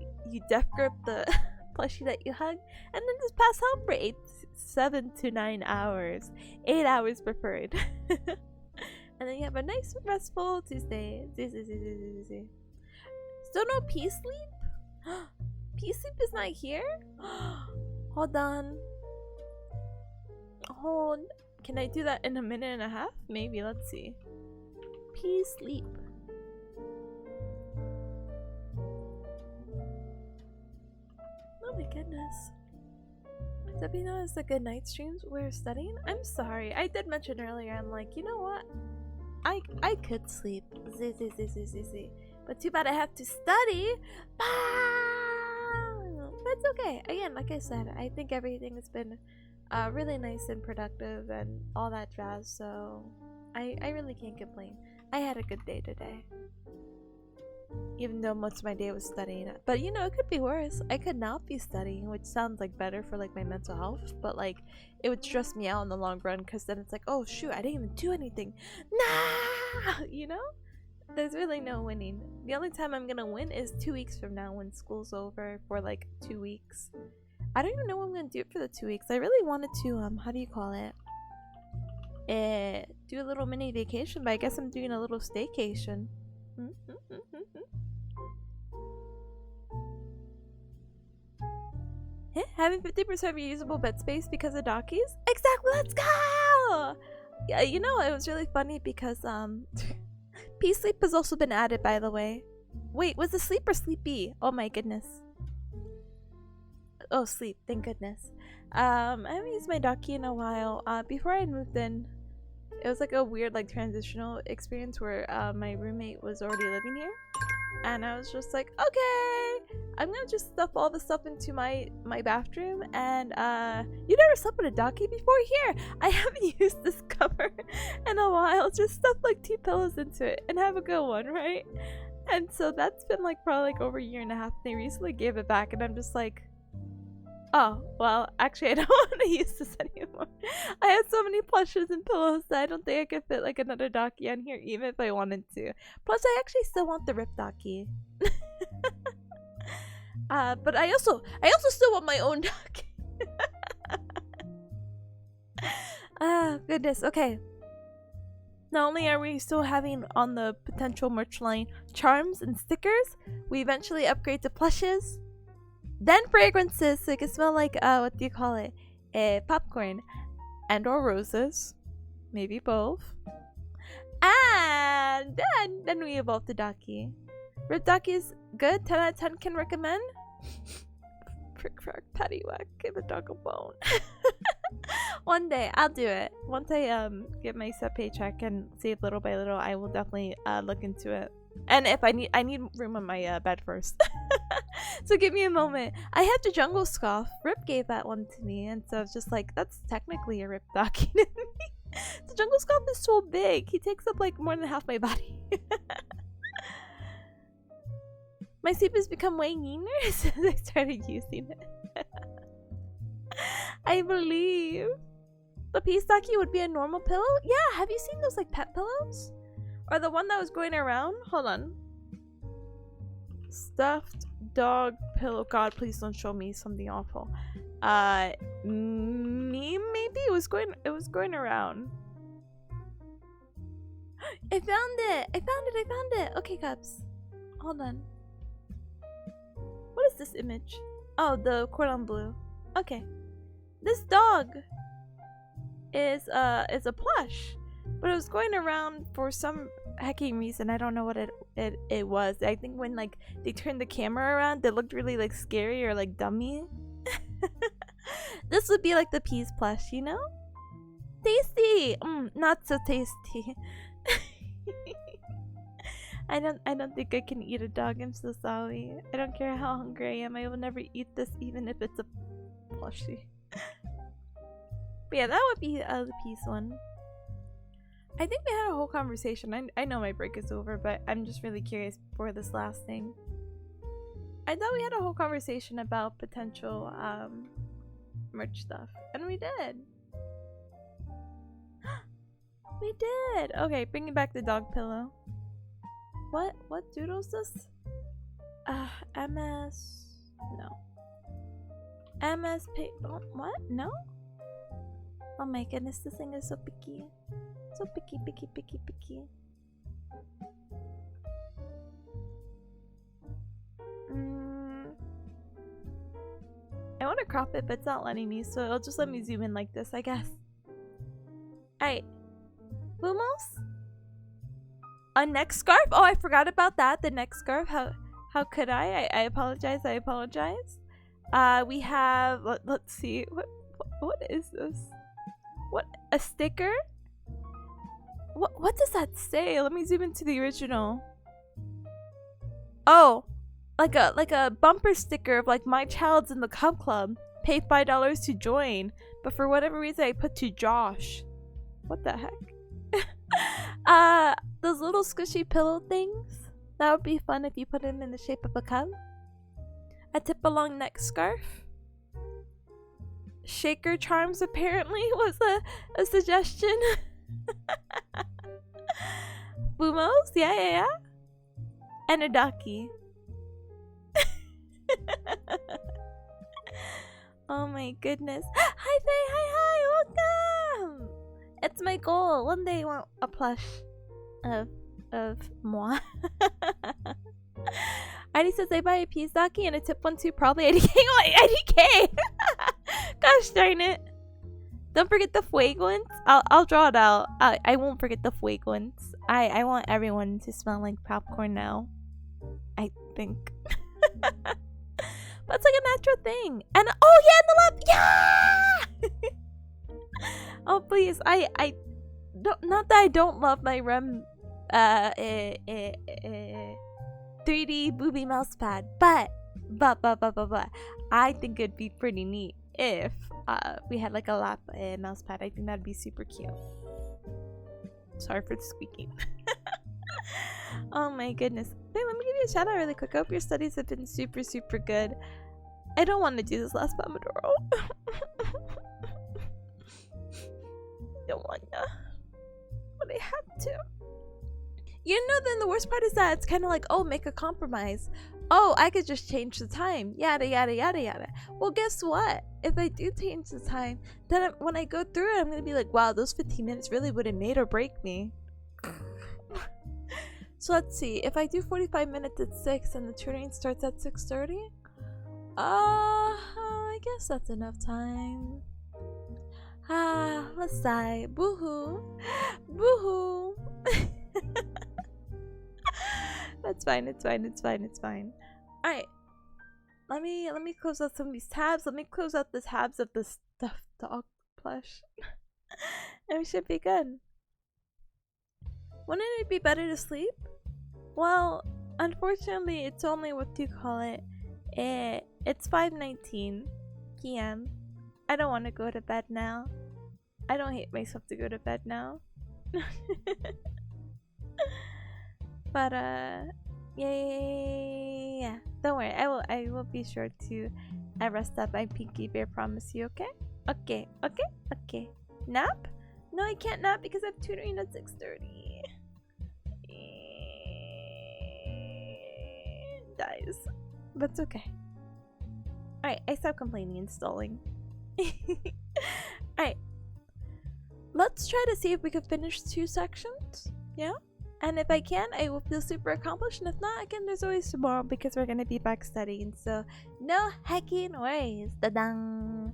S2: death grip the plushie that you hug and then just pass out for 7 to 9 hours. 8 hours preferred. And then you have a nice restful Tuesday. Still no peace sleep? Peace sleep is not here? Hold on. Can I do that in a minute and a half? Maybe, let's see. Peace sleep. Oh my goodness. Sabina is a good night streams. We're studying? I'm sorry. I did mention earlier, I'm like, you know what? I could sleep. But too bad I have to study. That's okay. Again, like I said, I think everything has been really nice and productive and all that jazz, so I really can't complain. I had a good day today. Even though most of my day was studying. But you know, it could be worse. I could not be studying, which sounds like better for like my mental health, but like it would stress me out in the long run because then it's like, oh shoot, I didn't even do anything. Nah! You know? There's really no winning. The only time I'm gonna win is 2 weeks from now when school's over for like 2 weeks. I don't even know what I'm gonna do for the 2 weeks. I really wanted to how do you call it? Do a little mini vacation, but I guess I'm doing a little staycation. Having 50% reusable bed space because of Dockies? Exactly, let's go! Yeah, you know, it was really funny because Peace sleep has also been added, by the way. Wait, was it sleep or sleepy? Oh my goodness. Oh, sleep, thank goodness. I haven't used my Docky in a while. Before I moved in, it was like a weird like transitional experience where my roommate was already living here. And I was just like, okay, I'm gonna just stuff all the stuff into my bathroom. And you never slept with a Docky before? Here, I haven't used this cover in a while. Just stuff like 2 pillows into it and have a good one, right? And so that's been like probably like over a year and a half. They recently gave it back, and I'm just like, oh, well, actually, I don't want to use this anymore. I have so many plushes and pillows that I don't think I could fit like another docky on here, even if I wanted to. Plus, I actually still want the rip docky. But I also still want my own docky. Ah, goodness. Okay. Not only are we still having on the potential merch line charms and stickers, we eventually upgrade to plushes. Then fragrances, so it can smell like, what do you call it? Popcorn. And or roses. Maybe both. And then we evolve to Daki. Rip Daki is good. 10 out of 10 can recommend. Prick crack patty whack. Give a dog a bone. One day, I'll do it. Once I get my set paycheck and save little by little, I will definitely look into it. And if I need room on my bed first. So give me a moment. I have the jungle scoff. Rip gave that one to me, and so it's just like, that's technically a Rip docky to me. The jungle scoff is so big. He takes up like more than half my body. My sleep has become way meaner since I started using it. I believe. The peace docky would be a normal pillow? Yeah, have you seen those like pet pillows? Or the one that was going around? Hold on. Stuffed dog pillow. God, please don't show me something awful. Me maybe? It was going around. I found it! I found it! Okay, Cubs. Hold on. What is this image? Oh, the cordon bleu. Okay. This dog is a plush. But it was going around for some hecking reason. I don't know what it was. I think when like they turned the camera around, they looked really like scary or like dummy. This would be like the peas plush, you know? Tasty! Not so tasty. I don't think I can eat a dog. I'm so sorry. I don't care how hungry I am. I will never eat this, even if it's a plushie. But yeah, that would be the peas one. I think we had a whole conversation. I know my break is over, but I'm just really curious for this last thing. I thought we had a whole conversation about potential merch stuff, and we did. We did. Okay, bringing back the dog pillow. What doodle is this? MS. No. MSP. Oh, what? No? Oh my goodness, this thing is so picky. So picky, picky, picky, picky. I want to crop it, but it's not letting me, so it'll just let me zoom in like this, I guess. Alright. Lumos? A neck scarf? Oh, I forgot about that. The neck scarf. How could I? I apologize. I apologize. We have... Let's see. What is this? What? A sticker? What does that say? Let me zoom into the original. Oh, like a bumper sticker of like my child's in the Cub Club. Pay $5 to join, but for whatever reason I put to Josh. What the heck? Those little squishy pillow things. That would be fun if you put them in the shape of a cub. A tip-along neck scarf. Shaker charms apparently was a suggestion. Boomos? Yeah. And a ducky. Oh my goodness. Hi Faye, hi, welcome! It's my goal. One day I want a plush of moi. ID says I buy a peas ducky and a tip one too, probably IDK. IDK! Gosh darn it. Don't forget the fueguants. I'll draw it out. I won't forget the fueguants. I want everyone to smell like popcorn now. I think. But it's like a natural thing. And oh yeah, in the left. Yeah! Oh please. I don't, not that I don't love my REM 3D booby mouse pad, but I think it'd be pretty neat if we had like a lap mouse pad. I think that'd be super cute. Sorry for the squeaking. Oh my goodness. Hey, let me give you a shout out really quick. I hope your studies have been super, super good. I don't want to do this last Pomodoro. Don't want to. But I have to. You know, then the worst part is that it's kind of like, oh, make a compromise. Oh, I could just change the time. Yada, yada, yada, yada. Well, guess what? If I do change the time, then when I go through it, I'm going to be like, wow, those 15 minutes really would have made or break me. So let's see. If I do 45 minutes at 6 and the tutoring starts at 6:30, I guess that's enough time. Let's sigh. Boo-hoo. Boo-hoo. That's fine, it's fine, it's fine, it's fine. Alright. Let me close out some of these tabs. Let me close out the tabs of the stuffed dog plush. And we should be good. Wouldn't it be better to sleep? Well, unfortunately, it's only what do you call it? It's 5:19 p.m. I don't want to go to bed now. I don't hate myself to go to bed now. But yeah. Don't worry. I will be sure to rest up my pinky bear. Promise you. Okay. Okay. Nap? No, I can't nap because I'm tutoring at 6:30. Dies. But it's okay. Alright, I stop complaining and stalling. Alright. Let's try to see if we can finish 2 sections. Yeah? And if I can, I will feel super accomplished. And if not, again, there's always tomorrow because we're gonna be back studying. So, no hecking worries. Da-dang!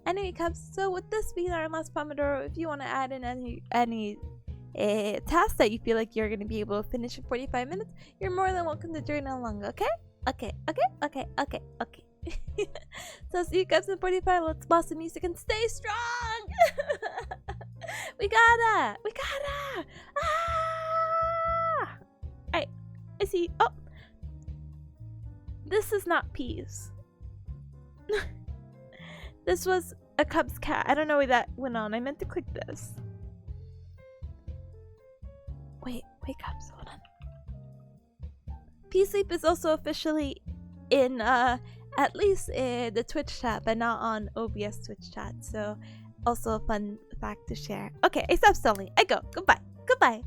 S2: Anyway, Cubs, so with this being our last Pomodoro, if you want to add in any task that you feel like you're gonna be able to finish in 45 minutes, you're more than welcome to join along, okay? Okay. So see you guys in 45. Let's blast the music and stay strong. we gotta Alright, I see. Oh, this is not peas. This was a Cub's cat. I don't know why that went on. I meant to click this. Wait, Cubs, hold on. Pea Sleep is also officially in at least the Twitch chat, but not on OBS Twitch chat. So also a fun fact to share. Okay, I stop stalling. I go. Goodbye.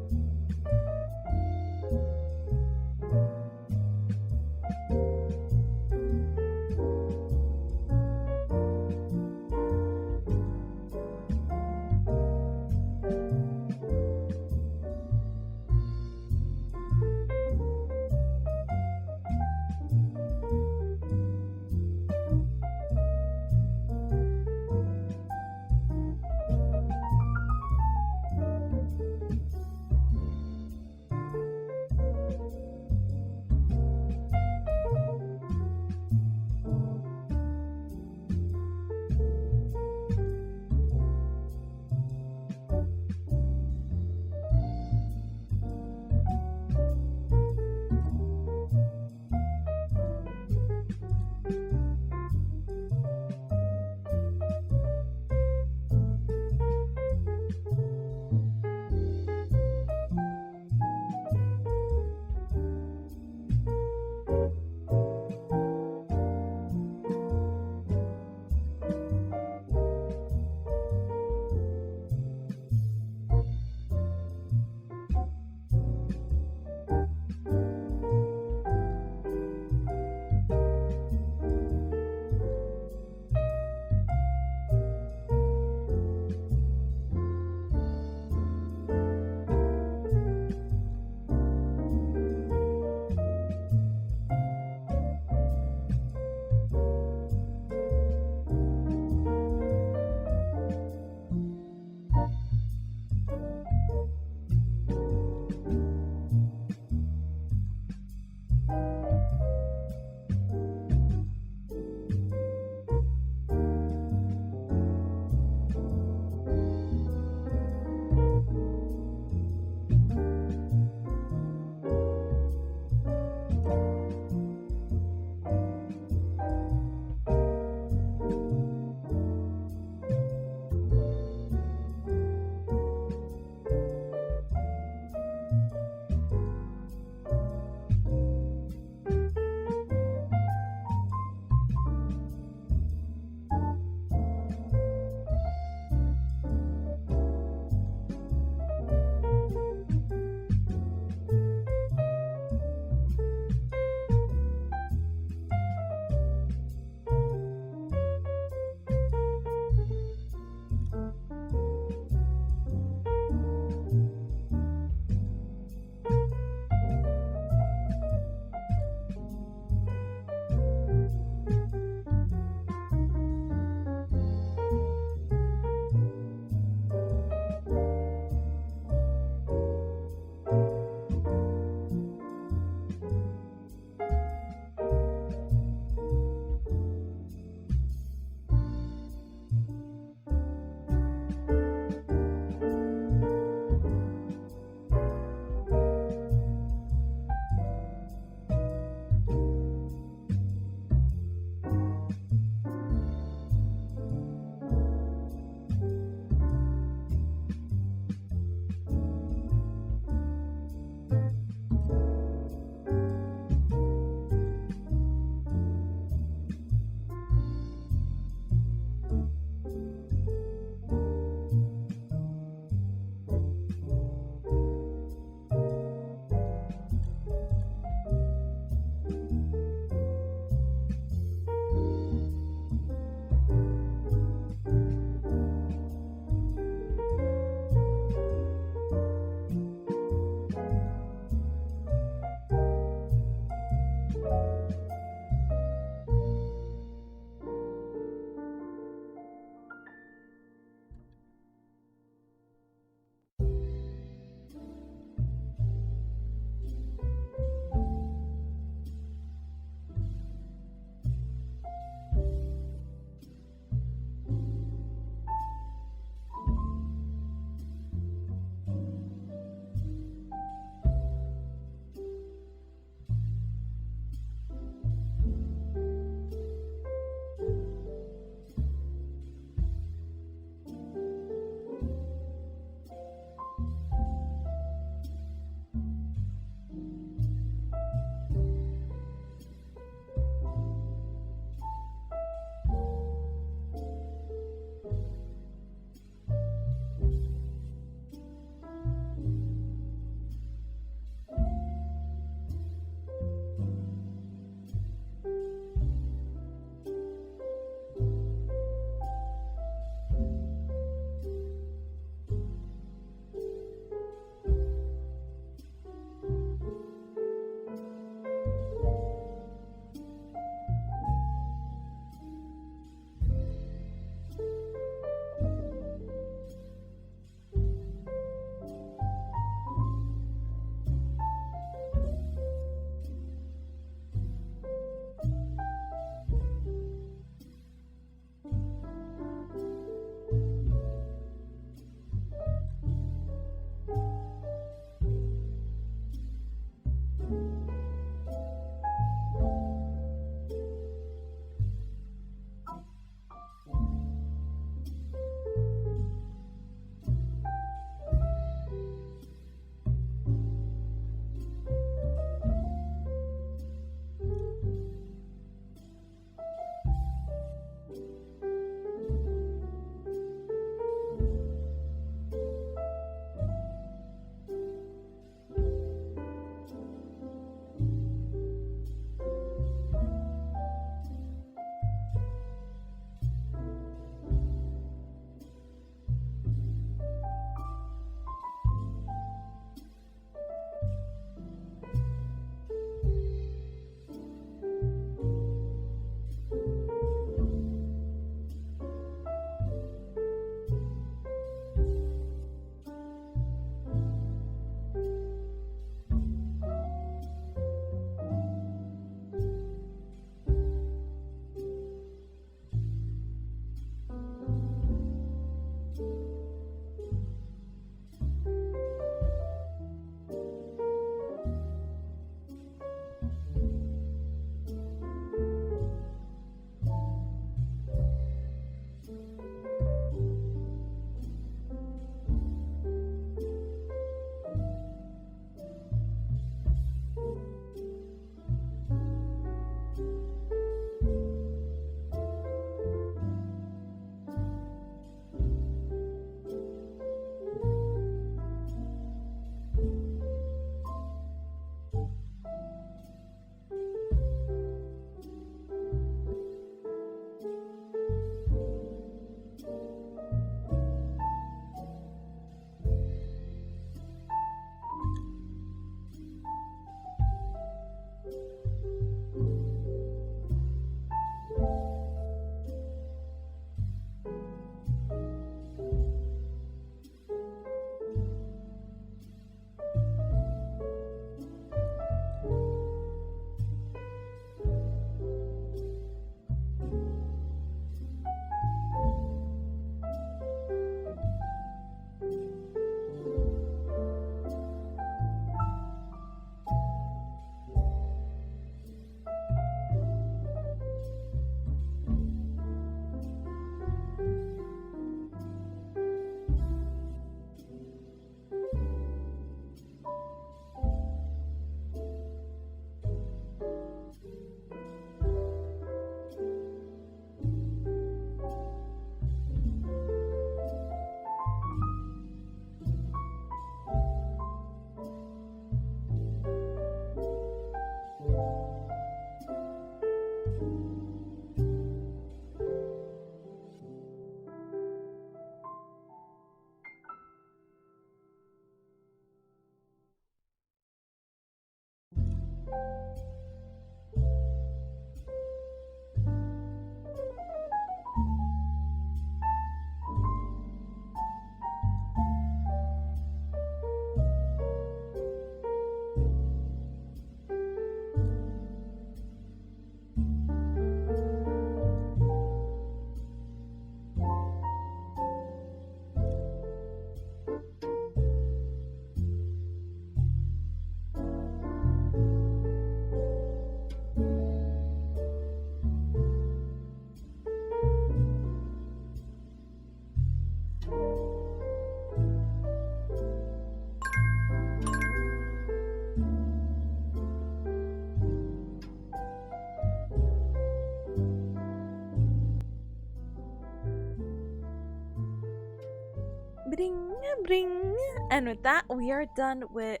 S2: Bring, bring. And with that, we are done with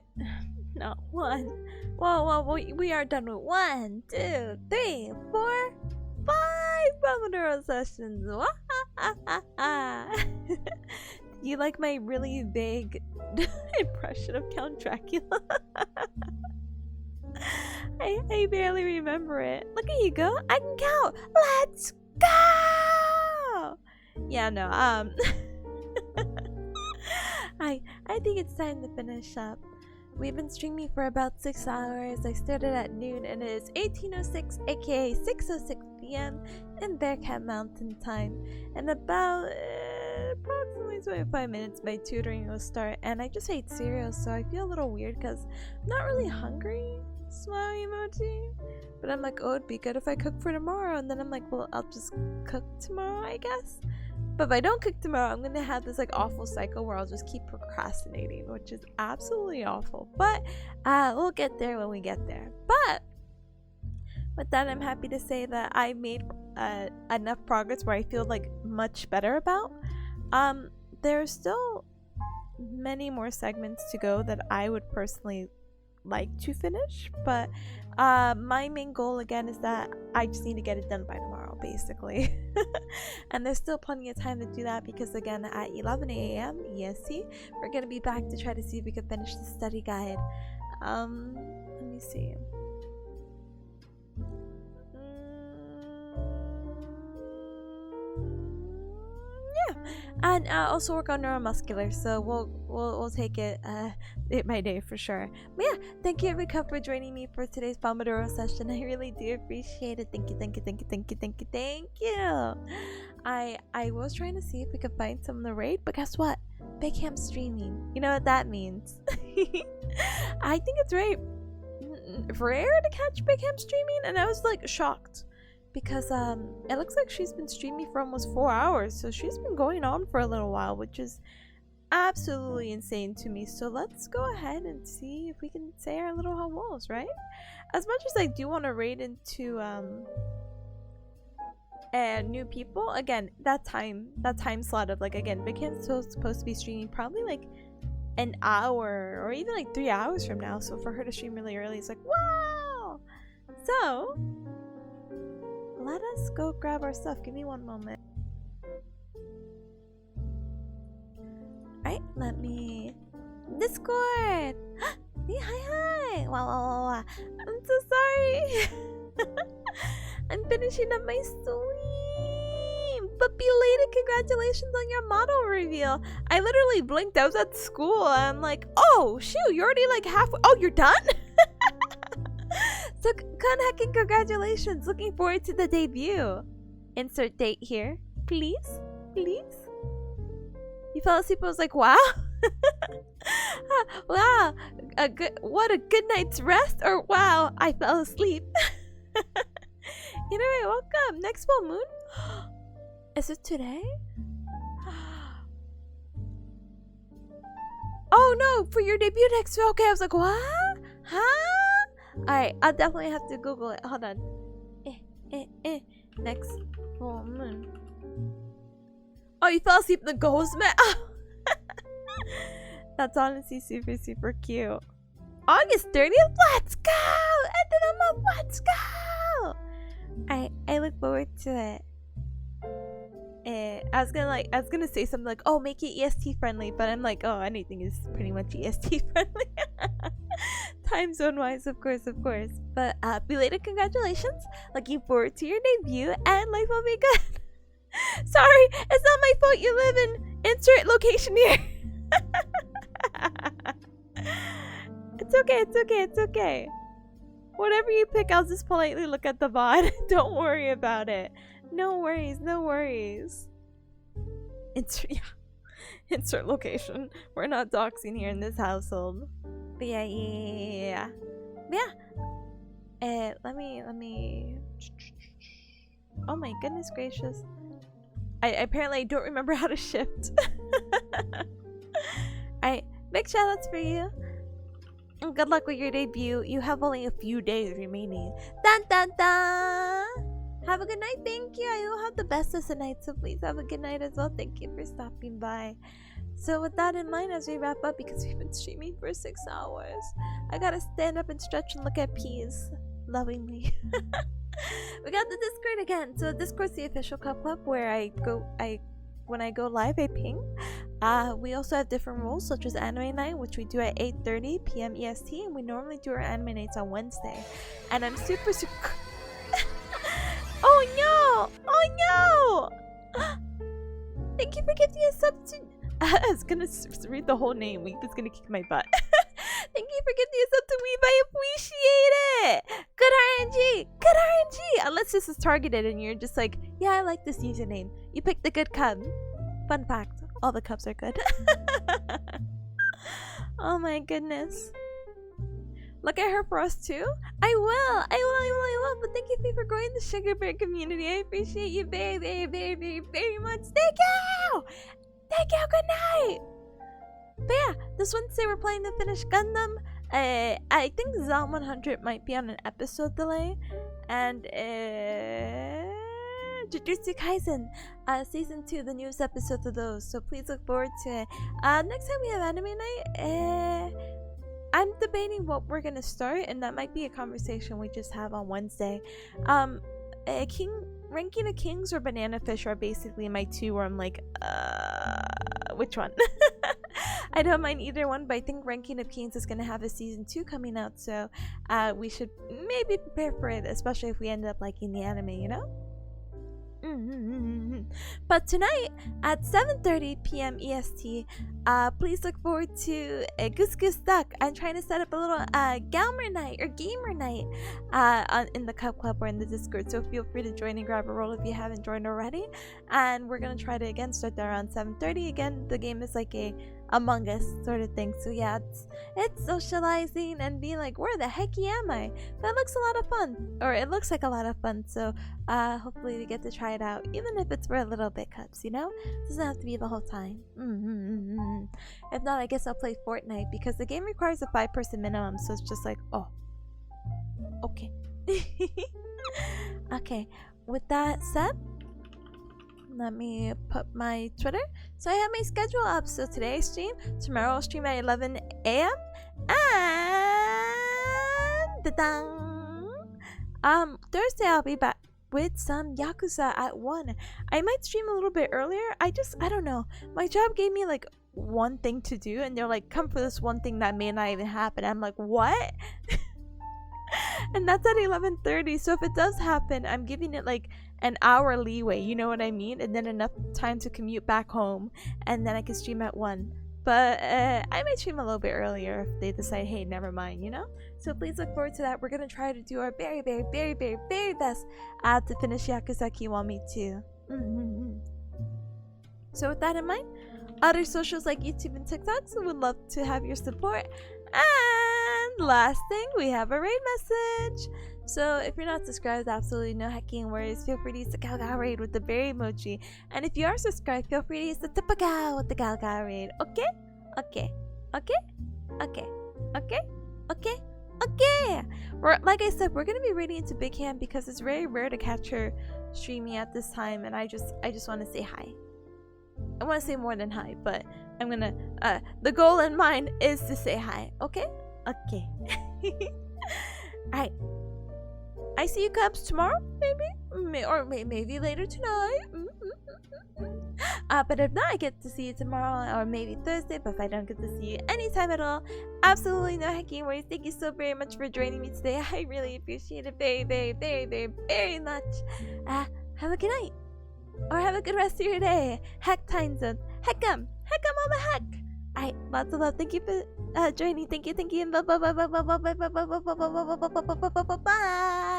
S2: not one. Well, we are done with 1, 2, 3, 4, 5 Pomodoro sessions. You like my really vague impression of Count Dracula? I barely remember it. Look at you go. I can count. Let's go. Yeah, no. I think it's time to finish up. We've been streaming for about 6 hours. I started at noon and it is 18:06, aka 6:06 p.m. in Bearcat Mountain time. And about approximately 25 minutes my tutoring will start. And I just ate cereal, so I feel a little weird because I'm not really hungry. Smile emoji. But I'm like, oh, it'd be good if I cook for tomorrow. And then I'm like, well, I'll just cook tomorrow, I guess. But if I don't cook tomorrow, I'm gonna have this like awful cycle where I'll just keep procrastinating, which is absolutely awful. But we'll get there when we get there. But with that, I'm happy to say that I made enough progress where I feel like much better about. There's still many more segments to go that I would personally like to finish, but my main goal again is that I just need to get it done by tomorrow, basically. And there's still plenty of time to do that because again at 11 a.m. EST we're gonna be back to try to see if we can finish the study guide. Let me see. Yeah, and also work on neuromuscular, so we'll take it day by day for sure. But yeah, thank you everyone for joining me for today's Pomodoro session. I really do appreciate it. Thank you. I was trying to see if we could find some of the raid, but guess what? Big Ham streaming. You know what that means. I think it's rare to catch Big Ham streaming, and I was like shocked. Because it looks like she's been streaming for almost 4 hours, so she's been going on for a little while, which is absolutely insane to me. So let's go ahead and see if we can say our little hellos, right? As much as I do want to raid into new people, again, that time slot of like, again, Big Ham's supposed to be streaming probably like an hour or even like 3 hours from now, so for her to stream really early is like, wow. So let us go grab our stuff. Give me one moment. Alright, let me... Discord! Hey, hi! Wow. I'm so sorry! I'm finishing up my stream! But belated congratulations on your model reveal! I literally blinked. I was at school and I'm like, oh, shoot, you're already like halfway... Oh, you're done? So, heckin' congratulations! Looking forward to the debut. Insert date here, please. You fell asleep. I was like, wow, wow, what a good night's rest. Or wow, I fell asleep. Anyway, welcome. Next full moon. Is it today? Oh no, for your debut next. Okay, I was like, what? Huh? Alright, I'll definitely have to Google it. Hold on. Next full moon. Oh, you fell asleep in the ghost man? Oh. That's honestly super cute. August 30th? Let's go! End of the month, let's go! I look forward to it. I was gonna say something like, oh, make it EST friendly, but I'm like, oh, anything is pretty much EST friendly. Time zone wise, of course. But belated congratulations. Looking forward to your debut, and life will be good. Sorry, it's not my fault you live in insert location here. It's okay. Whatever you pick, I'll just politely look at the VOD. Don't worry about it. No worries. Insert location. We're not doxing here in this household. But yeah. Let me. Oh my goodness gracious. I apparently don't remember how to shift. Alright, big shoutouts for you. And good luck with your debut. You have only a few days remaining. Dun. Have a good night. Thank you. I will have the bestest of nights, so please have a good night as well. Thank you for stopping by. So with that in mind, as we wrap up, because we've been streaming for 6 hours, I gotta stand up and stretch and look at peas lovingly. We got the Discord again. So Discord's the official cup club where when I go live I ping. We also have different rules such as anime night, which we do at 8:30 p.m. EST, and we normally do our anime nights on Wednesday. And I'm super Oh no! Oh no! Thank you for giving us sub to I was gonna read the whole name. Weep is gonna kick my butt. Thank you for giving us up to Weep. I appreciate it. Good RNG. Good RNG. Unless this is targeted and you're just like, yeah, I like this username. You picked a good cub. Fun fact: all the cubs are good. Oh my goodness. Look at her for us too. I will. But thank you for growing the Sugar Bear community. I appreciate you very, very, very, very, very much. Thank you. Thank you. Good night. But yeah, this Wednesday we're playing the finished Gundam. I think Zom 100 might be on an episode delay, and Jujutsu Kaisen season 2, the newest episodes of those. So please look forward to it. Next time we have anime night, I'm debating what we're gonna start, and that might be a conversation we just have on Wednesday. Ranking of Kings or Banana Fish are basically my two where I'm like, which one? I don't mind either one, but I think Ranking of Kings is going to have a season 2 coming out, so we should maybe prepare for it, especially if we end up liking the anime, you know? But tonight at 7:30 p.m. EST, please look forward to Goose Goose Duck. I'm trying to set up a little gamer night or gamer night in the Cup Club or in the Discord, so feel free to join and grab a roll if you haven't joined already. And we're gonna try to again start that around 7:30. Again, the game is like a Among Us sort of thing, so yeah, it's socializing and being like, where the heck am I? That looks a lot of fun, or it looks like a lot of fun, so hopefully we get to try it out, even if it's for a little bit, cups, you know? It doesn't have to be the whole time. If not, I guess I'll play Fortnite, because the game requires a 5-person minimum, so it's just like, oh, okay. Okay, with that said, let me put my Twitter. So I have my schedule up. So today I stream, tomorrow I'll stream at 11 a.m. and Thursday I'll be back with some Yakuza at 1. I might stream a little bit earlier. I don't know. My job gave me like one thing to do, and they're like, come for this one thing that may not even happen. I'm like, what? And that's at 11:30, so if it does happen, I'm giving it like an hour leeway, you know what I mean? And then enough time to commute back home, and then I can stream at 1. But I might stream a little bit earlier if they decide, hey, never mind, you know? So please look forward to that. We're gonna try to do our very, very, very, very, very best to finish Yakuza Kiwami 2. So with that in mind, other socials like YouTube and TikTok, so would love to have your support. And last thing, we have a raid message. So if you're not subscribed, absolutely no hacking worries. Feel free to use the Galga raid with the berry emoji. And if you are subscribed, feel free to use the Tipanya with the Galga raid. Okay? Okay. Okay? Okay. Okay? Okay? Okay! Like I said, we're gonna be raiding into Big Hand because it's very rare to catch her streaming at this time, and I just want to say hi. I want to say more than hi, but I'm gonna the goal in mind is to say hi. Okay? Okay. Alright. I see you cubs tomorrow, maybe? Or maybe later tonight. But if not, I get to see you tomorrow or maybe Thursday. But if I don't get to see you anytime at all, absolutely no hacking worries. Thank you so very much for joining me today. I really appreciate it very, very, very, very, very much. Have a good night. Or have a good rest of your day. Heck time zone. Heck'em. Heck'em on the heck. Alright, lots of love. Thank you for joining. Thank you. Bye.